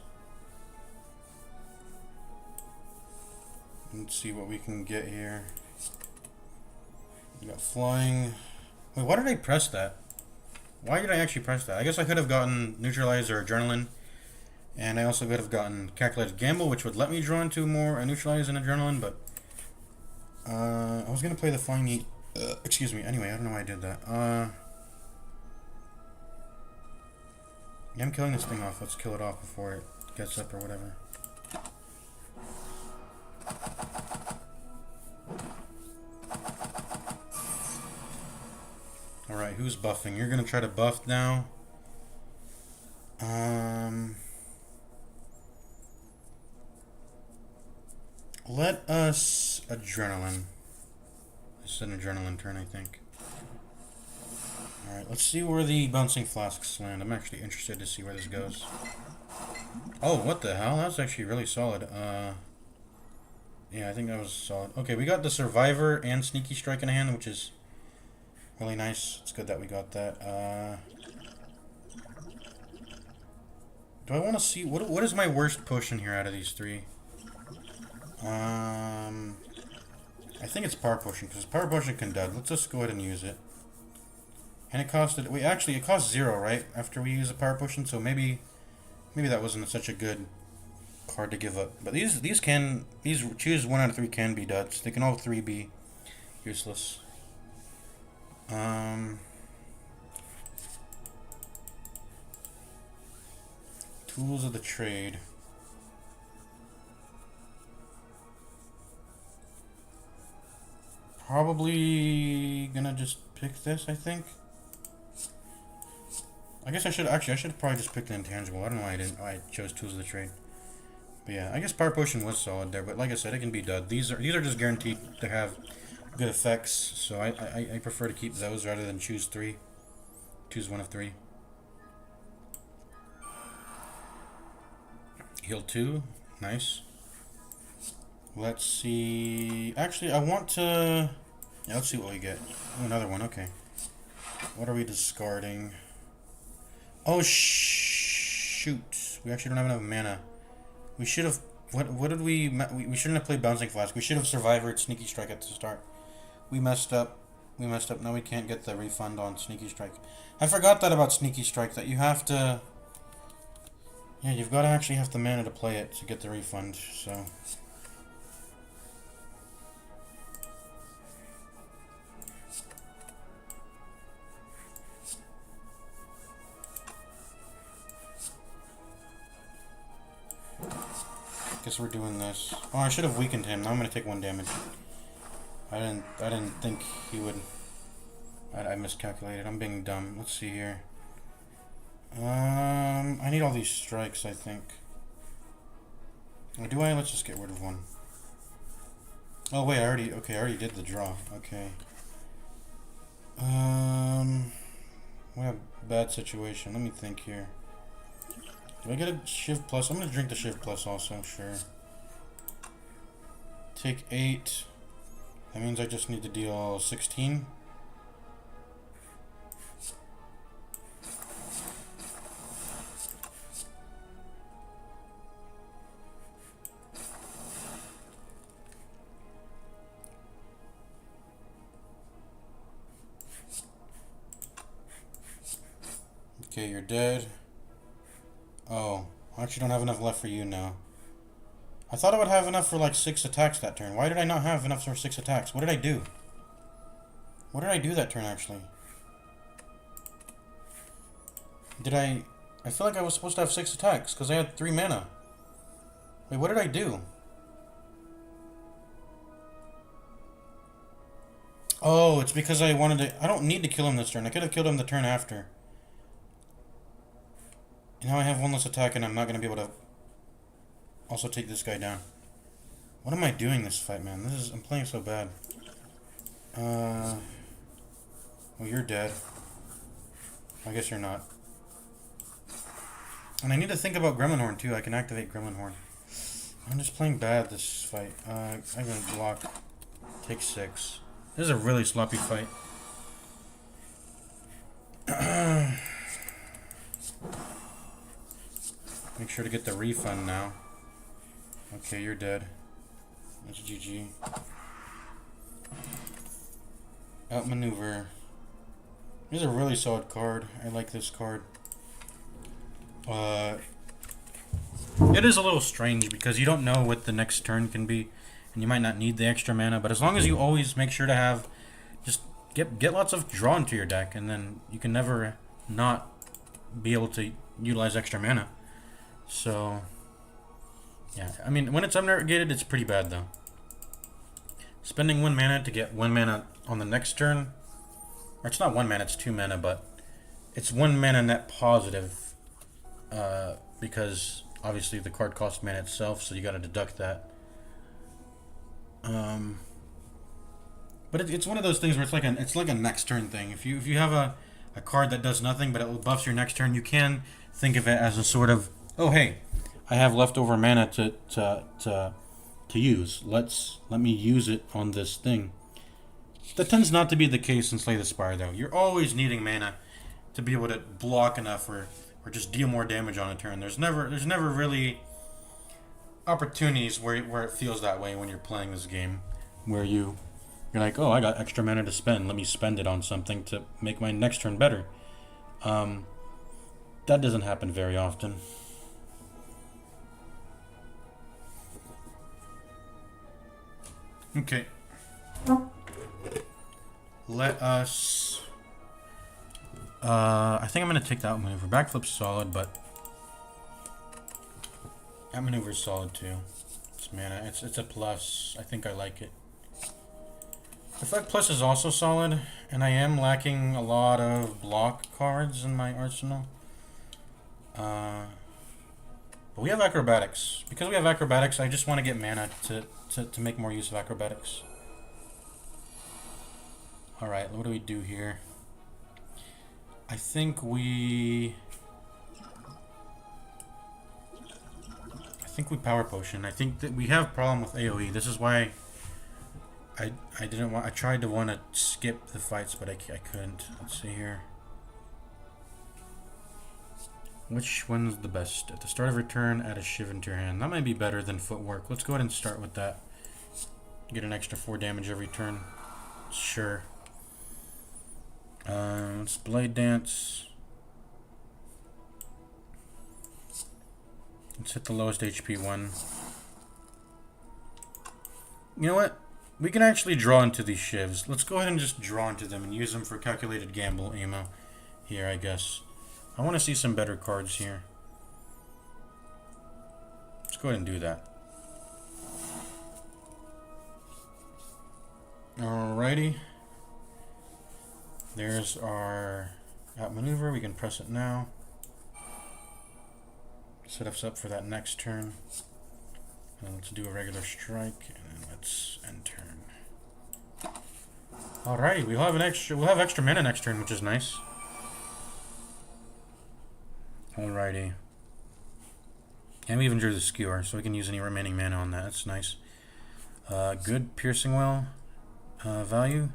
Let's see what we can get here. We got Flying. Wait, why did I press that? Why did I actually press that? I guess I could have gotten Neutralize or Adrenaline. And I also could have gotten Calculated Gamble, which would let me draw into more Neutralize and Adrenaline, but I was going to play the Flying Meat. Excuse me. Anyway, I don't know why I did that. Yeah, I'm killing this thing off. Let's kill it off before it gets up or whatever. Alright, who's buffing? You're going to try to buff now. Let us Adrenaline. This is an Adrenaline turn, I think. Alright, let's see where the Bouncing Flasks land. I'm actually interested to see where this goes. Oh, what the hell? That was actually really solid. Yeah, I think that was solid. Okay, we got the Survivor and Sneaky Strike in hand, which is really nice. It's good that we got that. Do I want to see... What is my worst push in here out of these three? I think it's Power Potion, because Power Potion can dud. Let's just go ahead and use it. And it costed... Wait, actually, it cost 0, right? After we use a Power Potion, so maybe that wasn't such a good card to give up. But these choose 1 out of 3 can be duds. They can all 3 be useless. Tools of the Trade. Probably gonna just pick this, I think. I guess I should probably just pick the intangible. I don't know why I chose Tools of the Trade. But yeah, I guess Power Potion was solid there, but like I said, it can be dud. These are just guaranteed to have good effects, so I prefer to keep those rather than choose three. Choose one of three. Heal 2. Nice. Let's see. Actually, I want to... Yeah, let's see what we get. Oh, another one. Okay. What are we discarding? Oh, shoot. We actually don't have enough mana. We should have... What did we shouldn't have played Bouncing Flask. We should have Survivored Sneaky Strike at the start. We messed up. We messed up. Now we can't get the refund on Sneaky Strike. I forgot that about Sneaky Strike, that you have to... Yeah, you've got to actually have the mana to play it to get the refund, so... Guess we're doing this. Oh, I should have weakened him. Now I'm gonna take 1 damage. I didn't think he would... I miscalculated. I'm being dumb. Let's see here. I need all these strikes, I think. Or do I? Let's just get rid of one. Oh wait, I already did the draw. Okay. What a bad situation. Let me think here. Do I get a Shiv Plus? I'm gonna drink the Shiv Plus also, sure. Take 8. That means I just need to deal 16. Okay, you're dead. Oh, I actually don't have enough left for you now. I thought I would have enough for like 6 attacks that turn. Why did I not have enough for 6 attacks? What did I do? What did I do that turn, actually? I feel like I was supposed to have 6 attacks, because I had 3 mana. Wait, what did I do? Oh, it's because I wanted to... I don't need to kill him this turn. I could have killed him the turn after. Now I have 1 less attack, and I'm not going to be able to also take this guy down. What am I doing this fight, man? I'm playing so bad. Well, you're dead. I guess you're not. And I need to think about Gremlinhorn, too. I can activate Gremlinhorn. I'm just playing bad this fight. I'm going to block. Take 6. This is a really sloppy fight. Make sure to get the refund now. Okay, you're dead. That's GG. Outmaneuver. This is a really solid card. I like this card. It is a little strange because you don't know what the next turn can be, and you might not need the extra mana, but as long as you always make sure to have, just get lots of draw into your deck, and then you can never not be able to utilize extra mana. So, yeah, I mean, when it's unnergated, it's pretty bad, though. Spending 1 mana to get 1 mana on the next turn, or it's not 1 mana, it's 2 mana, but it's 1 mana net positive, because obviously the card costs mana itself, so you gotta deduct that. But it's one of those things where it's like a next turn thing. If you have a card that does nothing, but it buffs your next turn, you can think of it as a sort of, oh hey, I have leftover mana to use. Let me use it on this thing. That tends not to be the case in Slay the Spire, though. You're always needing mana to be able to block enough or just deal more damage on a turn. There's never really opportunities where it feels that way when you're playing this game, where you're like, oh, I got extra mana to spend. Let me spend it on something to make my next turn better. That doesn't happen very often. Okay. Let us... I think I'm going to take that maneuver. Backflip's solid, but... That maneuver's solid, too. It's mana. It's a plus. I think I like it. Effect Plus is also solid, and I am lacking a lot of block cards in my arsenal. But we have Acrobatics. Because we have Acrobatics, I just want to get mana to make more use of Acrobatics. Alright, what do we do here? I think we power potion. I think that we have a problem with AoE. This is why I didn't want. I tried to want to skip the fights, but I couldn't. Let's see here. Which one's the best? At the start of return, add a shiv into your hand. That might be better than footwork. Let's go ahead and start with that. Get an extra 4 damage every turn. Sure. Let's blade dance. Let's hit the lowest HP one. You know what? We can actually draw into these shivs. Let's go ahead and just draw into them and use them for calculated gamble ammo here, I guess. I want to see some better cards here. Let's go ahead and do that. Alrighty. There's our outmaneuver. We can press it now. Set us up for that next turn. And let's do a regular strike, and then let's end turn. Alrighty, we'll have extra mana next turn, which is nice. Alrighty. And we even drew the skewer, so we can use any remaining mana on that. That's nice. Good piercing well value.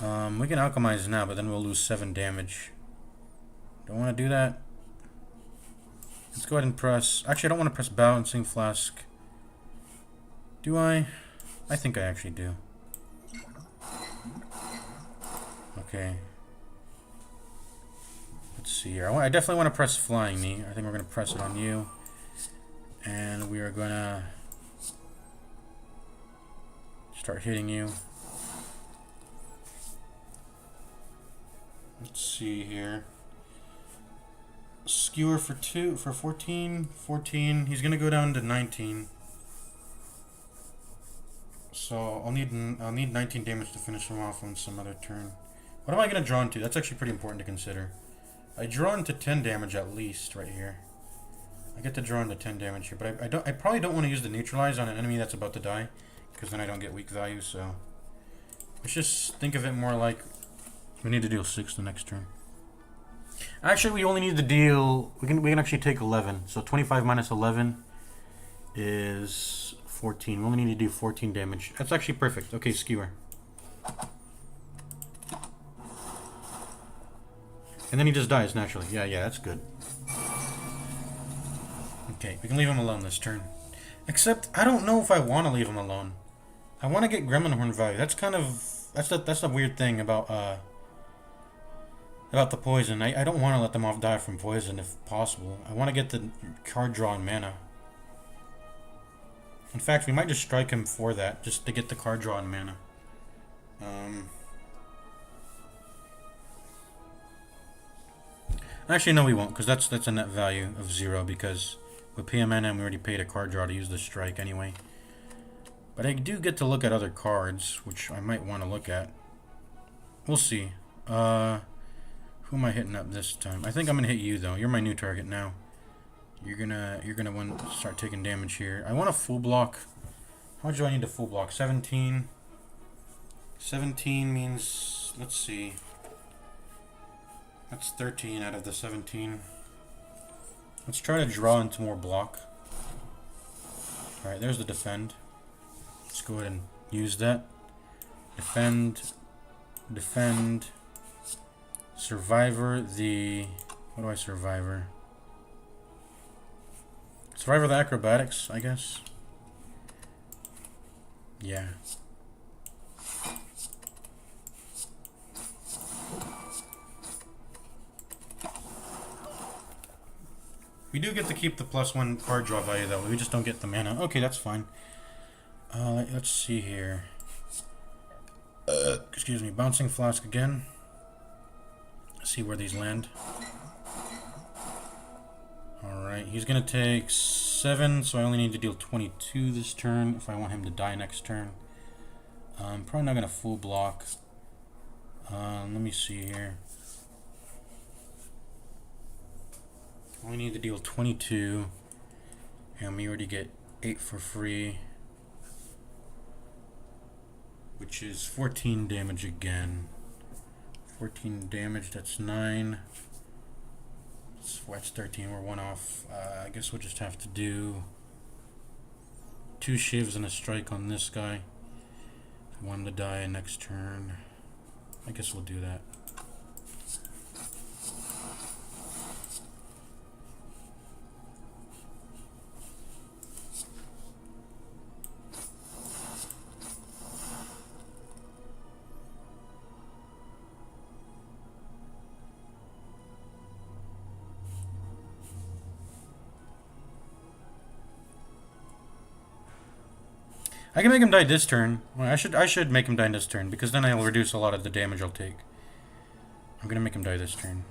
We can alchemize now, but then we'll lose 7 damage. Don't want to do that. Let's go ahead and press... Actually, I don't want to press Balancing Flask. Do I? I think I actually do. Okay. Let's see here. I definitely want to press Flying Knee. I think we're going to press it on you. And we are going to start hitting you. Let's see here. Skewer for 14. He's gonna go down to 19. So I'll need 19 damage to finish him off on some other turn. What am I gonna draw into? That's actually pretty important to consider. I draw into 10 damage at least right here. I get to draw into 10 damage here, but I probably don't want to use the neutralize on an enemy that's about to die, because then I don't get weak value. So let's just think of it more like we need to deal 6 the next turn. Actually, we only need to deal... We can actually take 11. So 25 minus 11 is 14. We only need to do 14 damage. That's actually perfect. Okay, skewer. And then he just dies naturally. Yeah, that's good. Okay, we can leave him alone this turn. Except, I don't know if I want to leave him alone. I want to get Gremlin Horn value. That's kind of... That's a weird thing about the poison. I don't want to let them off die from poison if possible. I want to get the card draw and mana. In fact, we might just strike him for that, just to get the card draw and mana. Actually, no, we won't, because that's a net value of 0, because with PMN we already paid a card draw to use the strike anyway. But I do get to look at other cards, which I might want to look at. We'll see. Who am I hitting up this time? I think I'm gonna hit you though. You're my new target now. You're gonna want to start taking damage here. I want a full block. How much do I need to full block? 17. 17 means, let's see. That's 13 out of the 17. Let's try to draw into more block. Alright, there's the defend. Let's go ahead and use that. Defend. Defend. Survivor the... What do I survivor? Survivor the acrobatics, I guess. Yeah. We do get to keep the +1 card draw value though. We just don't get the mana. Okay, that's fine. Let's see here. Excuse me. Bouncing Flask again. See where these land. Alright, he's gonna take 7, so I only need to deal 22 this turn if I want him to die next turn. Probably not gonna full block. Let me see here. Only need to deal 22, and we already get 8 for free. which is 14 damage again. 14 damage, that's 9. That's 13, we're 1 off. I guess we'll just have to do 2 shivs and a strike on this guy. I want him to die next turn. I guess we'll do that. I can make him die this turn. Well, I should make him die this turn, because then I'll reduce a lot of the damage I'll take. I'm gonna make him die this turn.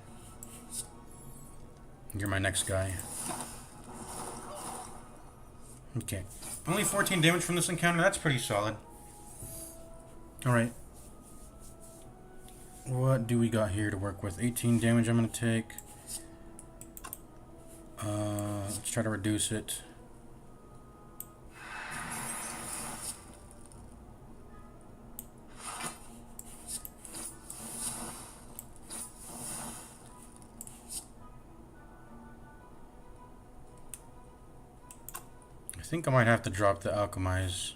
You're my next guy. Okay. Only 14 damage from this encounter, that's pretty solid. Alright. What do we got here to work with? 18 damage I'm gonna take. Let's try to reduce it. I think I might have to drop the alchemize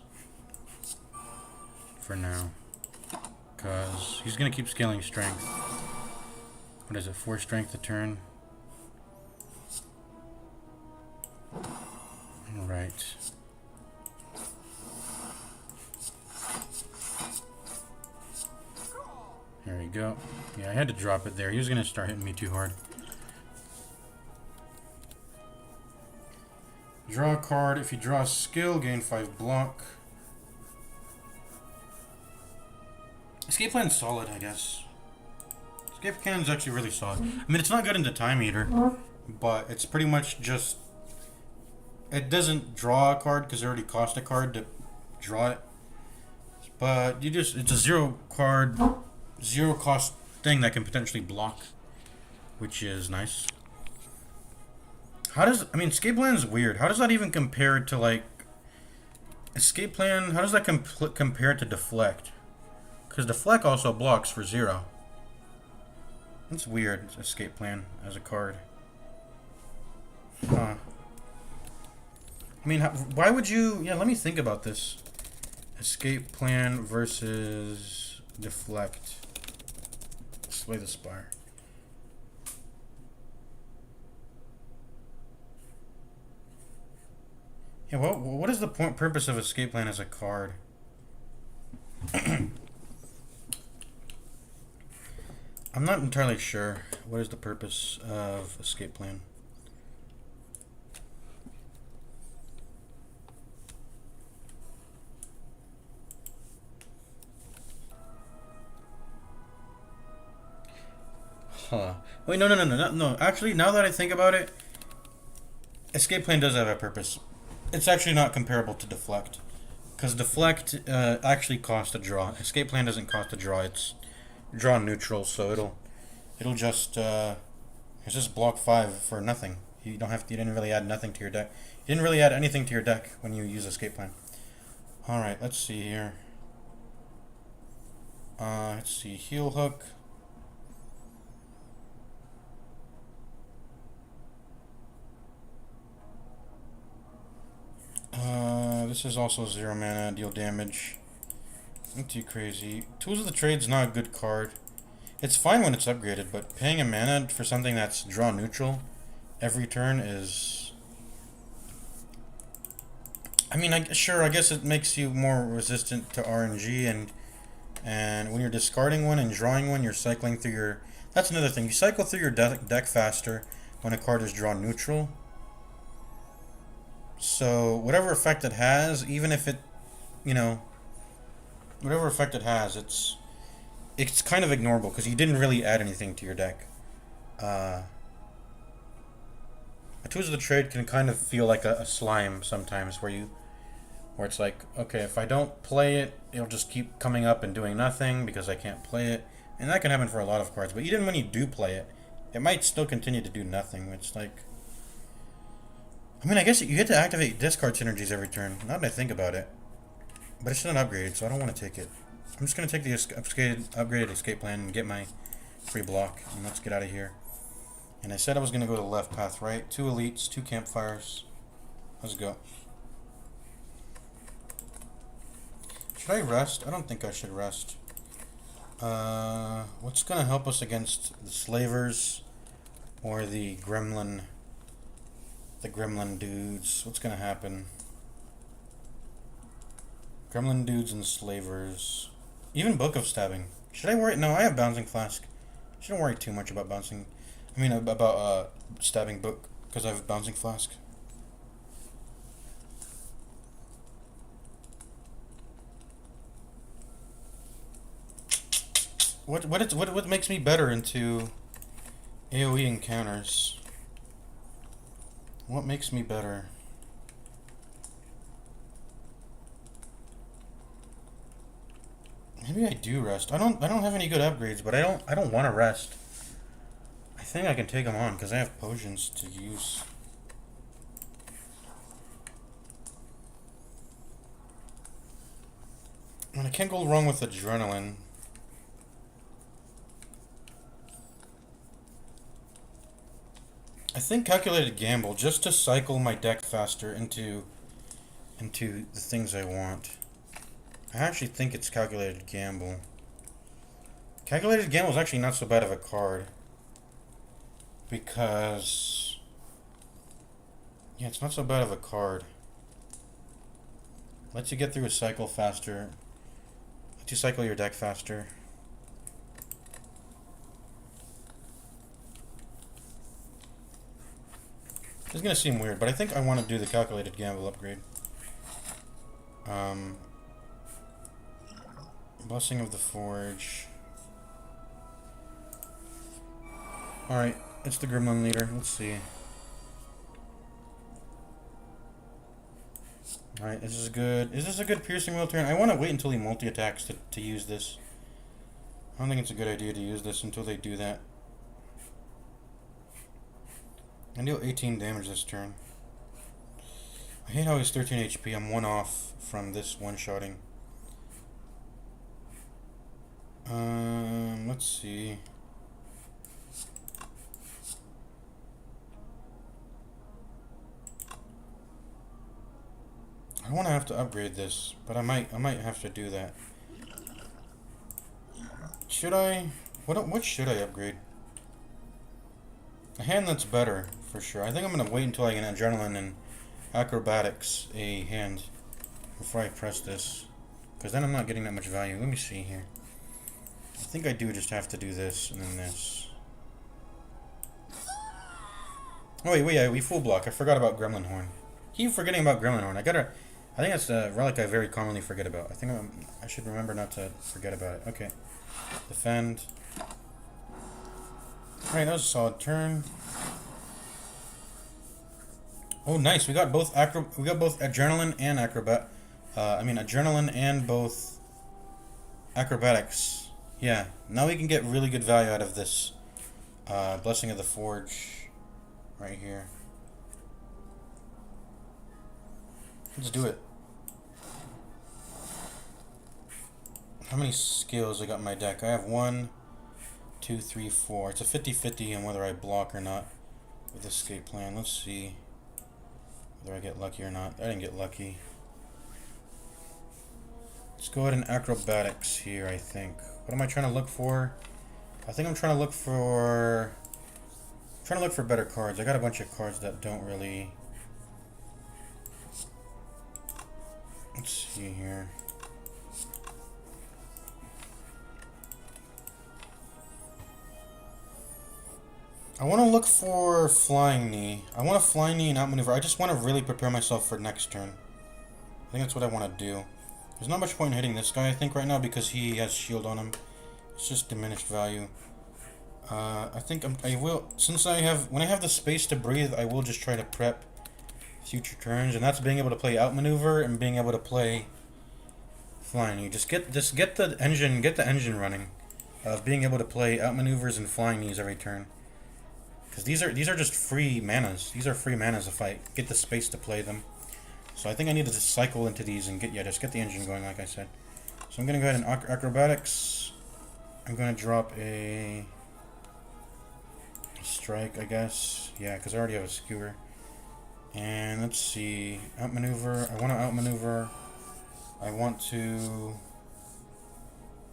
for now, because he's going to keep scaling strength. What is it, 4 strength a turn? Alright. There we go. Yeah, I had to drop it there. He was going to start hitting me too hard. Draw a card. If you draw a skill, gain 5 block. Escape plan's solid, I guess. Escape plan's actually really solid. I mean, it's not good into Time Eater, but it's pretty much just... It doesn't draw a card because it already cost a card to draw it. But you just... It's a 0 card, 0 cost thing that can potentially block, which is nice. How does... I mean, Escape Plan is weird. How does that even compare to, like... Escape Plan... How does that compare to Deflect? Because Deflect also blocks for 0. That's weird, Escape Plan as a card. Huh. I mean, why would you... Yeah, let me think about this. Escape Plan versus Deflect. Slay the Spire. Yeah, what is the purpose of Escape Plan as a card? I'm not entirely sure. What is the purpose of Escape Plan? Huh. Wait, no. Actually, now that I think about it, Escape Plan does have a purpose. It's actually not comparable to Deflect, because Deflect actually costs a draw. Escape Plan doesn't cost a draw. It's draw neutral, so it'll just it's just block 5 for nothing. You don't have to. You didn't really add nothing to your deck. You didn't really add anything to your deck when you use Escape Plan. All right, let's see here. Let's see, Heel Hook. This is also 0 mana, deal damage. Not too crazy. Tools of the Trade's not a good card. It's fine when it's upgraded, but paying a mana for something that's draw neutral every turn is... I mean, sure, I guess it makes you more resistant to RNG, and when you're discarding one and drawing one, you're cycling through your... That's another thing. You cycle through your deck faster when a card is draw neutral. So, whatever effect it has, even if it, you know, whatever effect it has, it's kind of ignorable, because you didn't really add anything to your deck. Tools of the Trade can kind of feel like a slime sometimes, where it's like, okay, if I don't play it, it'll just keep coming up and doing nothing, because I can't play it. And that can happen for a lot of cards, but even when you do play it, it might still continue to do nothing, which, like... I mean, I guess you get to activate discard synergies every turn, now that I think about it. But it's not upgraded, so I don't want to take it. I'm just gonna take the upgraded escape plan and get my free block, and let's get out of here. And I said I was gonna go to the left path, right? 2 elites, 2 campfires. Let's go. Should I rest? I don't think I should rest. What's gonna help us against the slavers or the gremlin dudes? What's gonna happen? Gremlin dudes and slavers. Even Book of Stabbing. Should I worry? No, I have Bouncing Flask. Shouldn't worry too much about bouncing. I mean, about Stabbing Book, because I have Bouncing Flask. What makes me better into AoE encounters? What makes me better? Maybe I do rest. I don't have any good upgrades, but I don't want to rest. I think I can take them on because I have potions to use. And I can't go wrong with adrenaline. I think calculated gamble just to cycle my deck faster into the things I want. I actually think it's calculated gamble. Calculated gamble is actually not so bad of a card. Because yeah, it's not so bad of a card. Lets you get through a cycle faster. Lets you cycle your deck faster. It's gonna seem weird, but I think I want to do the calculated gamble upgrade. Blessing of the Forge. Alright, it's the Gremlin leader. Let's see. Alright, this is good. Is this a good piercing will turn? I want to wait until he multi-attacks to use this. I don't think it's a good idea to use this until they do that. I deal 18 damage this turn. I hate how he's 13 HP. I'm 1 off from this one-shotting. Let's see. I want to have to upgrade this, but I might have to do that. Should I? What should I upgrade? A hand that's better, for sure. I think I'm gonna wait until I get adrenaline and acrobatics a hand before I press this, because then I'm not getting that much value. Let me see here. I think I do just have to do this and then this. Oh wait, yeah, we full block. I forgot about Gremlin Horn. Keep forgetting about Gremlin Horn. I think that's a relic I very commonly forget about. I think I should remember not to forget about it. Okay. Defend. Alright, that was a solid turn. Oh, nice. We got both adrenaline and adrenaline and both acrobatics. Yeah. Now we can get really good value out of this Blessing of the Forge right here. Let's do it. How many skills I got in my deck? I have 1, 2, 3, 4. It's a 50-50 on whether I block or not with escape plan. Let's see whether I get lucky or not. I didn't get lucky. Let's go ahead and acrobatics here, I think. What am I trying to look for? I think I'm trying to look for better cards. I got a bunch of cards that don't really. Let's see here. I want to look for Flying Knee. I want a Flying Knee and outmaneuver. I just want to really prepare myself for next turn. I think that's what I want to do. There's not much point in hitting this guy, I think, right now, because he has shield on him. It's just diminished value. I think I will, when I have the space to breathe, I will just try to prep future turns, and that's being able to play outmaneuver and being able to play Flying Knee. Just get the engine running of being able to play outmaneuvers and Flying Knees every turn. Because these are just free manas. These are free manas if I get the space to play them. So I think I need to just cycle into these and just get the engine going, like I said. So So I'm gonna go ahead and acrobatics. I'm gonna drop a strike, I guess. Yeah, because I already have a skewer. And let's see, outmaneuver. I want to outmaneuver. I want to.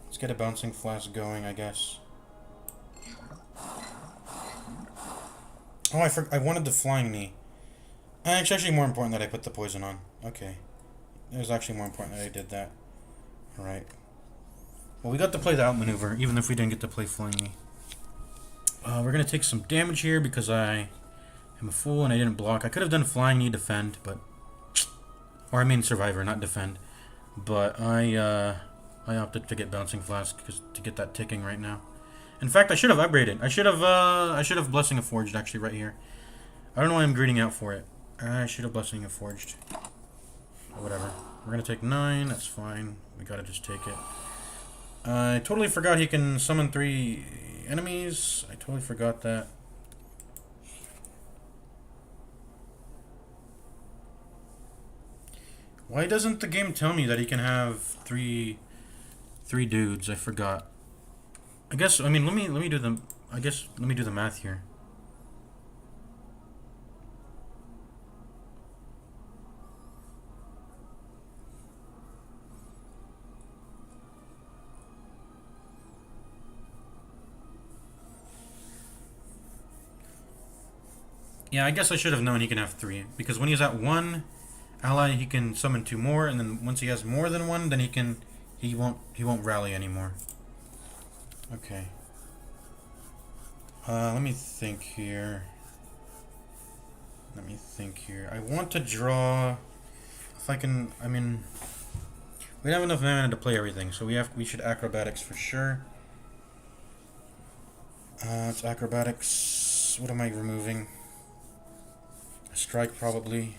Let's get a bouncing flask going, I guess. Oh, I wanted the flying knee. And it's actually more important that I put the poison on. Okay. It was actually more important that I did that. Alright. Well, we got to play the outmaneuver, even if we didn't get to play flying knee. We're going to take some damage here because I am a fool and I didn't block. I could have done flying knee defend, but... Or I mean survivor, not defend. But I opted to get bouncing flask because to get that ticking right now. In fact, I should have upgraded. I should have blessing of forged actually right here. I don't know why I'm greeding out for it. I should have blessing of forged. Whatever. We're gonna take 9. That's fine. We gotta just take it. I totally forgot he can summon 3 enemies. I totally forgot that. Why doesn't the game tell me that he can have three dudes? I forgot. I guess let me do the math here. Yeah, I guess I should have known he can have 3 because when he's at 1 ally, he can summon 2 more, and then once he has more than 1, then he won't rally anymore. Okay. Let me think here. I want to draw. If I can, I mean, we don't have enough mana to play everything, so we should acrobatics for sure. It's acrobatics. What am I removing? A strike probably.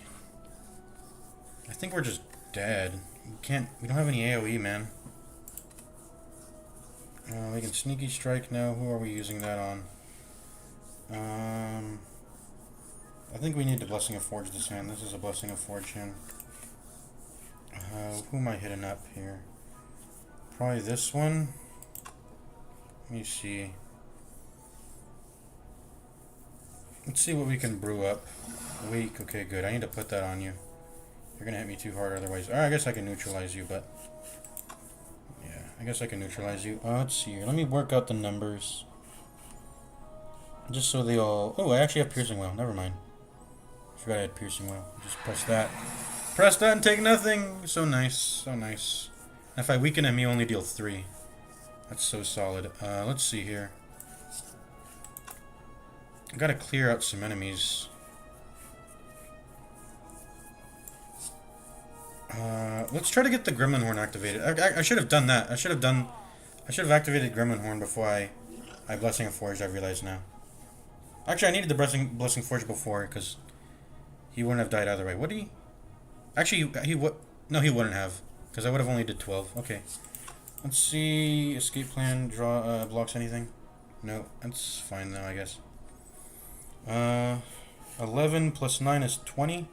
I think we're just dead. We don't have any AoE, man. We can sneaky strike now. Who are we using that on? I think we need the Blessing of Forge this hand. This is a Blessing of Forge hand. Who am I hitting up here? Probably this one. Let me see. Let's see what we can brew up. Weak. Okay, good. I need to put that on you. You're gonna hit me too hard otherwise. I guess I can neutralize you, but... Yeah, I guess I can neutralize you. Let's see here. Let me work out the numbers. Just so they all... Oh, I actually have Piercing Well. Never mind. I forgot I had Piercing Well. Just press that. Press that and take nothing! So nice. So nice. And if I weaken him, he only deal 3. That's so solid. Let's see here. I gotta clear out some enemies. Let's try to get the Gremlin Horn activated. I should have done that. I should have activated Gremlin Horn before I Blessing of Forge, I realize now. Actually, I needed the Blessing Forge before, because he wouldn't have died either way. Would he? Actually, he would... No, he wouldn't have, because I would have only did 12. Okay. Let's see... Escape plan, draw, blocks anything? No, that's fine though, I guess. 11 plus 9 is 20.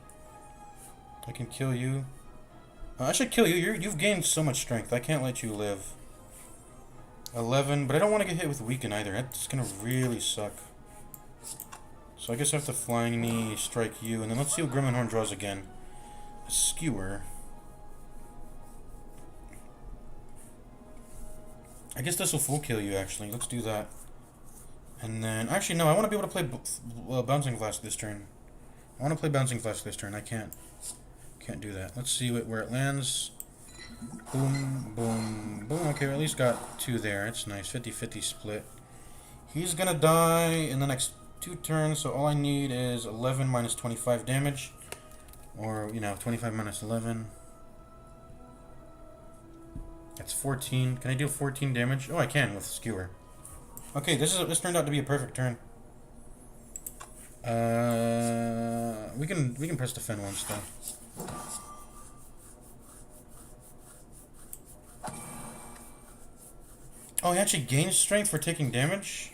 I can kill you. I should kill you. You've gained so much strength. I can't let you live. 11, but I don't want to get hit with weaken either. That's gonna really suck. So I guess I have to flying knee, strike you, and then let's see what Gremlin Horn draws again. A skewer. I guess this will full kill you actually. Let's do that. And then actually no, I want to be able to play Bouncing Flask this turn. I want to play Bouncing Flask this turn. I can't do that. Let's see where it lands. Boom, boom, boom. Okay, we at least got 2 there. It's nice. 50-50 split. He's gonna die in the next 2 turns, so all I need is 11 minus 25 damage. Or, 25 minus 11. That's 14. Can I do 14 damage? Oh, I can with Skewer. Okay, this turned out to be a perfect turn. We can press defend once though. Oh, he actually gains strength for taking damage?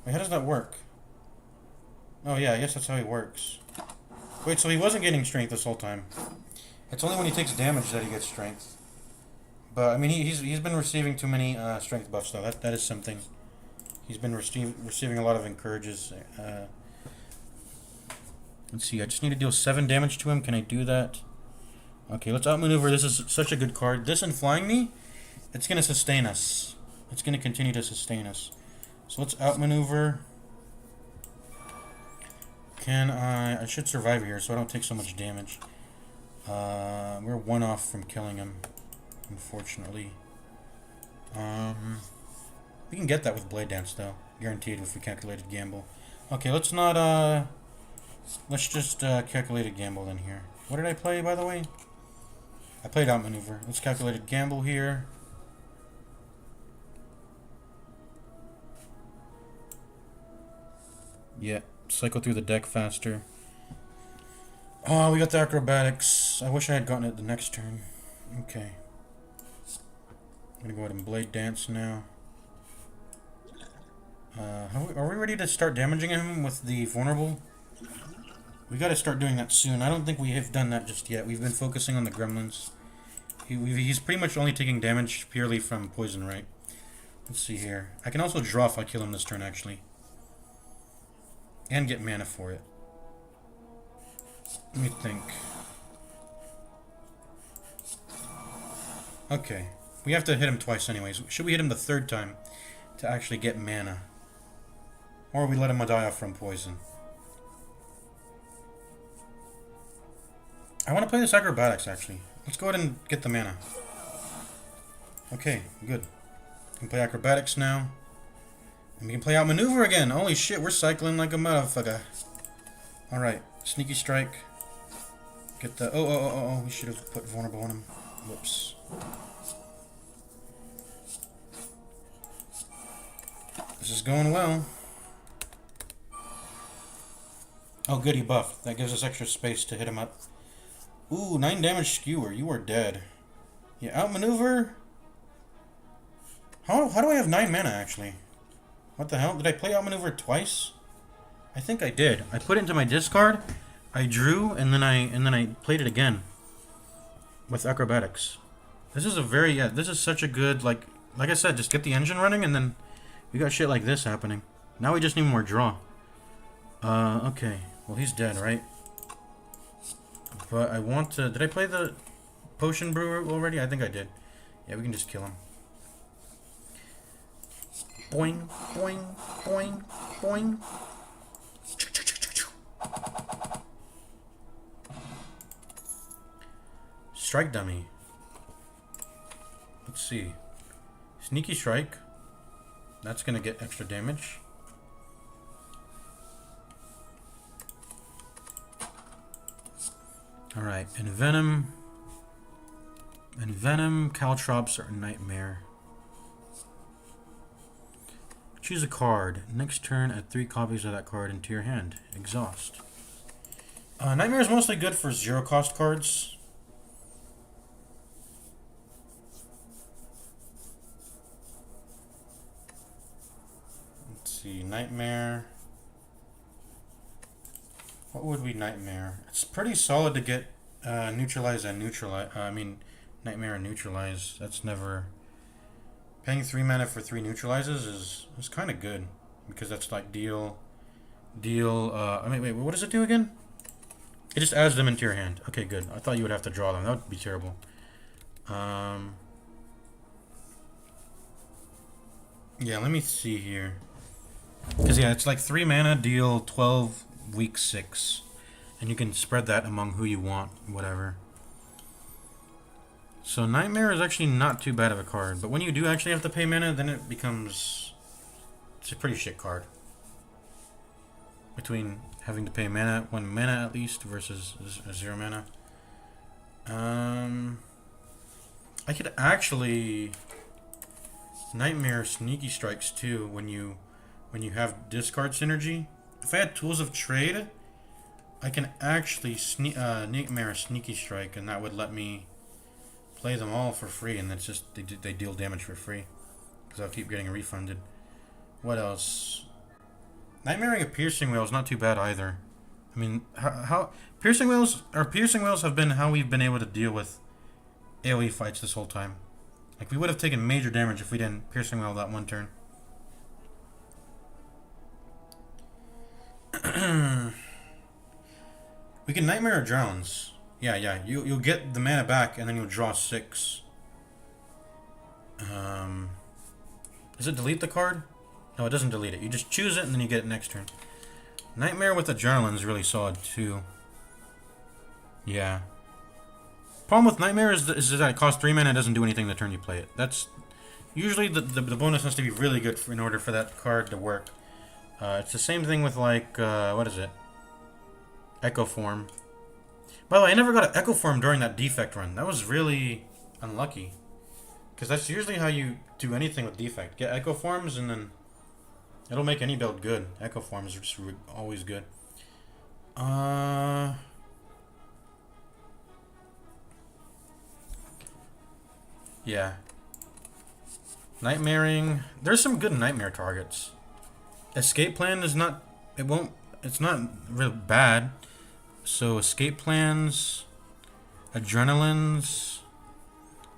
Wait, how does that work? Oh yeah, I guess that's how he works. Wait, so he wasn't getting strength this whole time. It's only when he takes damage that he gets strength. But I mean, he's been receiving too many strength buffs though. That is something. He's been receiving a lot of encourages. Let's see. I just need to deal 7 damage to him. Can I do that? Okay, let's outmaneuver. This is such a good card. This and flying me, it's gonna sustain us. It's gonna continue to sustain us. So let's outmaneuver. Can I should survive here, so I don't take so much damage. We're 1 off from killing him, unfortunately. We can get that with Blade Dance, though. Guaranteed if we calculated gamble. Okay, let's not, let's just calculate a gamble in here. What did I play, by the way? I played outmaneuver. Let's calculate a gamble here. Yeah, cycle through the deck faster. Oh, we got the acrobatics. I wish I had gotten it the next turn. Okay. I'm gonna go ahead and Blade Dance now. Are we ready to start damaging him with the vulnerable? We gotta start doing that soon. I don't think we have done that just yet. We've been focusing on the gremlins. He's pretty much only taking damage purely from poison, right? Let's see here. I can also draw if I kill him this turn, actually. And get mana for it. Let me think. Okay. We have to hit him twice anyways. Should we hit him the 3rd time to actually get mana? Or we let him die off from poison? I want to play this acrobatics, actually. Let's go ahead and get the mana. Okay, good. We can play acrobatics now. And we can play outmaneuver again. Holy shit, we're cycling like a motherfucker. Alright, sneaky strike. Get the... Oh, we should have put vulnerable on him. Whoops. This is going well. Oh, good, he buffed. That gives us extra space to hit him up. Ooh, 9 damage skewer. You are dead. Yeah, outmaneuver. How do I have 9 mana, actually? What the hell? Did I play outmaneuver twice? I think I did. I put it into my discard, I drew, and then I played it again. With acrobatics. This is a very... Yeah, this is such a good, like I said, just get the engine running, and then we got shit like this happening. Now we just need more draw. Okay. Well, he's dead, right? But I want to... Did I play the potion brewer already? I think I did. Yeah, we can just kill him. Boing, boing, boing, boing. Strike dummy. Let's see. Sneaky strike. That's gonna get extra damage. Alright, Envenom, Caltrops, or Nightmare. Choose a card. Next turn, add 3 copies of that card into your hand. Exhaust. Nightmare is mostly good for 0-cost cards. Let's see, Nightmare. What would we Nightmare? It's pretty solid to get Neutralize and Neutralize. Nightmare and Neutralize. That's never... Paying 3 mana for 3 neutralizes is kind of good. Because that's like deal... wait, what does it do again? It just adds them into your hand. Okay, good. I thought you would have to draw them. That would be terrible. Yeah, let me see here. Because, yeah, it's like 3 mana, deal 12... week 6, and you can spread that among who you want, whatever. So Nightmare is actually not too bad of a card, but when you do actually have to pay mana, then it becomes... It's a pretty shit card. Between having to pay mana, 1 mana at least, versus 0 mana. I could actually Nightmare Sneaky Strikes too when you have discard synergy. If I had Tools of Trade, I can actually Nightmare Sneaky Strike, and that would let me play them all for free, and that's just they deal damage for free, because I'll keep getting refunded. What else? Nightmaring a Piercing Whale is not too bad either. I mean, how Piercing Whales have been how we've been able to deal with AoE fights this whole time. Like, we would have taken major damage if we didn't Piercing Well that one turn. We can Nightmare Adrenalines. Yeah. You'll get the mana back, and then you'll draw 6. Does it delete the card? No, it doesn't delete it. You just choose it, and then you get it next turn. Nightmare with Adrenaline is really solid, too. Yeah. Problem with Nightmare is that it costs 3 mana and doesn't do anything the turn you play it. That's... Usually the bonus has to be really good in order for that card to work. It's the same thing with, like, what is it? Echo Form. By the way, I never got an Echo Form during that defect run. That was really unlucky. Because that's usually how you do anything with defect. Get Echo Forms and then it'll make any build good. Echo Forms are just always good. Yeah. Nightmaring. There's some good Nightmare targets. Escape Plan is not... It's not real bad. So, Escape Plans... Adrenalines...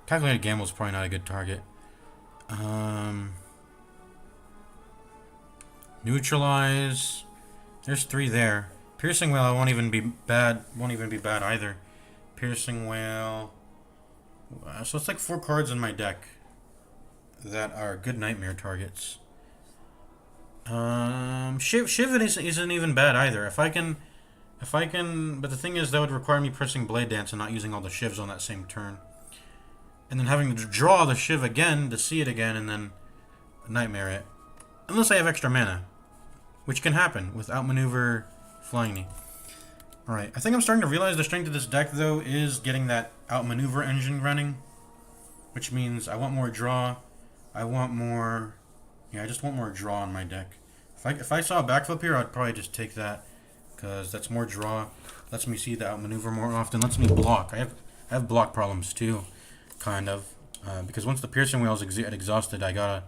Calculated Gamble is probably not a good target. Neutralize. There's 3 there. Piercing Whale won't even be bad. Won't even be bad either. Piercing Whale. So it's like 4 cards in my deck that are good Nightmare targets. Shiv isn't even bad either. If I can, but the thing is that would require me pressing Blade Dance and not using all the Shivs on that same turn. And then having to draw the Shiv again to see it again and then Nightmare it. Unless I have extra mana. Which can happen with Outmaneuver Flying Knee. Alright, I think I'm starting to realize the strength of this deck, though, is getting that Outmaneuver engine running. Which means I want more draw. I want more... Yeah, I just want more draw on my deck. If I saw a backflip here, I'd probably just take that. Because that's more draw. Lets me see the Outmaneuver more often. Lets me block. I have block problems, too. Kind of, because once the Piercing Wheel is exhausted, I gotta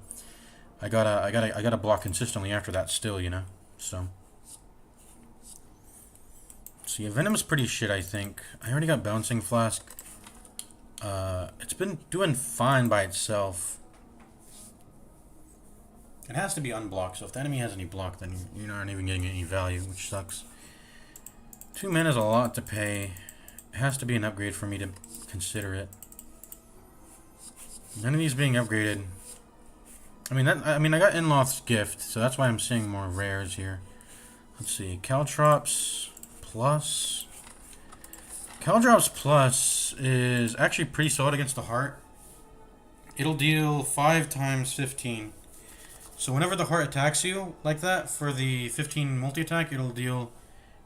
block consistently after that. Still, you know. So, see, Venom's pretty shit. I think I already got Bouncing Flask. It's been doing fine by itself. It has to be unblocked. So if the enemy has any block, then you're not even getting any value, which sucks. 2 mana is a lot to pay. It has to be an upgrade for me to consider it. None of these being upgraded. I got Inloth's Gift, so that's why I'm seeing more rares here. Let's see, Caltrops Plus. Caltrops Plus is actually pretty solid against the Heart. It'll deal 5 times 15. So whenever the Heart attacks you like that for the 15 multi-attack, it'll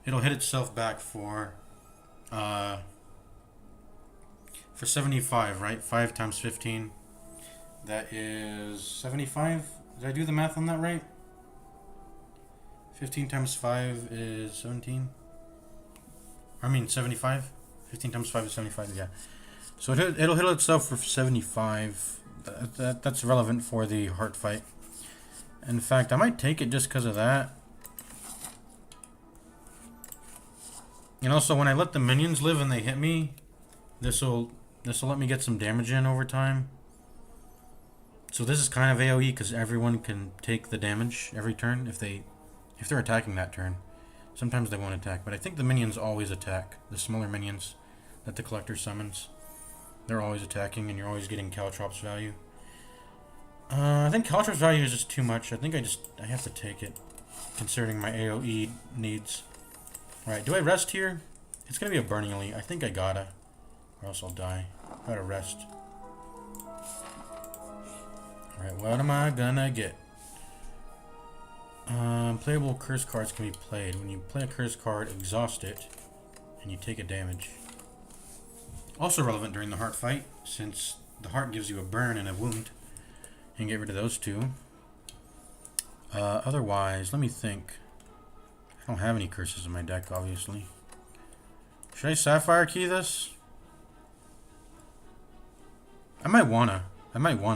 hit itself back for 75, right? 5 times 15. That is 75. Did I do the math on that right? 15 times 5 is 17. I mean 75. 15 times 5 is 75, yeah. So it'll hit itself for 75. That's relevant for the Heart fight. In fact, I might take it just because of that. And also, when I let the minions live and they hit me, this'll let me get some damage in over time. So this is kind of AoE because everyone can take the damage every turn if they're attacking that turn. Sometimes they won't attack, but I think the minions always attack. The smaller minions that the collector summons, they're always attacking, and you're always getting Caltrops value. I think Caltrops value is just too much. I think I have to take it, considering my AoE needs. Alright, do I rest here? It's gonna be a Burning Elite. I think I gotta, or else I'll die. Gotta rest. Alright, what am I gonna get? Playable curse cards can be played. When you play a curse card, exhaust it, and you take a damage. Also relevant during the Heart fight, since the Heart gives you a burn and a wound. And get rid of those 2. Otherwise, let me think. I don't have any curses in my deck, obviously. Should I Sapphire Key this? I might wanna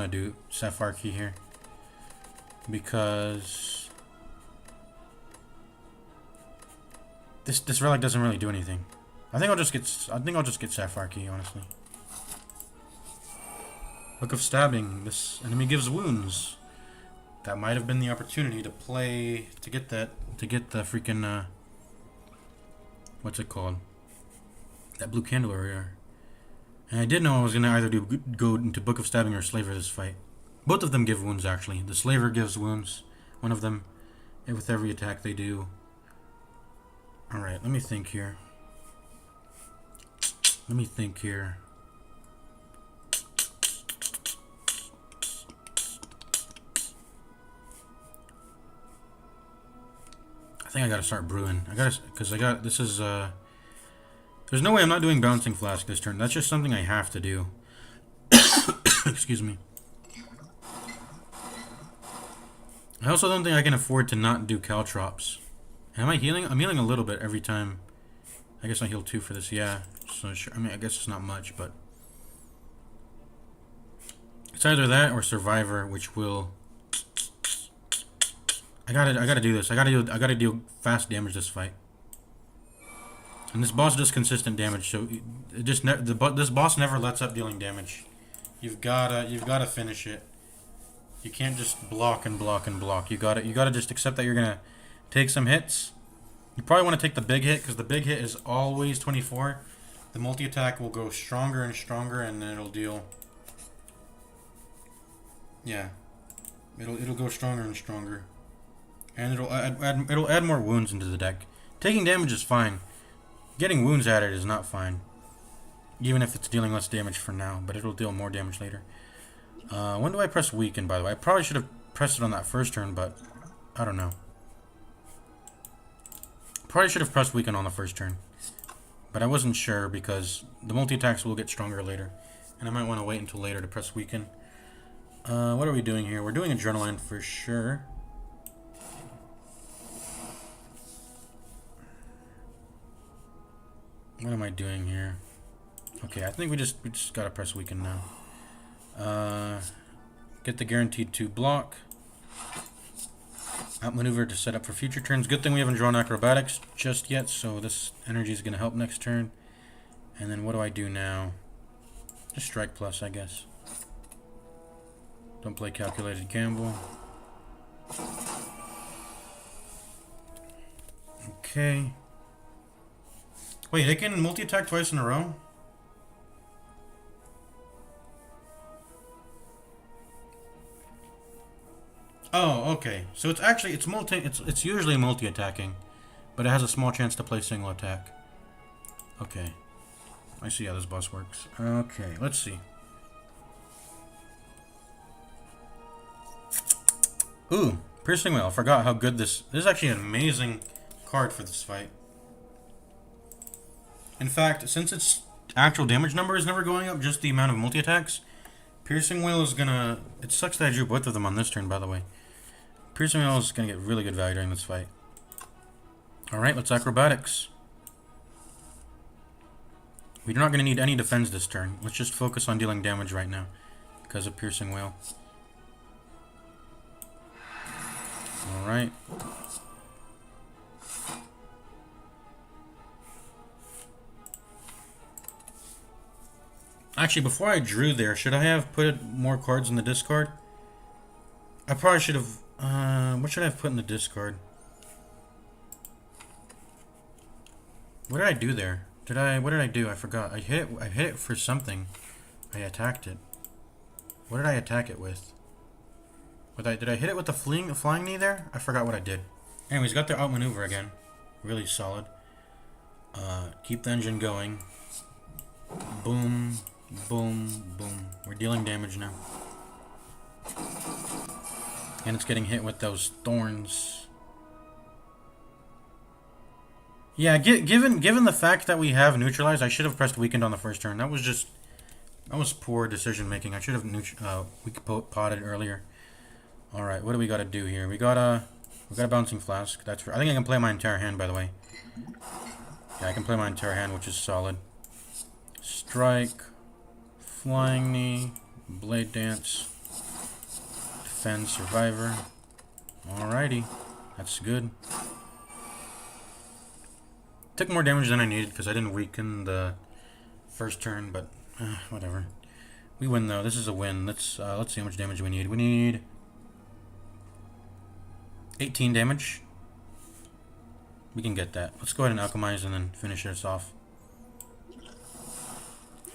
do Sapphire Key here. Because this relic doesn't really do anything. I think I'll just get Sapphire Key, honestly. Book of Stabbing. This enemy gives wounds. That might have been the opportunity to play to get the freaking what's it called? That blue candle area. And I did know I was gonna either go into Book of Stabbing or Slaver this fight. Both of them give wounds actually. The Slaver gives wounds. One of them, with every attack they do. All right, let me think here. I think I gotta start brewing. This is, there's no way I'm not doing Bouncing Flask this turn. That's just something I have to do. Excuse me. I also don't think I can afford to not do Caltrops. Am I healing? I'm healing a little bit every time. I guess I heal 2 for this, yeah. So sure, I mean, I guess it's not much, but it's either that or Survivor, which will. I gotta do this. I gotta do fast damage this fight. And this boss does consistent damage, so it just this boss never lets up dealing damage. You've gotta finish it. You can't just block and block and block. You gotta just accept that you're gonna take some hits. You probably want to take the big hit because the big hit is always 24. The multi attack will go stronger and stronger, and then it'll deal. Yeah, it'll go stronger and stronger, and it'll add more wounds into the deck. Taking damage is fine. Getting wounds added is not fine, even if it's dealing less damage for now. But it'll deal more damage later. When do I press weaken? By the way, I probably should have pressed it on that first turn, but I don't know. Probably should have pressed weaken on the first turn, but I wasn't sure because the multi attacks will get stronger later, and I might want to wait until later to press weaken. What are we doing here? We're doing Adrenaline for sure. What am I doing here? Okay, I think we just gotta press weaken now. Get the guaranteed 2 block. Outmaneuver to set up for future turns. Good thing we haven't drawn Acrobatics just yet, so this energy is gonna help next turn. And then what do I do now? Just Strike Plus, I guess. Don't play Calculated Gamble. Okay. Wait, they can multi-attack twice in a row? Oh, okay. So it's actually it's usually multi-attacking, but it has a small chance to play single attack. Okay. I see how this boss works. Okay, let's see. Ooh, Piercing Whale. I forgot how good this is actually an amazing card for this fight. In fact, since its actual damage number is never going up, just the amount of multi-attacks, Piercing Whale is gonna... It sucks that I drew both of them on this turn, by the way. Piercing Whale is gonna get really good value during this fight. Alright, let's Acrobatics. We're not gonna need any defense this turn. Let's just focus on dealing damage right now because of Piercing Whale. Alright. Actually, before I drew there, should I have put more cards in the discard? I probably should have... what should I have put in the discard? What did I do there? What did I do? I forgot. I hit it for something. I attacked it. What did I attack it with? Did I hit it with the flying knee there? I forgot what I did. Anyways, got the outmaneuver again. Really solid. Keep the engine going. Boom. Boom, boom. We're dealing damage now. And it's getting hit with those thorns. Yeah, given the fact that we have neutralized, I should have pressed weakened on the first turn. That was poor decision making. I should have weak potted earlier. All right, what do we got to do here? We got a Bouncing Flask. I think I can play my entire hand, by the way. Yeah, I can play my entire hand, which is solid. Strike. Flying Knee, Blade Dance, Defend, Survivor. Alrighty, that's good. Took more damage than I needed because I didn't weaken the first turn, but whatever. We win though. This is a win. Let's see how much damage we need. We need 18 damage. We can get that. Let's go ahead and alchemize and then finish this off.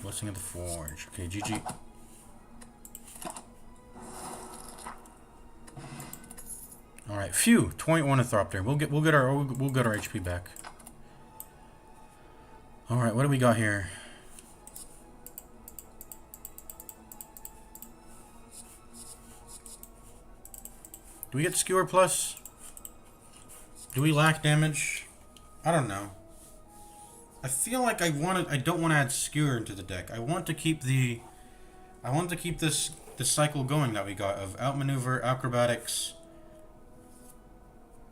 Blessing of the Forge. Okay, GG. All right, phew. 21 Ornithopter. We'll get our HP back. All right, what do we got here? Do we get Skewer Plus? Do we lack damage? I don't know. I feel like I don't want to add Skewer into the deck. I want to keep this cycle going that we got of outmaneuver, acrobatics.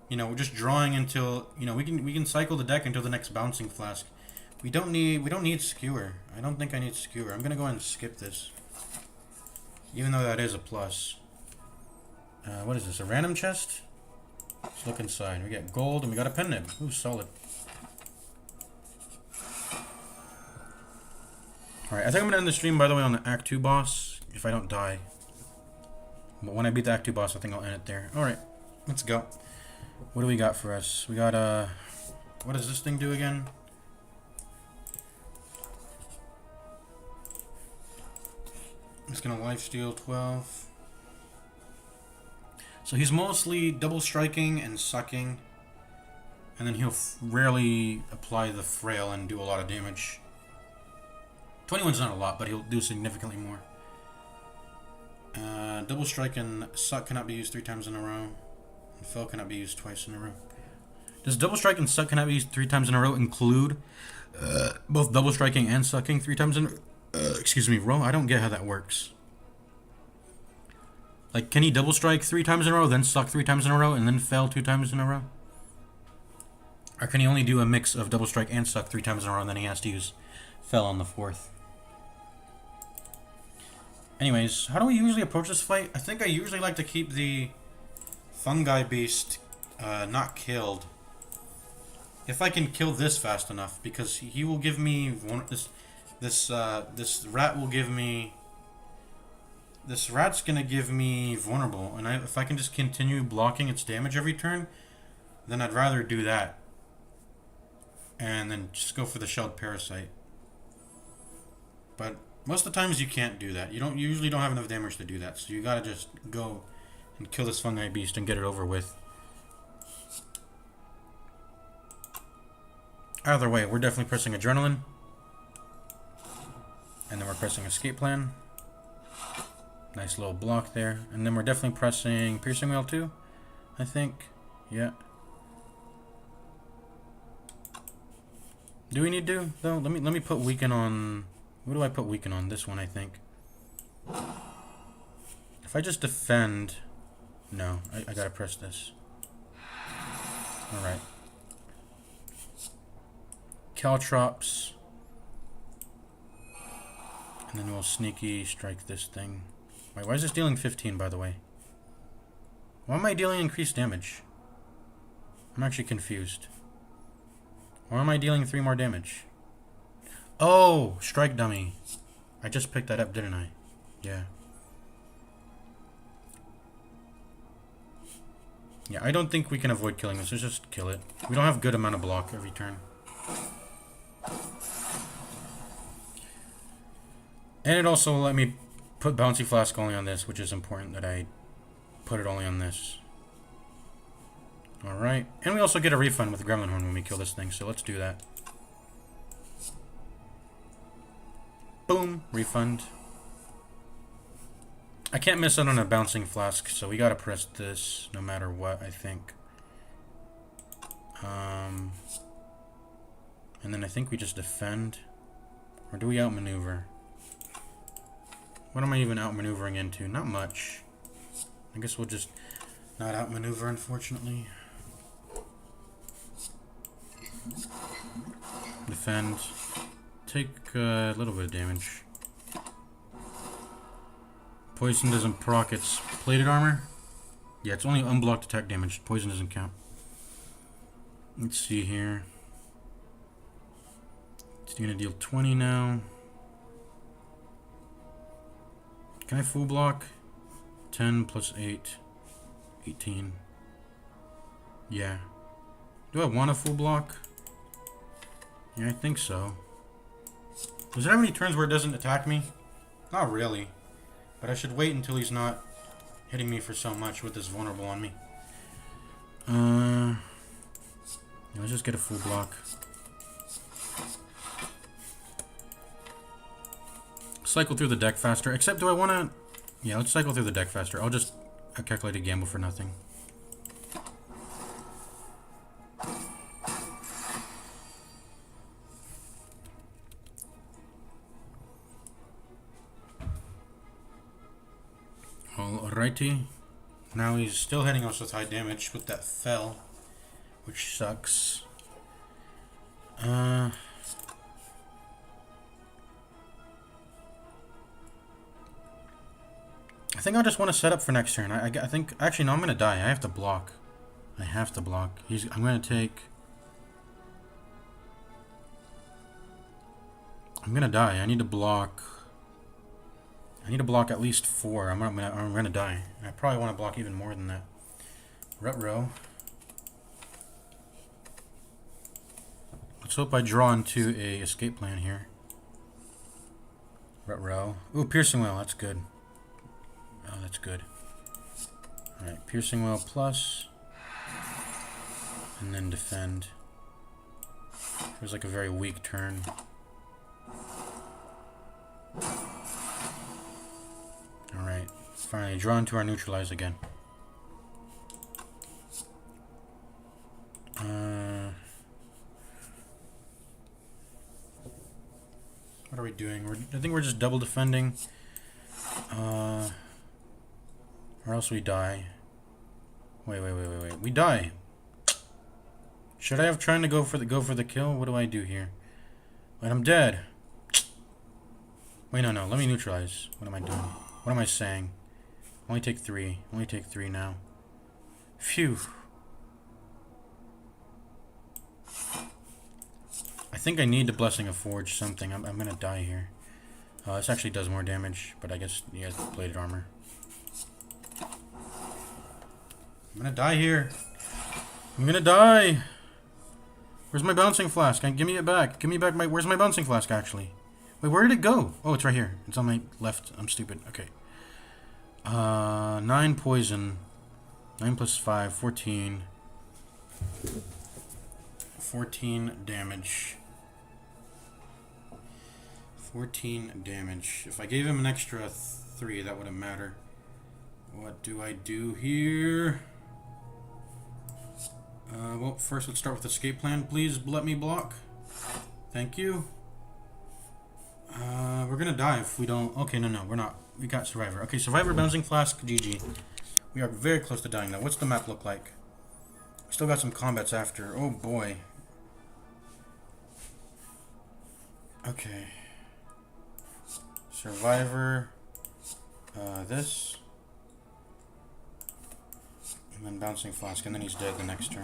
You know, we're just drawing until, you know, we can cycle the deck until the next bouncing flask. We don't need Skewer. I don't think I need Skewer. I'm gonna go ahead and skip this. Even though that is a plus. What is this? A random chest? Let's look inside. We got gold and we got a pen nib. Ooh, solid. Alright, I think I'm gonna end the stream, by the way, on the Act 2 boss, if I don't die. But when I beat the Act 2 boss, I think I'll end it there. Alright, let's go. What do we got for us? We got, what does this thing do again? It's gonna lifesteal 12. So he's mostly double striking and sucking. And then he'll rarely apply the frail and do a lot of damage. 21's not a lot, but he'll do significantly more. Double strike and suck cannot be used 3 times in a row. And fell cannot be used twice in a row. Does double strike and suck cannot be used 3 times in a row include both double striking and sucking 3 times in a row? I don't get how that works. Like, can he double strike 3 times in a row, then suck 3 times in a row, and then fail 2 times in a row? Or can he only do a mix of double strike and suck 3 times in a row, and then he has to use fell on the 4th? Anyways, how do we usually approach this fight? I think I usually like to keep the fungi beast not killed. If I can kill this fast enough, because he will give me this rat will give me. This rat's gonna give me vulnerable, and if I can just continue blocking its damage every turn, then I'd rather do that. And then just go for the shelled parasite. But most of the times you can't do that. You usually don't have enough damage to do that, so you gotta just go and kill this fungi beast and get it over with. Either way, we're definitely pressing adrenaline. And then we're pressing escape plan. Nice little block there. And then we're definitely pressing piercing wheel too, I think. Yeah. Do we need to though? Let me put weaken on. What do I put weaken on? This one, I think. If I just defend, no, I gotta press this. All right. Caltrops, and then we'll sneaky strike this thing. Wait, why is this dealing 15, by the way? Why am I dealing increased damage? I'm actually confused. Why am I dealing 3 more damage? Oh, strike dummy. I just picked that up, didn't I? Yeah. Yeah, I don't think we can avoid killing this. Let's just kill it. We don't have good amount of block every turn. And it also let me put Bouncy Flask only on this, which is important that I put it only on this. Alright. And we also get a refund with Gremlin Horn when we kill this thing, so let's do that. Boom! Refund. I can't miss out on a Bouncing Flask, so we gotta press this no matter what, I think. And then I think we just defend. Or do we outmaneuver? What am I even outmaneuvering into? Not much. I guess we'll just not outmaneuver, unfortunately. Defend. Take a little bit of damage. Poison doesn't proc its plated armor. Yeah, it's only unblocked attack damage. Poison doesn't count. Let's see here. It's gonna deal 20 now. Can I full block? 10 plus 8. 18. Yeah. Do I want a full block? Yeah, I think so. Does it have any turns where it doesn't attack me? Not really. But I should wait until he's not hitting me for so much with this vulnerable on me. Yeah, let's just get a full block. Cycle through the deck faster. Except, do I want to... Yeah, let's cycle through the deck faster. I'll just calculate a gamble for nothing. Alrighty. Now he's still hitting us with high damage with that fell, which sucks. I think I just want to set up for next turn. I think... Actually, no, I'm going to die. I have to block. I have to block. I'm going to take... I'm going to die. I need to block... I need to block at least 4. I'm gonna die. I probably want to block even more than that. Ruh-roh. Let's hope I draw into a escape plan here. Ruh-roh. Ooh, piercing whale. That's good. Oh, that's good. Alright, piercing whale plus. And then defend. It was like a very weak turn. Alright, finally draw into our neutralize again. What are we doing? I think we're just double defending. Or else we die. Wait. We die. Should I have tried to go for the kill? What do I do here? Wait, I'm dead. Wait, no. Let me neutralize. What am I doing? What am I saying? Only take 3. Only take 3 now. Phew. I think I need the Blessing of Forge something. I'm gonna die here. This actually does more damage, but I guess he has plated armor. I'm gonna die here. I'm gonna die. Where's my bouncing flask? Give me it back. Give me back my... Where's my bouncing flask, actually? Wait, where did it go? Oh, it's right here. It's on my left. I'm stupid. Okay. 9 poison. 9 plus 5. 14. 14 damage. 14 damage. If I gave him an extra 3, that wouldn't matter. What do I do here? Well, first let's start with escape plan. Please let me block. Thank you. We're gonna die if we don't... Okay, no, we're not. We got Survivor. Okay, Survivor, Bouncing Flask, GG. We are very close to dying now. What's the map look like? We still got some combats after. Oh, boy. Okay. Survivor. This. And then Bouncing Flask, and then he's dead the next turn.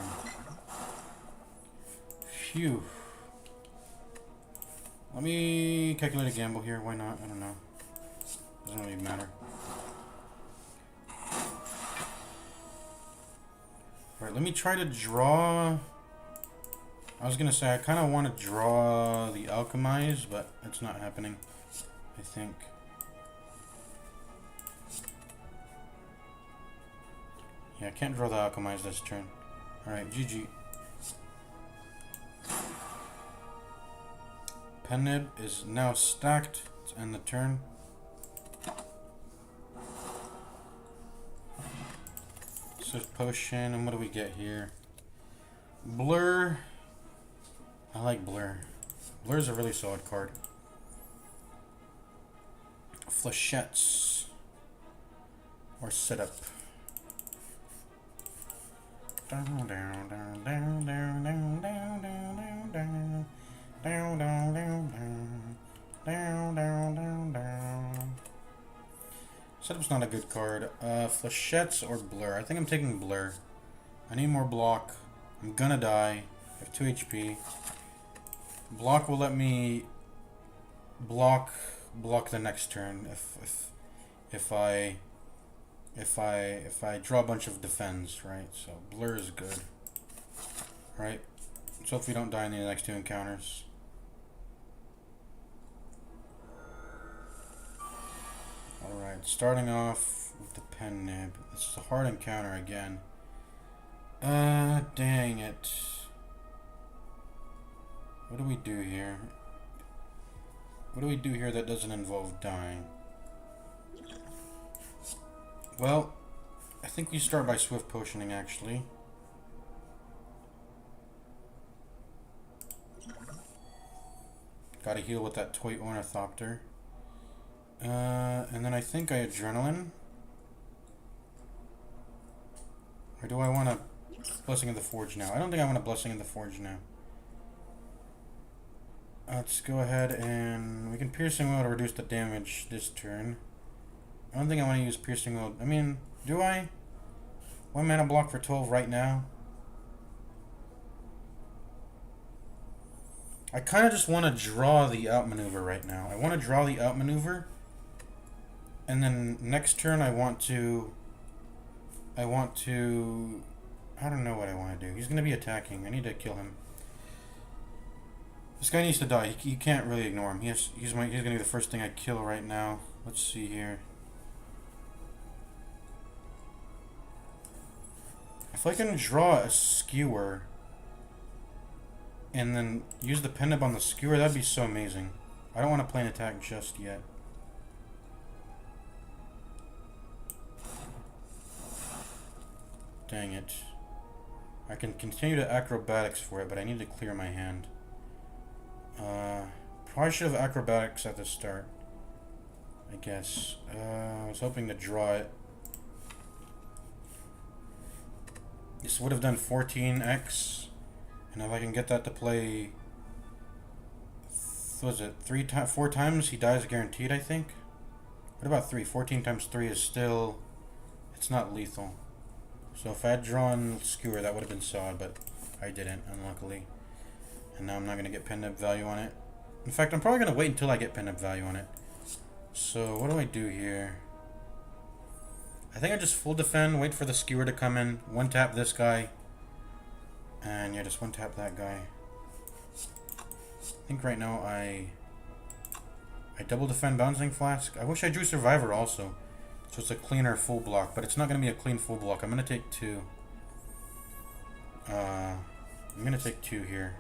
Phew. Let me calculate a gamble here. Why not? I don't know. Doesn't really matter. Alright, let me try to draw... I was gonna say, I kind of want to draw the Alchemize, but it's not happening, I think. Yeah, I can't draw the Alchemize this turn. Alright, GG. Pen Nib is now stacked. Let's end the turn. Swift Potion, and what do we get here? Blur. I like Blur. Blur's a really solid card. Flechettes. Or Setup. Down, down, down, down, down, down, down, down, down. Down, down, down, down, down, down, down. Setup's not a good card. Flechettes or Blur? I think I'm taking Blur. I need more block. I'm gonna die. I have 2 HP. Block will let me block the next turn. if I draw a bunch of defends, right? So blur is good, right? So if we don't die in the next two encounters. Alright, starting off with the pen nib. This is a hard encounter again. Dang it. What do we do here? What do we do here that doesn't involve dying? Well, I think we start by swift potioning, actually. Gotta heal with that toy ornithopter. And then I think I adrenaline. Or do I want a Blessing of the Forge now? I don't think I want a Blessing of the Forge now. Let's go ahead and we can Piercing Will to reduce the damage this turn. I don't think I want to use Piercing Will. I mean, do I? 1 mana block for 12 right now. I kind of just want to draw the outmaneuver right now. I want to draw the outmaneuver. And then next turn I want to... I don't know what I want to do. He's going to be attacking. I need to kill him. This guy needs to die. You can't really ignore him. He's going to be the first thing I kill right now. Let's see here. If I can draw a skewer and then use the pen nib on the skewer, that'd be so amazing. I don't want to play an attack just yet. Dang it. I can continue to acrobatics for it, but I need to clear my hand. Probably should have acrobatics at the start, I guess. I was hoping to draw it. This would have done 14x, and if I can get that to play, what was it, 4 times, he dies guaranteed, I think? What about 3? 14 times 3 is still, it's not lethal. So if I had drawn Skewer, that would have been solid, but I didn't, unluckily. And now I'm not going to get pen nib value on it. In fact, I'm probably going to wait until I get pen nib value on it. So what do I do here? I think I just full defend, wait for the Skewer to come in, 1-tap this guy, and yeah, just 1-tap that guy. I think right now I double defend Bouncing Flask. I wish I drew Survivor also, so it's a cleaner full block, but it's not going to be a clean full block. I'm going to take 2. I'm going to take 2 here.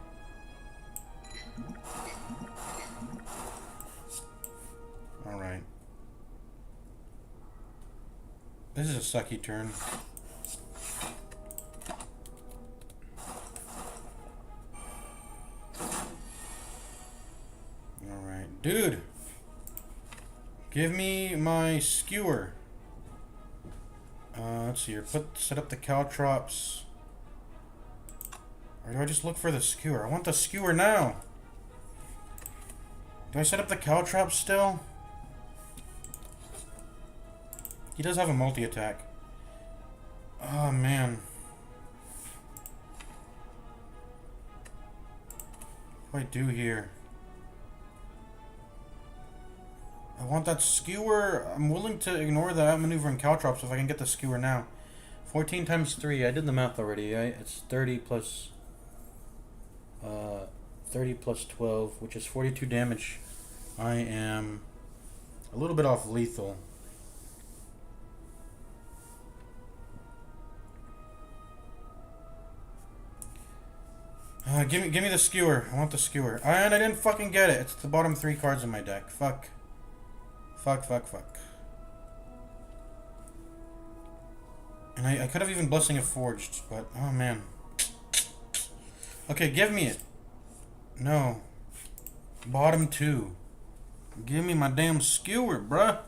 Alright. This is a sucky turn. Alright. Dude! Give me my Skewer. Let's see here. Set up the Caltrops. Or do I just look for the Skewer? I want the Skewer now! Do I set up the Caltrops still? He does have a multi-attack. Oh, man. What do I do here? I want that Skewer. I'm willing to ignore the outmaneuver and Caltrops if I can get the Skewer now. 14 times 3. I did the math already. It's 30 plus 12, which is 42 damage. I am a little bit off lethal. Give me the Skewer. I want the Skewer. And I didn't fucking get it. It's the bottom 3 cards in my deck. Fuck. Fuck. And I could have even Blessing of Forged, but oh man. Okay, give me it. No. Bottom 2. Give me my damn Skewer, bruh.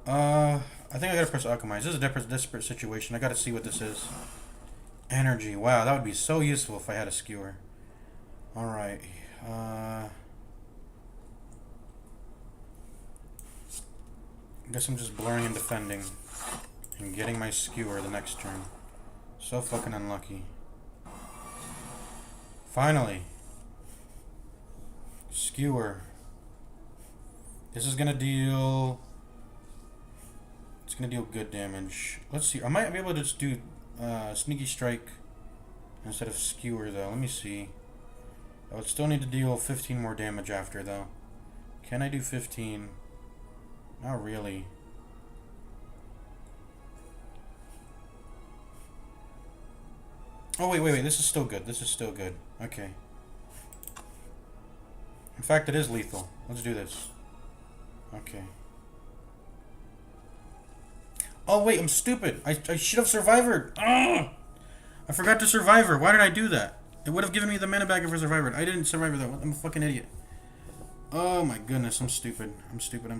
I think I gotta press Alchemize. This is a desperate situation. I gotta see what this is. Energy. Wow, that would be so useful if I had a Skewer. Alright. I guess I'm just blurring and defending. And getting my Skewer the next turn. So fucking unlucky. Finally. Skewer. This is gonna deal It's gonna deal good damage. Let's see. I might be able to just do sneaky strike instead of skewer though. Let me see. I would still need to deal 15 more damage after though. Can I do 15? Not really. Oh wait. This is still good. This is still good. Okay. In fact, it is lethal. Let's do this. Okay. Oh wait, I'm stupid. I should have survived. I forgot to survivor. Why did I do that? It would have given me the mana back if I survived. I didn't survivor though. I'm a fucking idiot. Oh my goodness, I'm stupid. I'm stupid.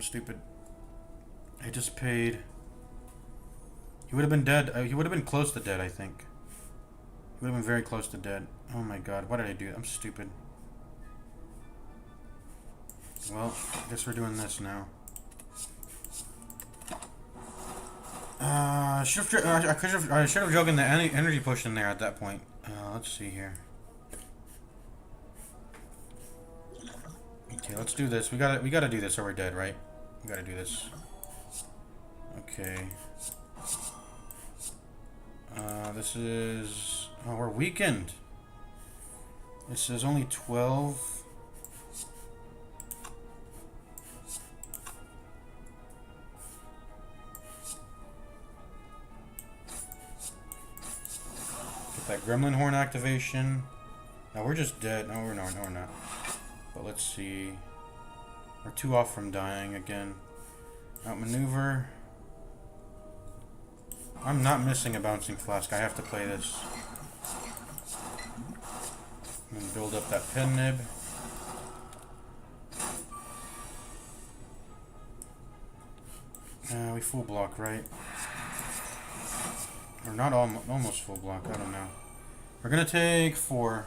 I just paid. He would have been dead. He would have been close to dead, I think. He would have been very close to dead. Oh my god, what did I do? I'm stupid. Well, I guess we're doing this now. I should have jogged the energy push in there at that point. Let's see here. Okay, let's do this. We gotta do this or we're dead, right? We gotta do this. Okay. This is... Oh, we're weakened. This is only 12. Get that Gremlin Horn activation. No, we're just dead. No, we're not. But let's see. We're 2 off from dying again. Outmaneuver. I'm not missing a bouncing flask. I have to play this. I'm gonna build up that pen nib. We full block, right? Or not almost full block. I don't know. We're gonna take 4.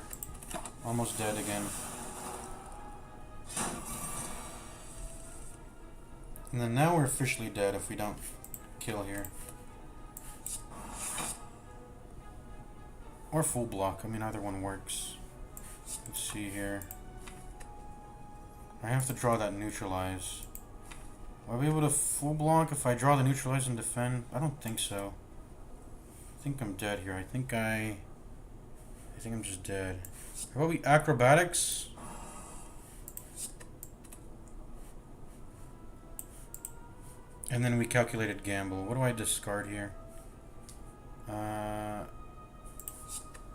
Almost dead again. And then now we're officially dead if we don't kill here. Or full block. I mean, either one works. Let's see here. I have to draw that neutralize. Will I be able to full block if I draw the neutralize and defend? I don't think so. I think I'm dead here. I think I'm just dead. How about we acrobatics? And then we calculated gamble. What do I discard here?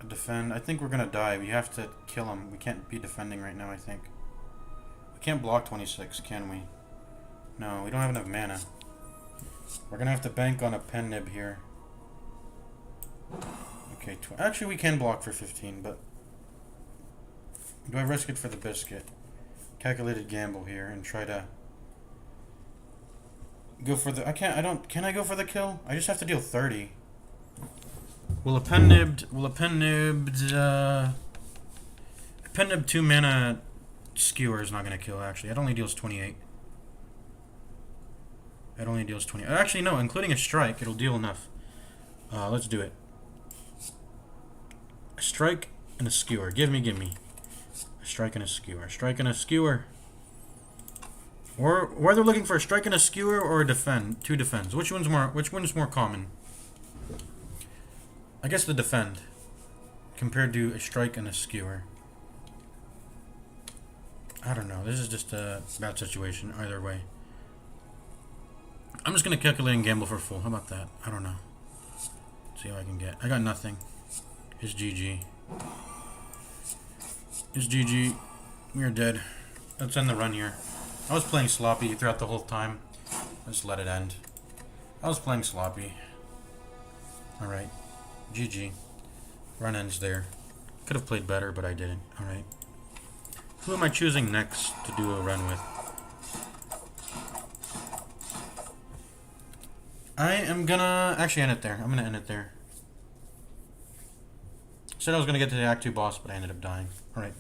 Defend. I think we're gonna die. We have to kill him. We can't be defending right now, I think. We can't block 26, can we? No, we don't have enough mana. We're gonna have to bank on a pen nib here. Okay, actually we can block for 15, but... Do I risk it for the biscuit? Calculated gamble here and try to... Go for the... Can I go for the kill? I just have to deal 30. Will a pen nib 2 mana skewer is not going to kill, actually. It only deals 28. It only deals 20. Actually, no, including a strike, it'll deal enough. Let's do it. A strike and a skewer. Give me. A strike and a skewer. A strike and a skewer. Or whether looking for a strike and a skewer or a defend. 2 defends. Which one's more common? I guess the defend. Compared to a strike and a skewer. I don't know. This is just a bad situation either way. I'm just going to calculate and gamble for full. How about that? I don't know. See what I can get. I got nothing. It's GG. It's GG. We are dead. Let's end the run here. I was playing sloppy throughout the whole time. Let's let it end. I was playing sloppy. Alright. GG. Run ends there. Could have played better, but I didn't. Alright. Who am I choosing next to do a run with? I am gonna actually end it there. I'm gonna end it there. Said I was gonna get to the Act 2 boss, but I ended up dying. Alright.